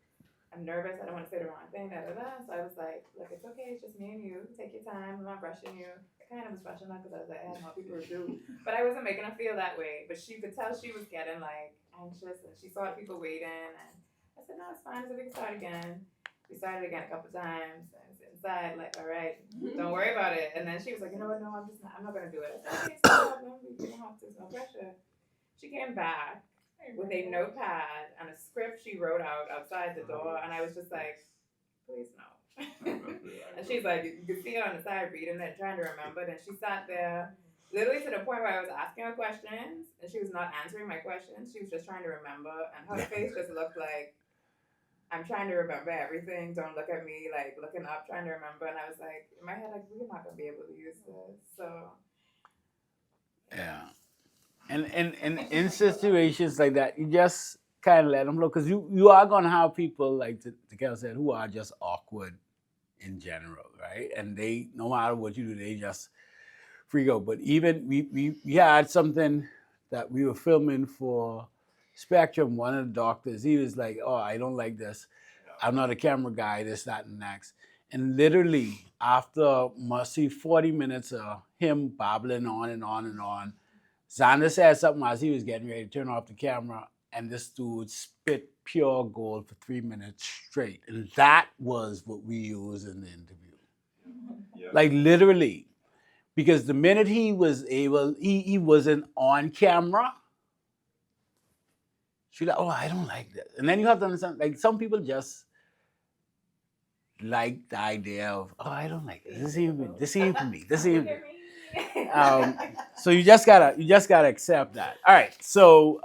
Speaker 4: I'm nervous. I don't want to say the wrong thing. Da, da, da. So I was like, look, it's okay. It's just me and you. Take your time. I'm not rushing you. I kind of was rushing her because I was like, I had more people to do. But I wasn't making her feel that way. But she could tell she was getting like anxious, and she saw people waiting. And I said, no, it's fine. So we can start again. We started again a couple times. And I was inside, like, all right, don't worry about it. And then she was like, you know what? No, I'm not going to do it. I said, okay, it's no problem. We don't have to. It's no pressure. She came back with a notepad and a script she wrote out outside the door, and I was just like, please no. And she's like, you could see her on the side reading it, trying to remember. And she sat there literally to the point where I was asking her questions, and she was not answering my questions. She was just trying to remember, and her face just looked like, I'm trying to remember everything. Don't look at me, like looking up, trying to remember. And I was like, in my head, like, we're not gonna be able to use this. So
Speaker 1: yeah. And in situations like that, you just kind of let them look, because you are going to have people, like Kel said, who are just awkward in general, right? And they, no matter what you do, they just freak out. But even we had something that we were filming for Spectrum. One of the doctors, he was like, oh, I don't like this. I'm not a camera guy, this, that, and next. And literally, after must see 40 minutes of him babbling on and on and on, Xander said something as he was getting ready to turn off the camera, and this dude spit pure gold for 3 minutes straight. And that was what we used in the interview.
Speaker 2: Yeah.
Speaker 1: Like literally. Because the minute he was able, he wasn't on camera, she's like, oh, I don't like this. And then you have to understand, like some people just like the idea of, oh, I don't like this. This ain't for me. So you just gotta accept that. All right. So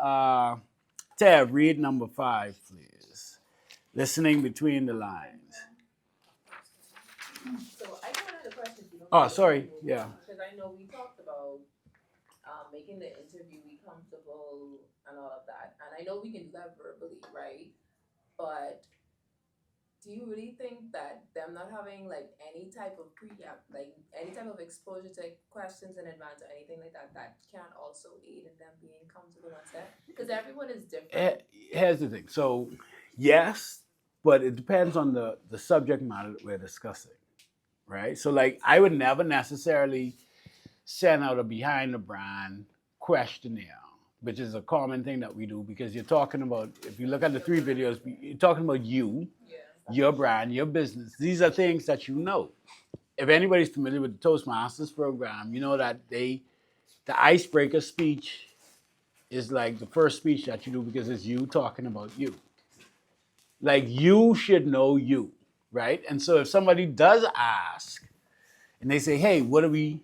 Speaker 1: Tab, read number 5, please. Listening between the lines.
Speaker 6: So I got another question. If you don't
Speaker 1: Oh,
Speaker 6: mind.
Speaker 1: sorry. Yeah.
Speaker 6: Because I know we talked about making the interviewee comfortable and all of that, and I know we can do that verbally, right? But do you really think that them not having like any type of like any type of exposure to questions in advance or anything like that, that can also aid in them being comfortable on set? Because everyone is different.
Speaker 1: Here's the thing. So, yes, but it depends on the subject matter that we're discussing, right? So, like, I would never necessarily send out a behind the brand questionnaire, which is a common thing that we do because you're talking about, if you look at the 3 videos, you're talking about you, your brand, your business. These are things that you know. If anybody's familiar with the Toastmasters program, you know that the icebreaker speech is like the first speech that you do because it's you talking about you. Like you should know you, right? And so if somebody does ask and they say, hey, what do we,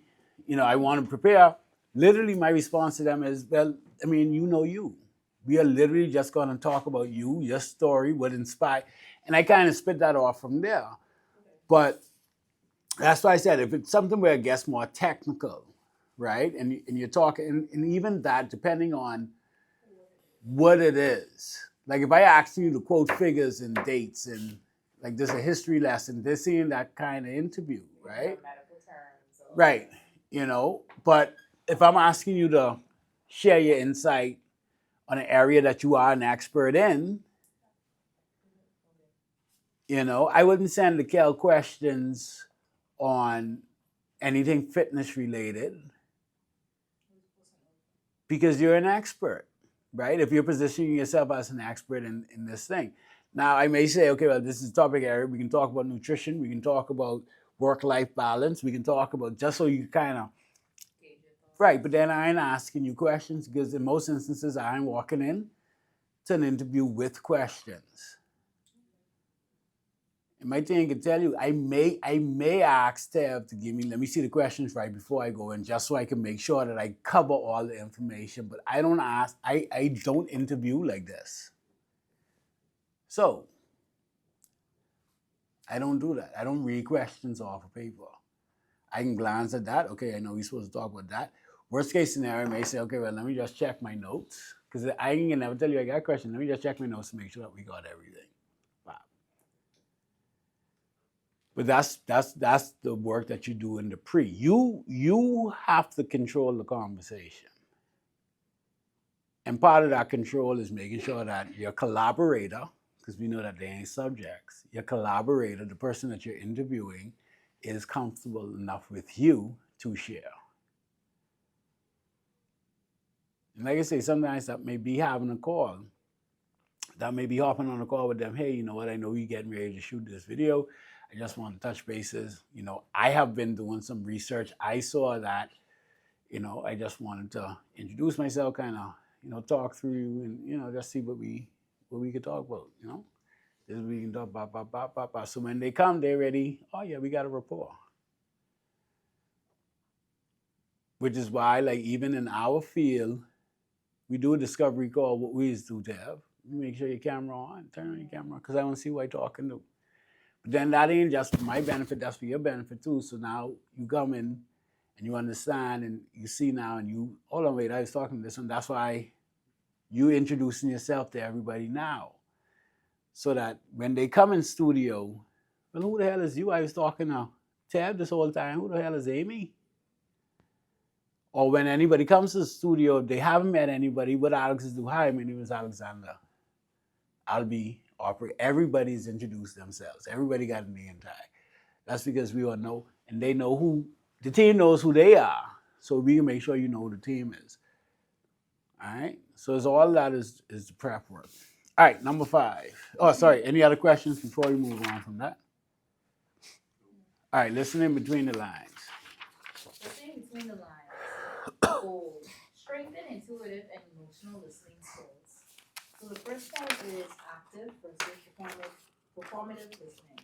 Speaker 1: I want to prepare, literally my response to them is, well, I mean, you know you. We are literally just going to talk about you, your story, what inspired. And I kind of spit that off from there. But that's why I said, if it's something where it gets more technical, right? And you're talking, and even that, depending on what it is. Like if I ask you to quote figures and dates and like there's a history lesson, they're seeing that kind of interview, right? Right. But if I'm asking you to share your insight on an area that you are an expert in, I wouldn't send the Kel questions on anything fitness related because you're an expert, right? If you're positioning yourself as an expert in this thing. Now, I may say, okay, well, this is topic area. We can talk about nutrition. We can talk about work-life balance. We can talk about just so you kind of, right. But then I ain't asking you questions because in most instances, I'm walking in to an interview with questions. And my thing can tell you, I may ask Tev to let me see the questions right before I go in, just so I can make sure that I cover all the information. But I don't interview like this. So I don't do that. I don't read questions off of paper. I can glance at that. Okay, I know we're supposed to talk about that. Worst case scenario, I may say, okay, well, let me just check my notes. Because I can never tell you I got a question. Let me just check my notes to make sure that we got everything. Wow. But that's the work that you do in the pre. You have to control the conversation. And part of that control is making sure that your collaborator, because we know that they ain't subjects, your collaborator, the person that you're interviewing, is comfortable enough with you to share. And like I say, sometimes that may be having a call. That may be hopping on a call with them. Hey, you know what? I know you're getting ready to shoot this video. I just want to touch bases. I have been doing some research. I saw that. I just wanted to introduce myself, kind of, talk through you and, just see what we could talk about, This we can talk about. So when they come, they're ready. Oh, yeah, we got a rapport. Which is why, like, even in our field, we do a discovery call. What we used to have. Make sure your camera on, turn on your camera, because I want to see what you're talking to. But then that ain't just for my benefit, that's for your benefit too. So now you come in and you understand and you see now and you, hold on, wait, I was talking to this one. That's why you introducing yourself to everybody now. So that when they come in studio, well, who the hell is you? I was talking to Ted this whole time. Who the hell is Amy? Or when anybody comes to the studio, if they haven't met anybody, what Alex is do, hi, my name is Alexander. I'll be operate. Everybody's introduced themselves. Everybody got a name tag. That's because we all know, and they know who, the team knows who they are. So we can make sure you know who the team is. All right. So it's all that is the prep work. All right, number 5. Oh, sorry. Any other questions before we move on from that? All right, listening between the lines.
Speaker 9: Listening between the lines. Goal. Strengthen intuitive and emotional listening skills. So the first point is active versus performative listening.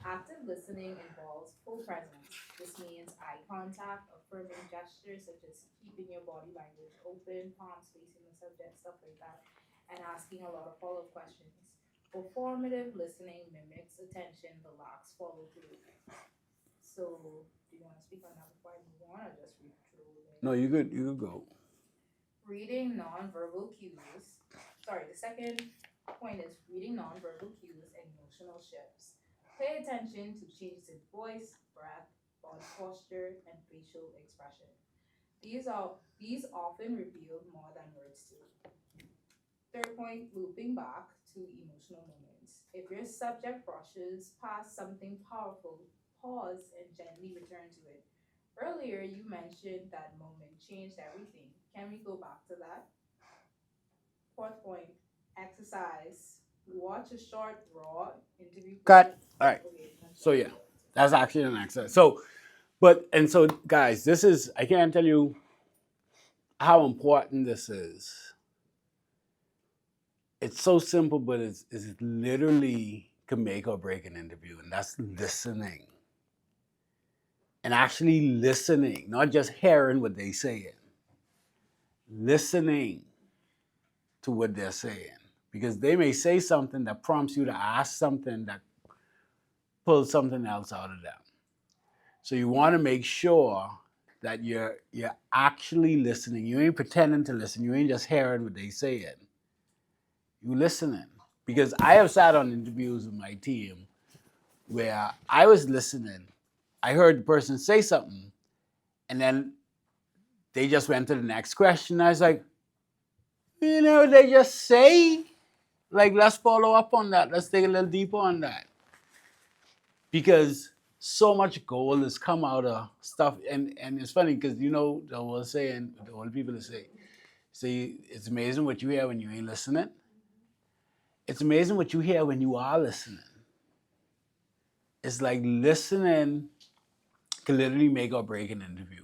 Speaker 9: Active listening involves full presence. This means eye contact, affirming gestures such as keeping your body language open, palms facing the subject, stuff like that, and asking a lot of follow-up questions. Performative listening mimics attention but lacks follow-through. So, do you want to speak on that before I move on, or just read through it?
Speaker 1: No, you could go.
Speaker 9: Reading nonverbal cues. Sorry, the second point is reading nonverbal cues and emotional shifts. Pay attention to changes in voice, breath, body posture, and facial expression. These often reveal more than words do. Third point, looping back to emotional moments. If your subject brushes past something powerful, pause and gently return to it. Earlier, you mentioned that moment changed everything. Can we go back to that? Fourth point, exercise. Watch a short, raw interview.
Speaker 1: Cut. All right.
Speaker 9: Okay,
Speaker 1: So yeah, that's actually an exercise. So, so guys, this is, I can't tell you how important this is. It's so simple, but it's literally can make or break an interview, and that's listening. And actually listening, not just hearing what they saying. Listening to what they're saying. Because they may say something that prompts you to ask something that pulls something else out of them. So you want to make sure that you're actually listening. You ain't pretending to listen. You ain't just hearing what they saying. You listening. Because I have sat on interviews with my team where I was listening. I heard the person say something, and then they just went to the next question. I was like, you know, they just say, like, let's follow up on that. Let's dig a little deeper on that. Because so much gold has come out of stuff. And it's funny because, you know, the old saying, the old people say, it's amazing what you hear when you ain't listening. It's amazing what you hear when you are listening. It's like listening can literally make or break an interview.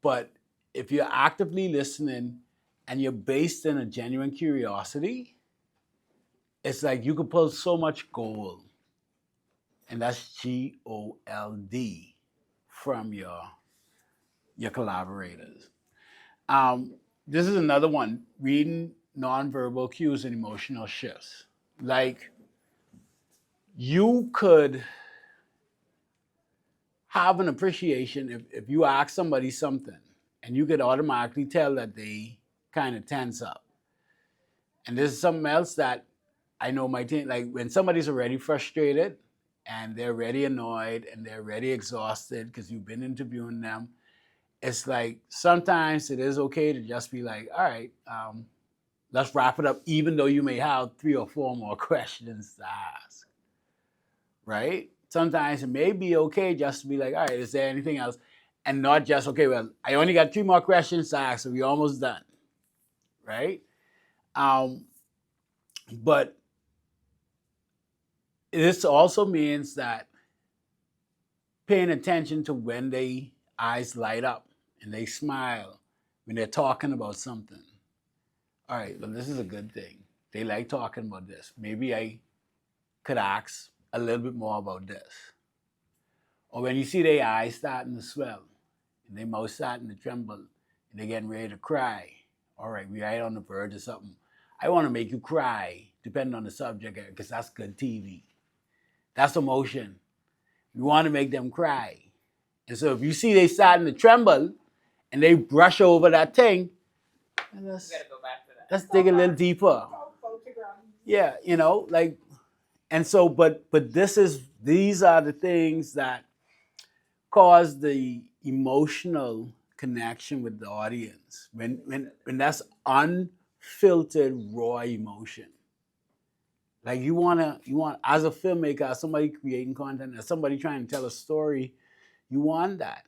Speaker 1: But if you're actively listening and you're based in a genuine curiosity, it's like you could pull so much gold, and that's GOLD, from your collaborators. This is another one, reading nonverbal cues and emotional shifts. Like, you could have an appreciation if you ask somebody something and you could automatically tell that they kind of tense up. And this is something else that I know my team, like when somebody's already frustrated and they're already annoyed and they're already exhausted because you've been interviewing them, it's like sometimes it is okay to just be like, all right, let's wrap it up, even though you may have 3 or 4 more questions to ask, right? Sometimes it may be okay just to be like, all right, is there anything else? And not just, okay, well, I only got 3 more questions to ask, so we're almost done, right? But this also means that paying attention to when their eyes light up and they smile when they're talking about something. All right, well, this is a good thing. They like talking about this. Maybe I could ask a little bit more about this. Or when you see their eyes starting to swell and their mouth starting to tremble and they're getting ready to cry. All right, we're right on the verge of something. I want to make you cry, depending on the subject, because that's good TV. That's emotion. We want to make them cry. And so if you see they starting to tremble and they brush over that thing, let's dig a little deeper. Yeah, you know, like, and so, but these are the things that cause the emotional connection with the audience. When that's unfiltered, raw emotion. Like you want as a filmmaker, as somebody creating content, as somebody trying to tell a story, you want that.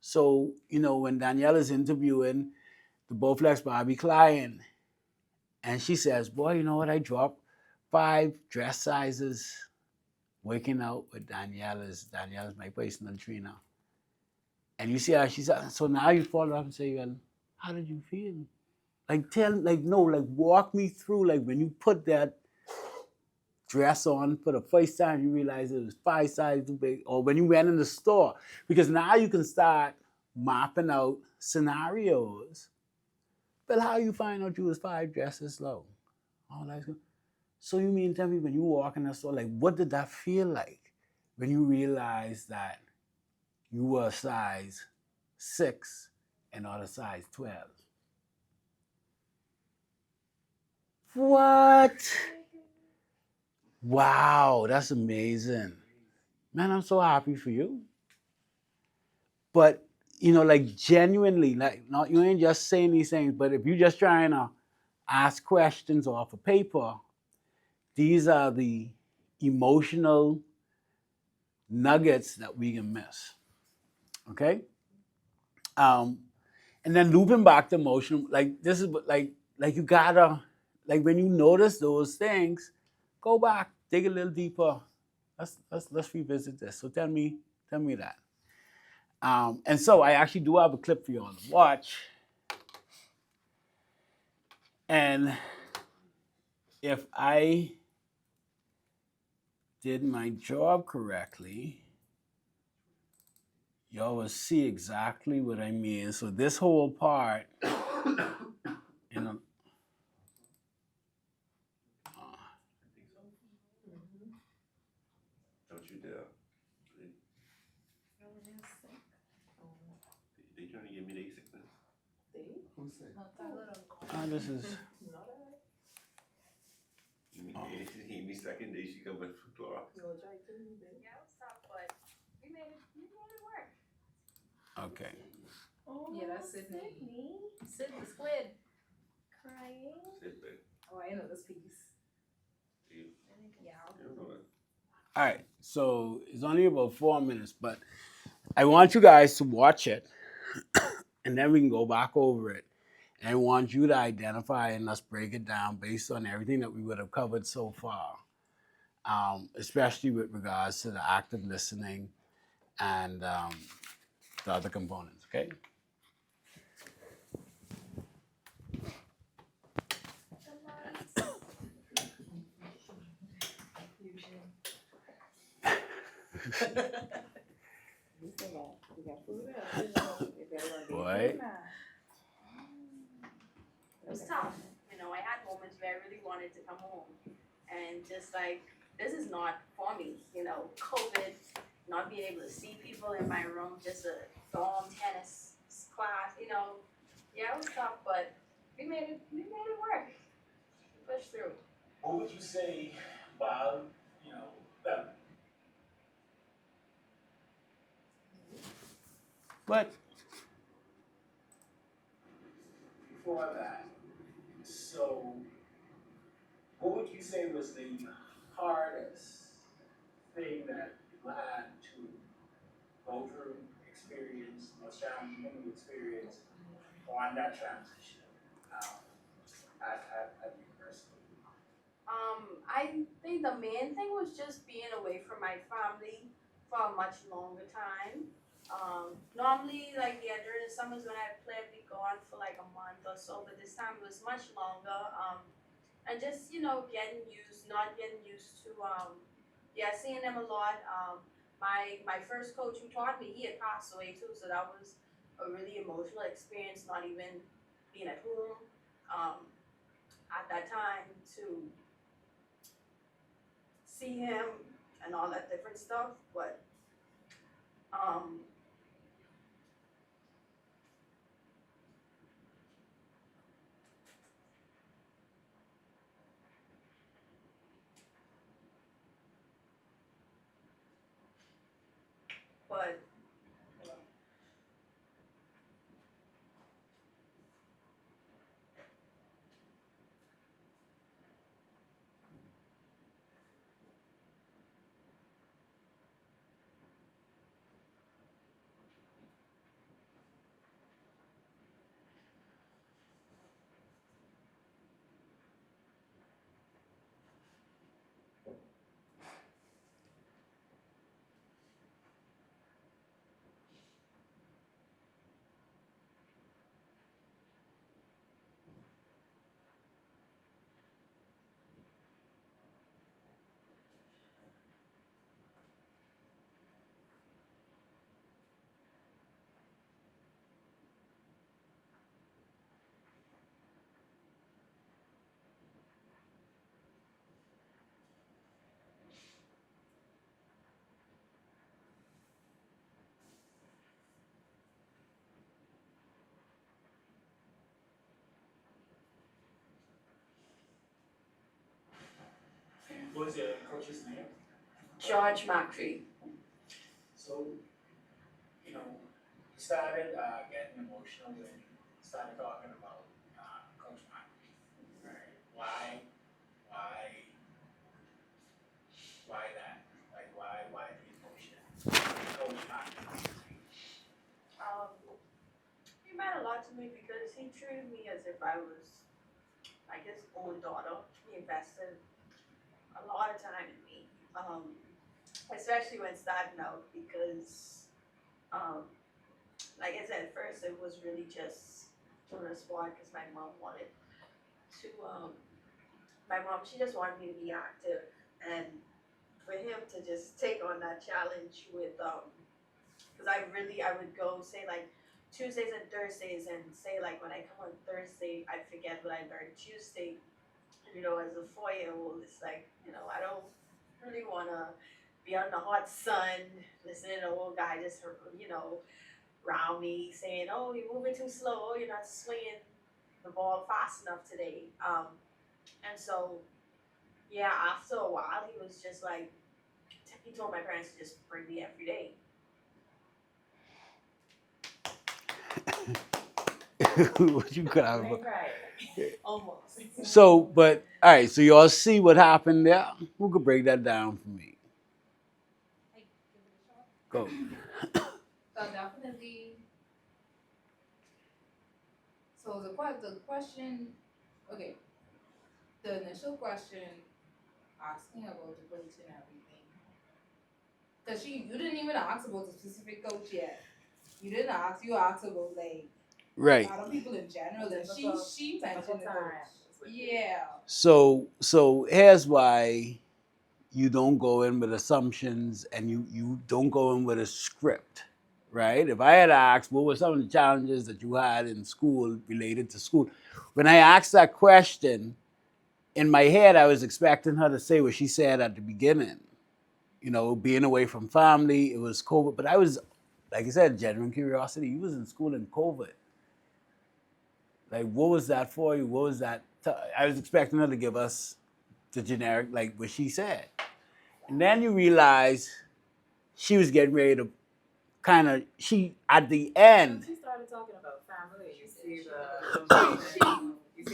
Speaker 1: So, when Danielle is interviewing the Bowflex Barbie client, and she says, "Boy, you know what? I dropped 5 dress sizes working out with Danielle is my personal trainer." And you see how she's so now you follow up and say, "Well, how did you feel?" Like walk me through like when you put that dress on for the first time, you realize it was 5 sizes too big, or when you went in the store, because now you can start mapping out scenarios. But how you find out you was 5 dresses low? Oh, that's good. So you mean tell me when you walk in the store, like what did that feel like when you realized that you were a size 6 and not a size 12? What? Wow, that's amazing. Man, I'm so happy for you. But like genuinely, like not you ain't just saying these things, but if you're just trying to ask questions off of paper, these are the emotional nuggets that we can miss. Okay? Um, and then looping back to emotion, like this is like you gotta like when you notice those things, go back, dig a little deeper. Let's revisit this. So tell me that. And so I actually do have a clip for you on the watch. And if I did my job correctly, y'all will see exactly what I mean. So this whole part, you know,
Speaker 2: Don't you dare. They trying to give me their sickness.
Speaker 5: Who's sick?
Speaker 1: this is
Speaker 2: Amy second day she coming from class.
Speaker 9: Yeah, it was tough, but we made it work.
Speaker 1: okay.
Speaker 9: Yeah, that's Sydney. Sid the squid.
Speaker 10: Crying.
Speaker 2: Sit back.
Speaker 9: Oh, I know this piece.
Speaker 2: You,
Speaker 9: Yeah.
Speaker 2: you don't know that.
Speaker 1: All right. So it's only about 4 minutes, but I want you guys to watch it, and then we can go back over it. And I want you to identify and let's break it down based on everything that we would have covered so far, especially with regards to the active listening and the other components. Okay.
Speaker 4: We got food up.
Speaker 1: Boy.
Speaker 10: It was tough. I had moments where I really wanted to come home and just like, this is not for me. COVID, not being able to see people in my room, just a dorm tennis class. Yeah, it was tough, but we made it work. We pushed through.
Speaker 1: What would you say about, that? But before that, so what would you say was the hardest thing that you had to go through, experience, or challenging experience on that transition at university?
Speaker 10: I think the main thing was just being away from my family for a much longer time. Normally, like during the summers when I play, I'd be gone for like a month or so, but this time it was much longer. And just not getting used to, yeah, seeing them a lot. My first coach who taught me, he had passed away too, so that was a really emotional experience. Not even being at home at that time to see him and all that different stuff, um, but
Speaker 1: What was your coach's name?
Speaker 10: George Macri.
Speaker 1: So, you know, you started getting emotional when you started talking about Coach Macri, right? Why, why that? Like, why the emotion? Coach Macri.
Speaker 10: Um, he meant a lot to me because he treated me as if I was like his own daughter. He invested a lot of time in me, especially when starting out because, um, like I said, at first it was really just doing a sport because my mom wanted to. My mom, she just wanted me to be active, and for him to just take on that challenge with, because I would go say like Tuesdays and Thursdays, and say like when I come on Thursday, I forget what I learned Tuesday. As a 4-year-old, it's like, I don't really want to be out in the hot sun listening to an old guy just, round me saying, "Oh, you're moving too slow. Oh, you're not swinging the ball fast enough today." And so, yeah, after a while, he was just like, he told my parents to just bring me every day.
Speaker 1: What you got?
Speaker 10: Almost.
Speaker 1: So, but all right. So y'all see what happened there? Who could break that down for me? Go.
Speaker 9: So definitely. So the question, okay, the initial question asking about the coach and everything, because you didn't even ask about the specific coach yet. You didn't ask. You asked about like
Speaker 1: Right.
Speaker 9: other people in general, and she mentioned the coach. Yeah.
Speaker 1: So here's why you don't go in with assumptions and you don't go in with a script, right? If I had asked what were some of the challenges that you had in school related to school, when I asked that question, in my head I was expecting her to say what she said at the beginning. Being away from family, it was COVID, but I was, like I said, genuine curiosity. You was in school in COVID. Like, what was that for you? What was that? I was expecting her to give us the generic, like what she said. And then you realize she was getting ready to at the end.
Speaker 3: She started talking about family. You see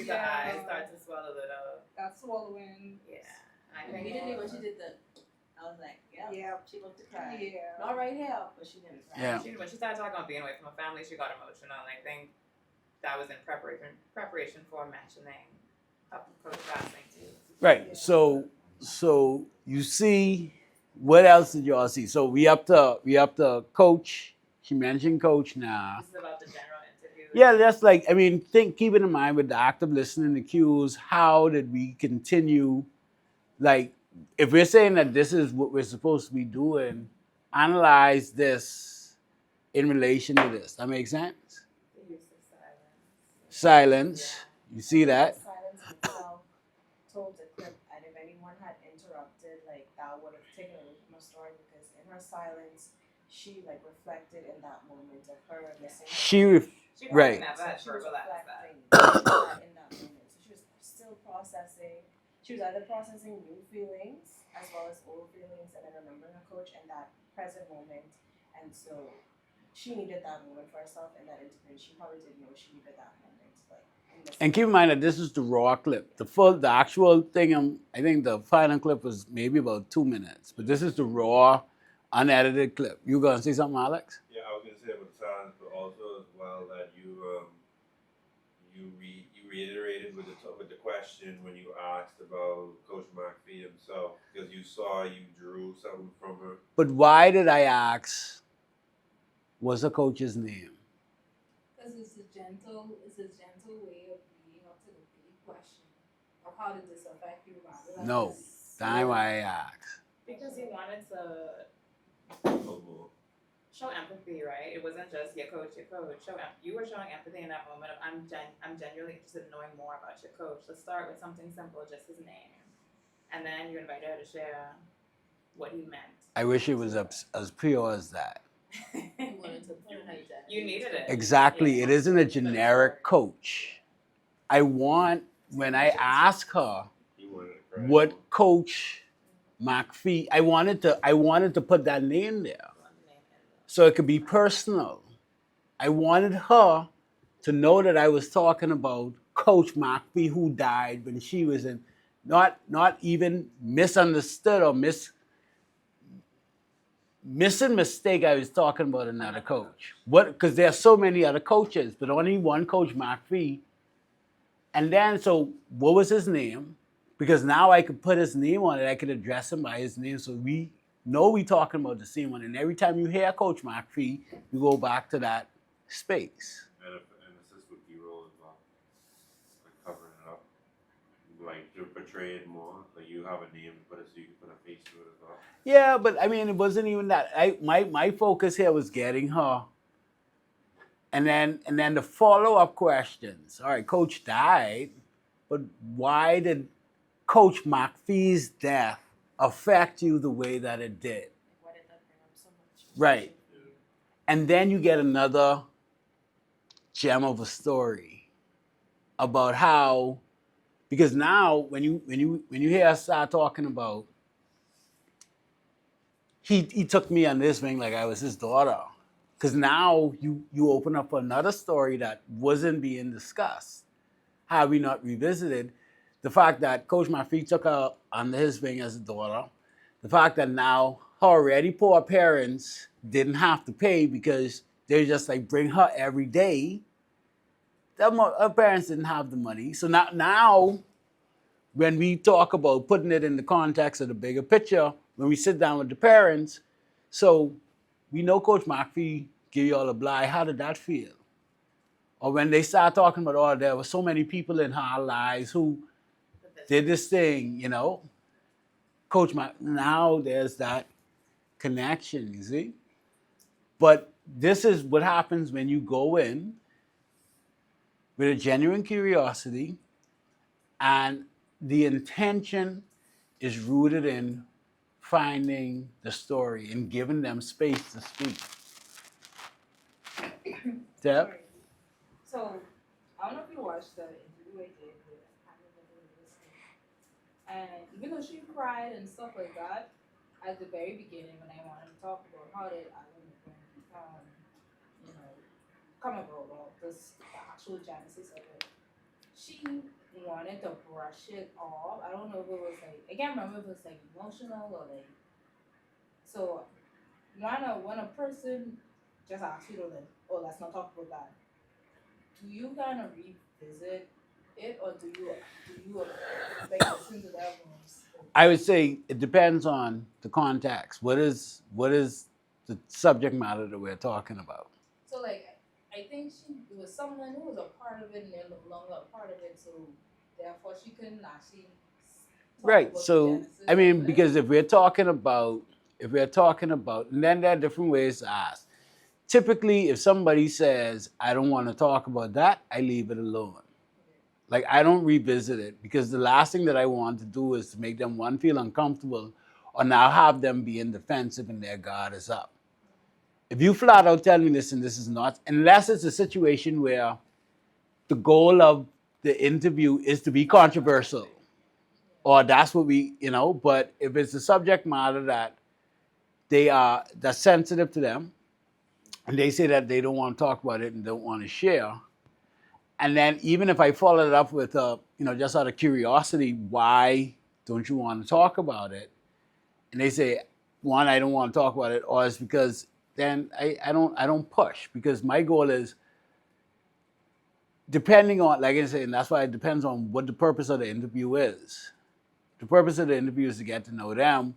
Speaker 3: the eyes start to swallow it up.
Speaker 9: That's swallowing.
Speaker 3: Yeah. I think
Speaker 7: Immediately when she did the, I was like, yeah. She looked to cry.
Speaker 9: Yeah.
Speaker 7: Not right here, but she didn't cry.
Speaker 1: Yeah.
Speaker 3: When she started talking about being away from her family, she got emotional. And I think that was in preparation for mentioning Coach Bassing too.
Speaker 1: Right. So you see, what else did y'all see? So we up to Coach. She mentioned Coach now.
Speaker 3: This is about the general interview.
Speaker 1: Yeah, that's like, keep it in mind with the active listening to cues. How did we continue? Like, if we're saying that this is what we're supposed to be doing, analyze this in relation to this. That makes sense?
Speaker 3: The use of silence.
Speaker 1: Silence. You see that?
Speaker 7: Silence itself told the clip, and if anyone had interrupted, like that would have taken away from the story because in her silence, she like reflected in that moment of her missing.
Speaker 1: She
Speaker 3: right.
Speaker 7: She was reflecting in that moment. So she was still processing. She was either processing new feelings as well as old feelings, and then remembering her coach in that present moment. And so she needed that moment for herself in that interview. She probably didn't know she needed that moment.
Speaker 1: And keep in mind that this is the raw clip. The actual thing, I think the final clip was maybe about 2 minutes. But this is the raw, unedited clip. You gonna say something, Alex?
Speaker 2: Yeah, I was gonna say about the silence, but also as well that you reiterated with the question when you asked about Coach McPhee himself, because you drew something from her.
Speaker 1: But why did I ask, what's the coach's name?
Speaker 9: Because it's a gentle way of leading up to the big question of how did this affect you?
Speaker 1: No, that's why I asked.
Speaker 3: Because he wanted to show empathy, right? It wasn't just your coach. You were showing empathy in that moment of I'm genuinely interested in knowing more about your coach. Let's start with something simple, just his name, and then you invited her to share what he meant.
Speaker 1: I wish it was as pure as that.
Speaker 3: You needed it.
Speaker 1: Exactly. It isn't a generic coach. I want, when I ask her what coach McPhee. I wanted to put that name there so it could be personal. I wanted her to know that I was talking about Coach McPhee who died when she was in, not even misunderstood or missing mistake. I was talking about another coach. What? Because there are so many other coaches, but only one Coach McPhee. And then, so what was his name? Because now I could put his name on it. I could address him by his name, so we know we talking about the same one. And every time you hear Coach McPhee, you go back to that space.
Speaker 2: And assist with B-roll as well, like covering it up, like to portray it more. Like you have a name, but so you can put a face to it as well.
Speaker 1: Yeah, but I mean, it wasn't even that. My focus here was getting her, and then the follow up questions. All right, Coach died, but why did Coach McPhee's death affect you the way that it did?
Speaker 7: Why did that bring up so much?
Speaker 1: Right. And then you get another gem of a story about how, because now when you hear us start talking about, he took me on this ring like I was his daughter, because now you open up another story that wasn't being discussed. How we not revisited the fact that Coach McPhee took her under his wing as a daughter, the fact that now her already poor parents didn't have to pay because they just like bring her every day. Her parents didn't have the money. So now when we talk about putting it in the context of the bigger picture, when we sit down with the parents, so we know Coach McPhee give you all a blind. How did that feel? Or when they start talking about, oh, there were so many people in her lives who did this thing, Coach Mac, now there's that connection, you see? But this is what happens when you go in with a genuine curiosity and the intention is rooted in finding the story and giving them space to speak. Deb?
Speaker 9: So, I don't know if you watched the interview I did with and even though she cried and stuff like that, at the very beginning when I wanted to talk about how did Alan you know, come about all this, the actual genesis of it, she wanted to brush it off. I don't know if it was like, I can't remember if it was like emotional or like, so when a person just asks you to like, oh, let's not talk about that, do you kind of revisit it or do you like listen to that ones?
Speaker 1: I would say it depends on the context. What is the subject matter that we're talking about?
Speaker 9: So like, I think it was someone who was a part of it and they're no longer a part of it, so therefore she couldn't actually talk
Speaker 1: Right.
Speaker 9: about the
Speaker 1: So
Speaker 9: genesis
Speaker 1: I mean,
Speaker 9: of it.
Speaker 1: because if we're talking about, and then there are different ways to ask. Typically, if somebody says, I don't want to talk about that, I leave it alone. Like, I don't revisit it because the last thing that I want to do is to make them, one, feel uncomfortable or now have them being defensive and their guard is up. If you flat out tell me this and this is not, unless it's a situation where the goal of the interview is to be controversial, or that's what but if it's a subject matter that that's sensitive to them, and they say that they don't want to talk about it and don't want to share, and then even if I follow it up with just out of curiosity, why don't you want to talk about it? And they say, one, I don't want to talk about it, or it's because then I don't push, because my goal is, depending on, like I said, and that's why it depends on what the purpose of the interview is. The purpose of the interview is to get to know them.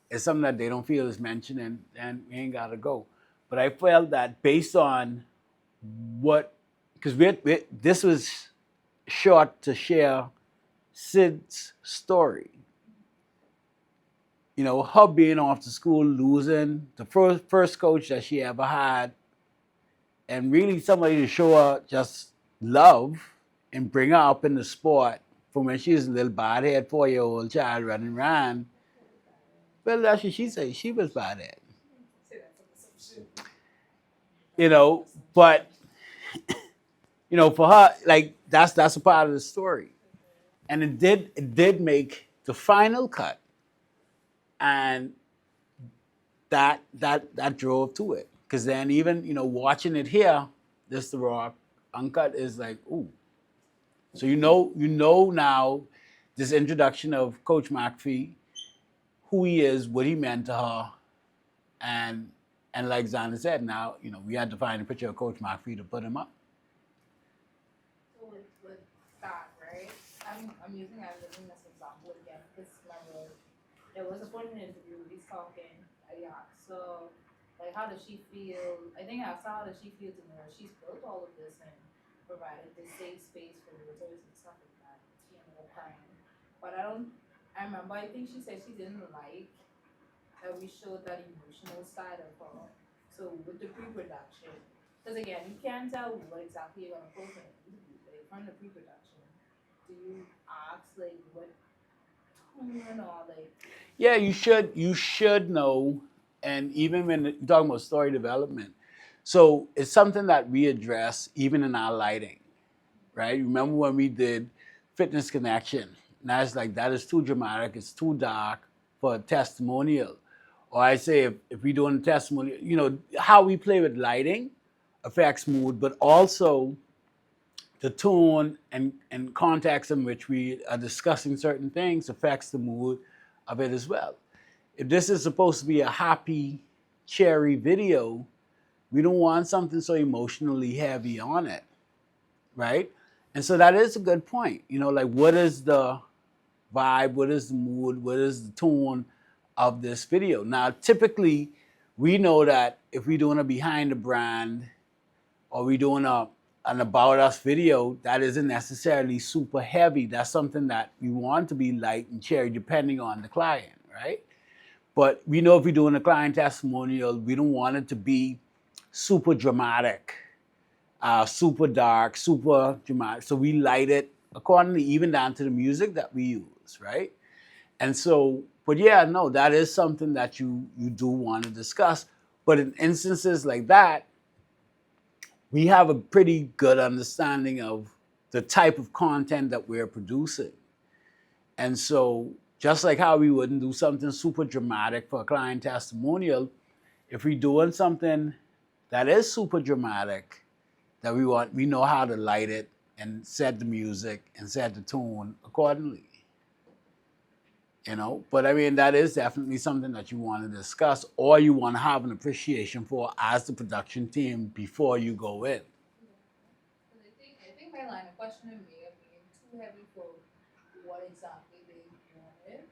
Speaker 1: It's something that they don't feel is mentioned, and we ain't gotta go. But I felt that based on because this was short to share Sid's story. Her being off to school, losing the first coach that she ever had, and really somebody to show her just love and bring her up in the sport from when she was a little bad-head 4-year-old child running around. Well, that's what she said. She was bad-head. But for her, like that's a part of the story, and it did make the final cut. And that drove to it. Because then even, watching it here, this The Rock uncut is like, ooh. So now this introduction of Coach McPhee, who he is, what he meant to her, and like Xander said, now, we had to find a picture of Coach McPhee to put him up.
Speaker 9: So with that, right? I'm using as an example again because remember there was a point in the interview he's talking. Yeah. So like, how does she feel? I think I asked her, how does she feel to know she's built all of this and provided this safe space for realtors and stuff like that. She ended up crying, but I remember. I think she said she didn't like that we showed that emotional side of her. So with the pre-production, because again, you can't tell what exactly you're gonna post in an interview. Like from the pre-production, do you ask like what tone or like?
Speaker 1: Yeah, you should know, and even when you're talking about story development, so it's something that we address even in our lighting, right? Remember when we did Fitness Connection? Now it's like that is too dramatic, it's too dark for a testimonial. Or I say if we're doing a testimonial, how we play with lighting affects mood, but also the tone and context in which we are discussing certain things affects the mood of it as well. If this is supposed to be a happy, cheery video, we don't want something so emotionally heavy on it, right? And so that is a good point. Like what is the vibe, what is the mood, what is the tone of this video? Now, typically, we know that if we're doing a behind the brand or we're doing an about us video, that isn't necessarily super heavy. That's something that we want to be light and cheery depending on the client, right? But we know if we're doing a client testimonial, we don't want it to be super dramatic, super dark, super dramatic. So we light it accordingly, even down to the music that we use, right? And so, but yeah, no, that is something that you do want to discuss. But in instances like that, we have a pretty good understanding of the type of content that we're producing. And so, just like how we wouldn't do something super dramatic for a client testimonial, if we're doing something that is super dramatic, that we know how to light it and set the music and set the tone accordingly. But I mean, that is definitely something that you want to discuss or you want to have an appreciation for as the production team before you go in.
Speaker 9: I think my line of questioning may have been too heavy for what exactly they wanted,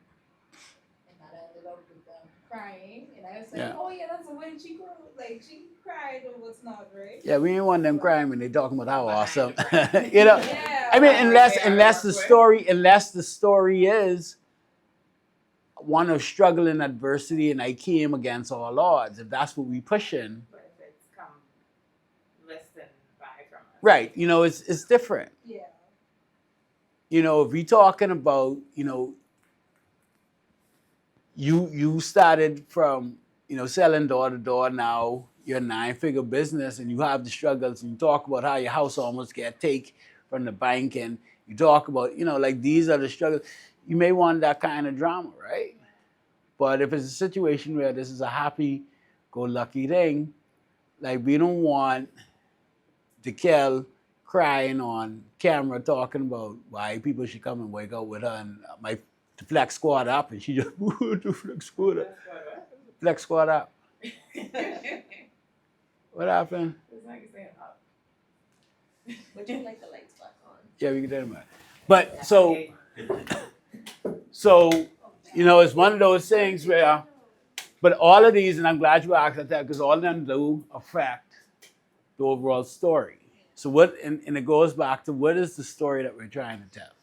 Speaker 9: and that ended up with them crying. And I was like, oh yeah, that's the way she grew. Like she cried or what's not, right?
Speaker 1: Yeah, we didn't want them crying when they're talking about how awesome.
Speaker 9: Yeah.
Speaker 1: I mean, unless the story is one of struggle and adversity, and I came against all odds. If that's what we pushing,
Speaker 4: But if it's come less than 5 from us.
Speaker 1: right? It's different.
Speaker 9: Yeah.
Speaker 1: If we talking about, you started from, selling door to door. Now you're a 9-figure business, and you have the struggles. And you talk about how your house almost get taken from the bank, and you talk about, like these are the struggles. You may want that kind of drama, right? But if it's a situation where this is a happy-go-lucky thing, like we don't want DeKel crying on camera talking about why people should come and wake up with her and my flex squad up, and she just flex squad up. Flex squad up. What happened?
Speaker 4: It's like you're saying up.
Speaker 7: Would you like the lights back on?
Speaker 1: Yeah, we can tell them. But so it's one of those things where, but all of these, and I'm glad you asked that because all of them do affect the overall story. So and it goes back to what is the story that we're trying to tell,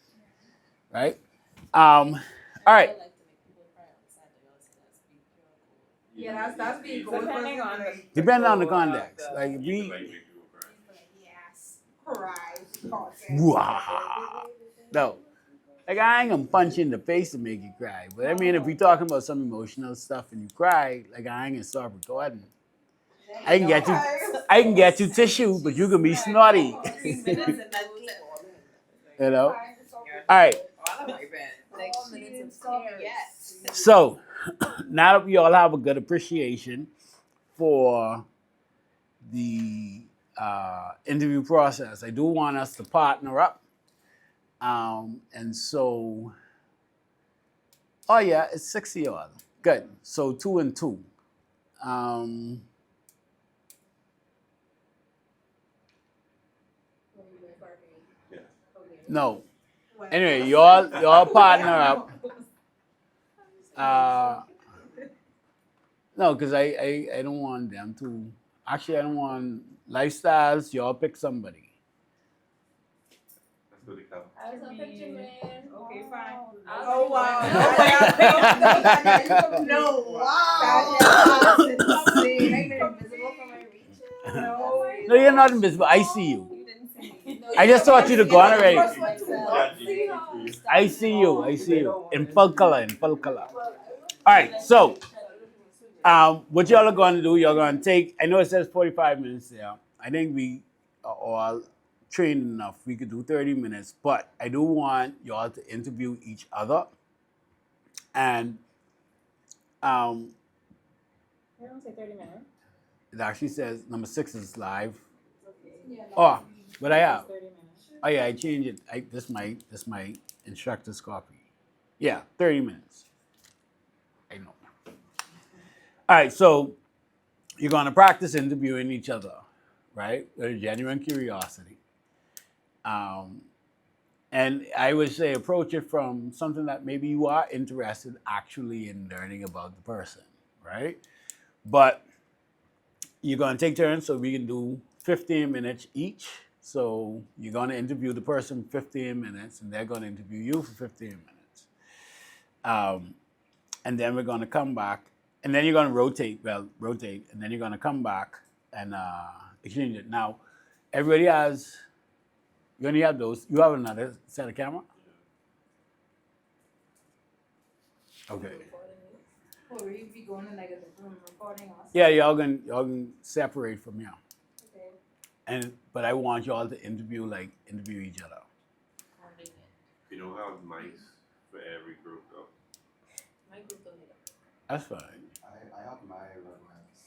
Speaker 1: right? All right.
Speaker 9: Yeah, that's being good.
Speaker 1: Depending on the context, like we.
Speaker 9: Yes, cry.
Speaker 1: Wow. No. Like, I ain't gonna punch you in the face to make you cry. But I mean, if we're talking about some emotional stuff and you cry, like, I ain't gonna start recording. I can get you tissue, but you can be snotty. All right. So, now that we all have a good appreciation for the interview process, I do want us to partner up. And so, oh yeah, it's 6 of y'all. Good. So 2 and 2. No. Anyway, y'all partner up. No, because I don't want them to. Actually, I don't want lifestyles. Y'all pick somebody.
Speaker 2: That's what it counts.
Speaker 10: I was a picture man.
Speaker 8: Okay, fine.
Speaker 10: Oh
Speaker 8: wow.
Speaker 10: No, wow.
Speaker 4: Ain't been invisible for my reach.
Speaker 10: No.
Speaker 1: No, you're not invisible. I see you.
Speaker 10: You didn't see me.
Speaker 1: I just thought you'd have gone already.
Speaker 10: See her.
Speaker 1: I see you. I see you. In full color. In full color. All right. So, what y'all are going to do? You're going to take. I know it says 45 minutes there. I think we are all trained enough. We could do 30 minutes, but I do want y'all to interview each other. And
Speaker 9: They don't say 30 minutes.
Speaker 1: it actually says number 6 is live.
Speaker 9: Yeah,
Speaker 1: Oh, but I have.
Speaker 9: 30 minutes.
Speaker 1: Oh yeah, I changed it. This my instructor's copy. Yeah, 30 minutes. I know. All right, so you're gonna practice interviewing each other, right? With a genuine curiosity. And I would say approach it from something that maybe you are interested actually in learning about the person, right? But you're gonna take turns, so we can do 15 minutes each. So you're gonna interview the person 15 minutes, and they're gonna interview you for 15 minutes. And then we're gonna come back, and then you're gonna rotate, and then you're gonna come back and exchange it. Now, everybody has, you only have those. You have another set of camera? Okay.
Speaker 9: Will we be going to like a different recording also?
Speaker 1: Yeah, y'all can separate from here.
Speaker 9: Okay.
Speaker 1: But I want y'all to interview each other.
Speaker 2: You don't have mics for every group though.
Speaker 10: My group don't need it.
Speaker 1: That's fine.
Speaker 5: I have my roadmaps.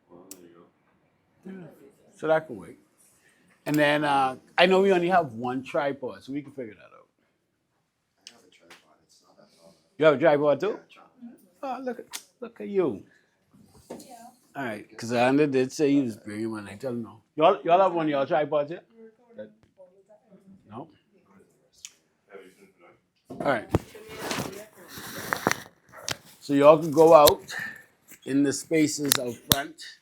Speaker 2: Well, there you go.
Speaker 1: So that could wait. And then I know we only have one tripod, so we can figure that out.
Speaker 5: I have a tripod. It's not that tall.
Speaker 1: You have a tripod too?
Speaker 5: Yeah, tripod.
Speaker 1: Oh, look at you. All right, because Anna did say he was bringing one. I tell him no. Y'all have one of y'all tripods here? No? All right. So y'all can go out in the spaces out front.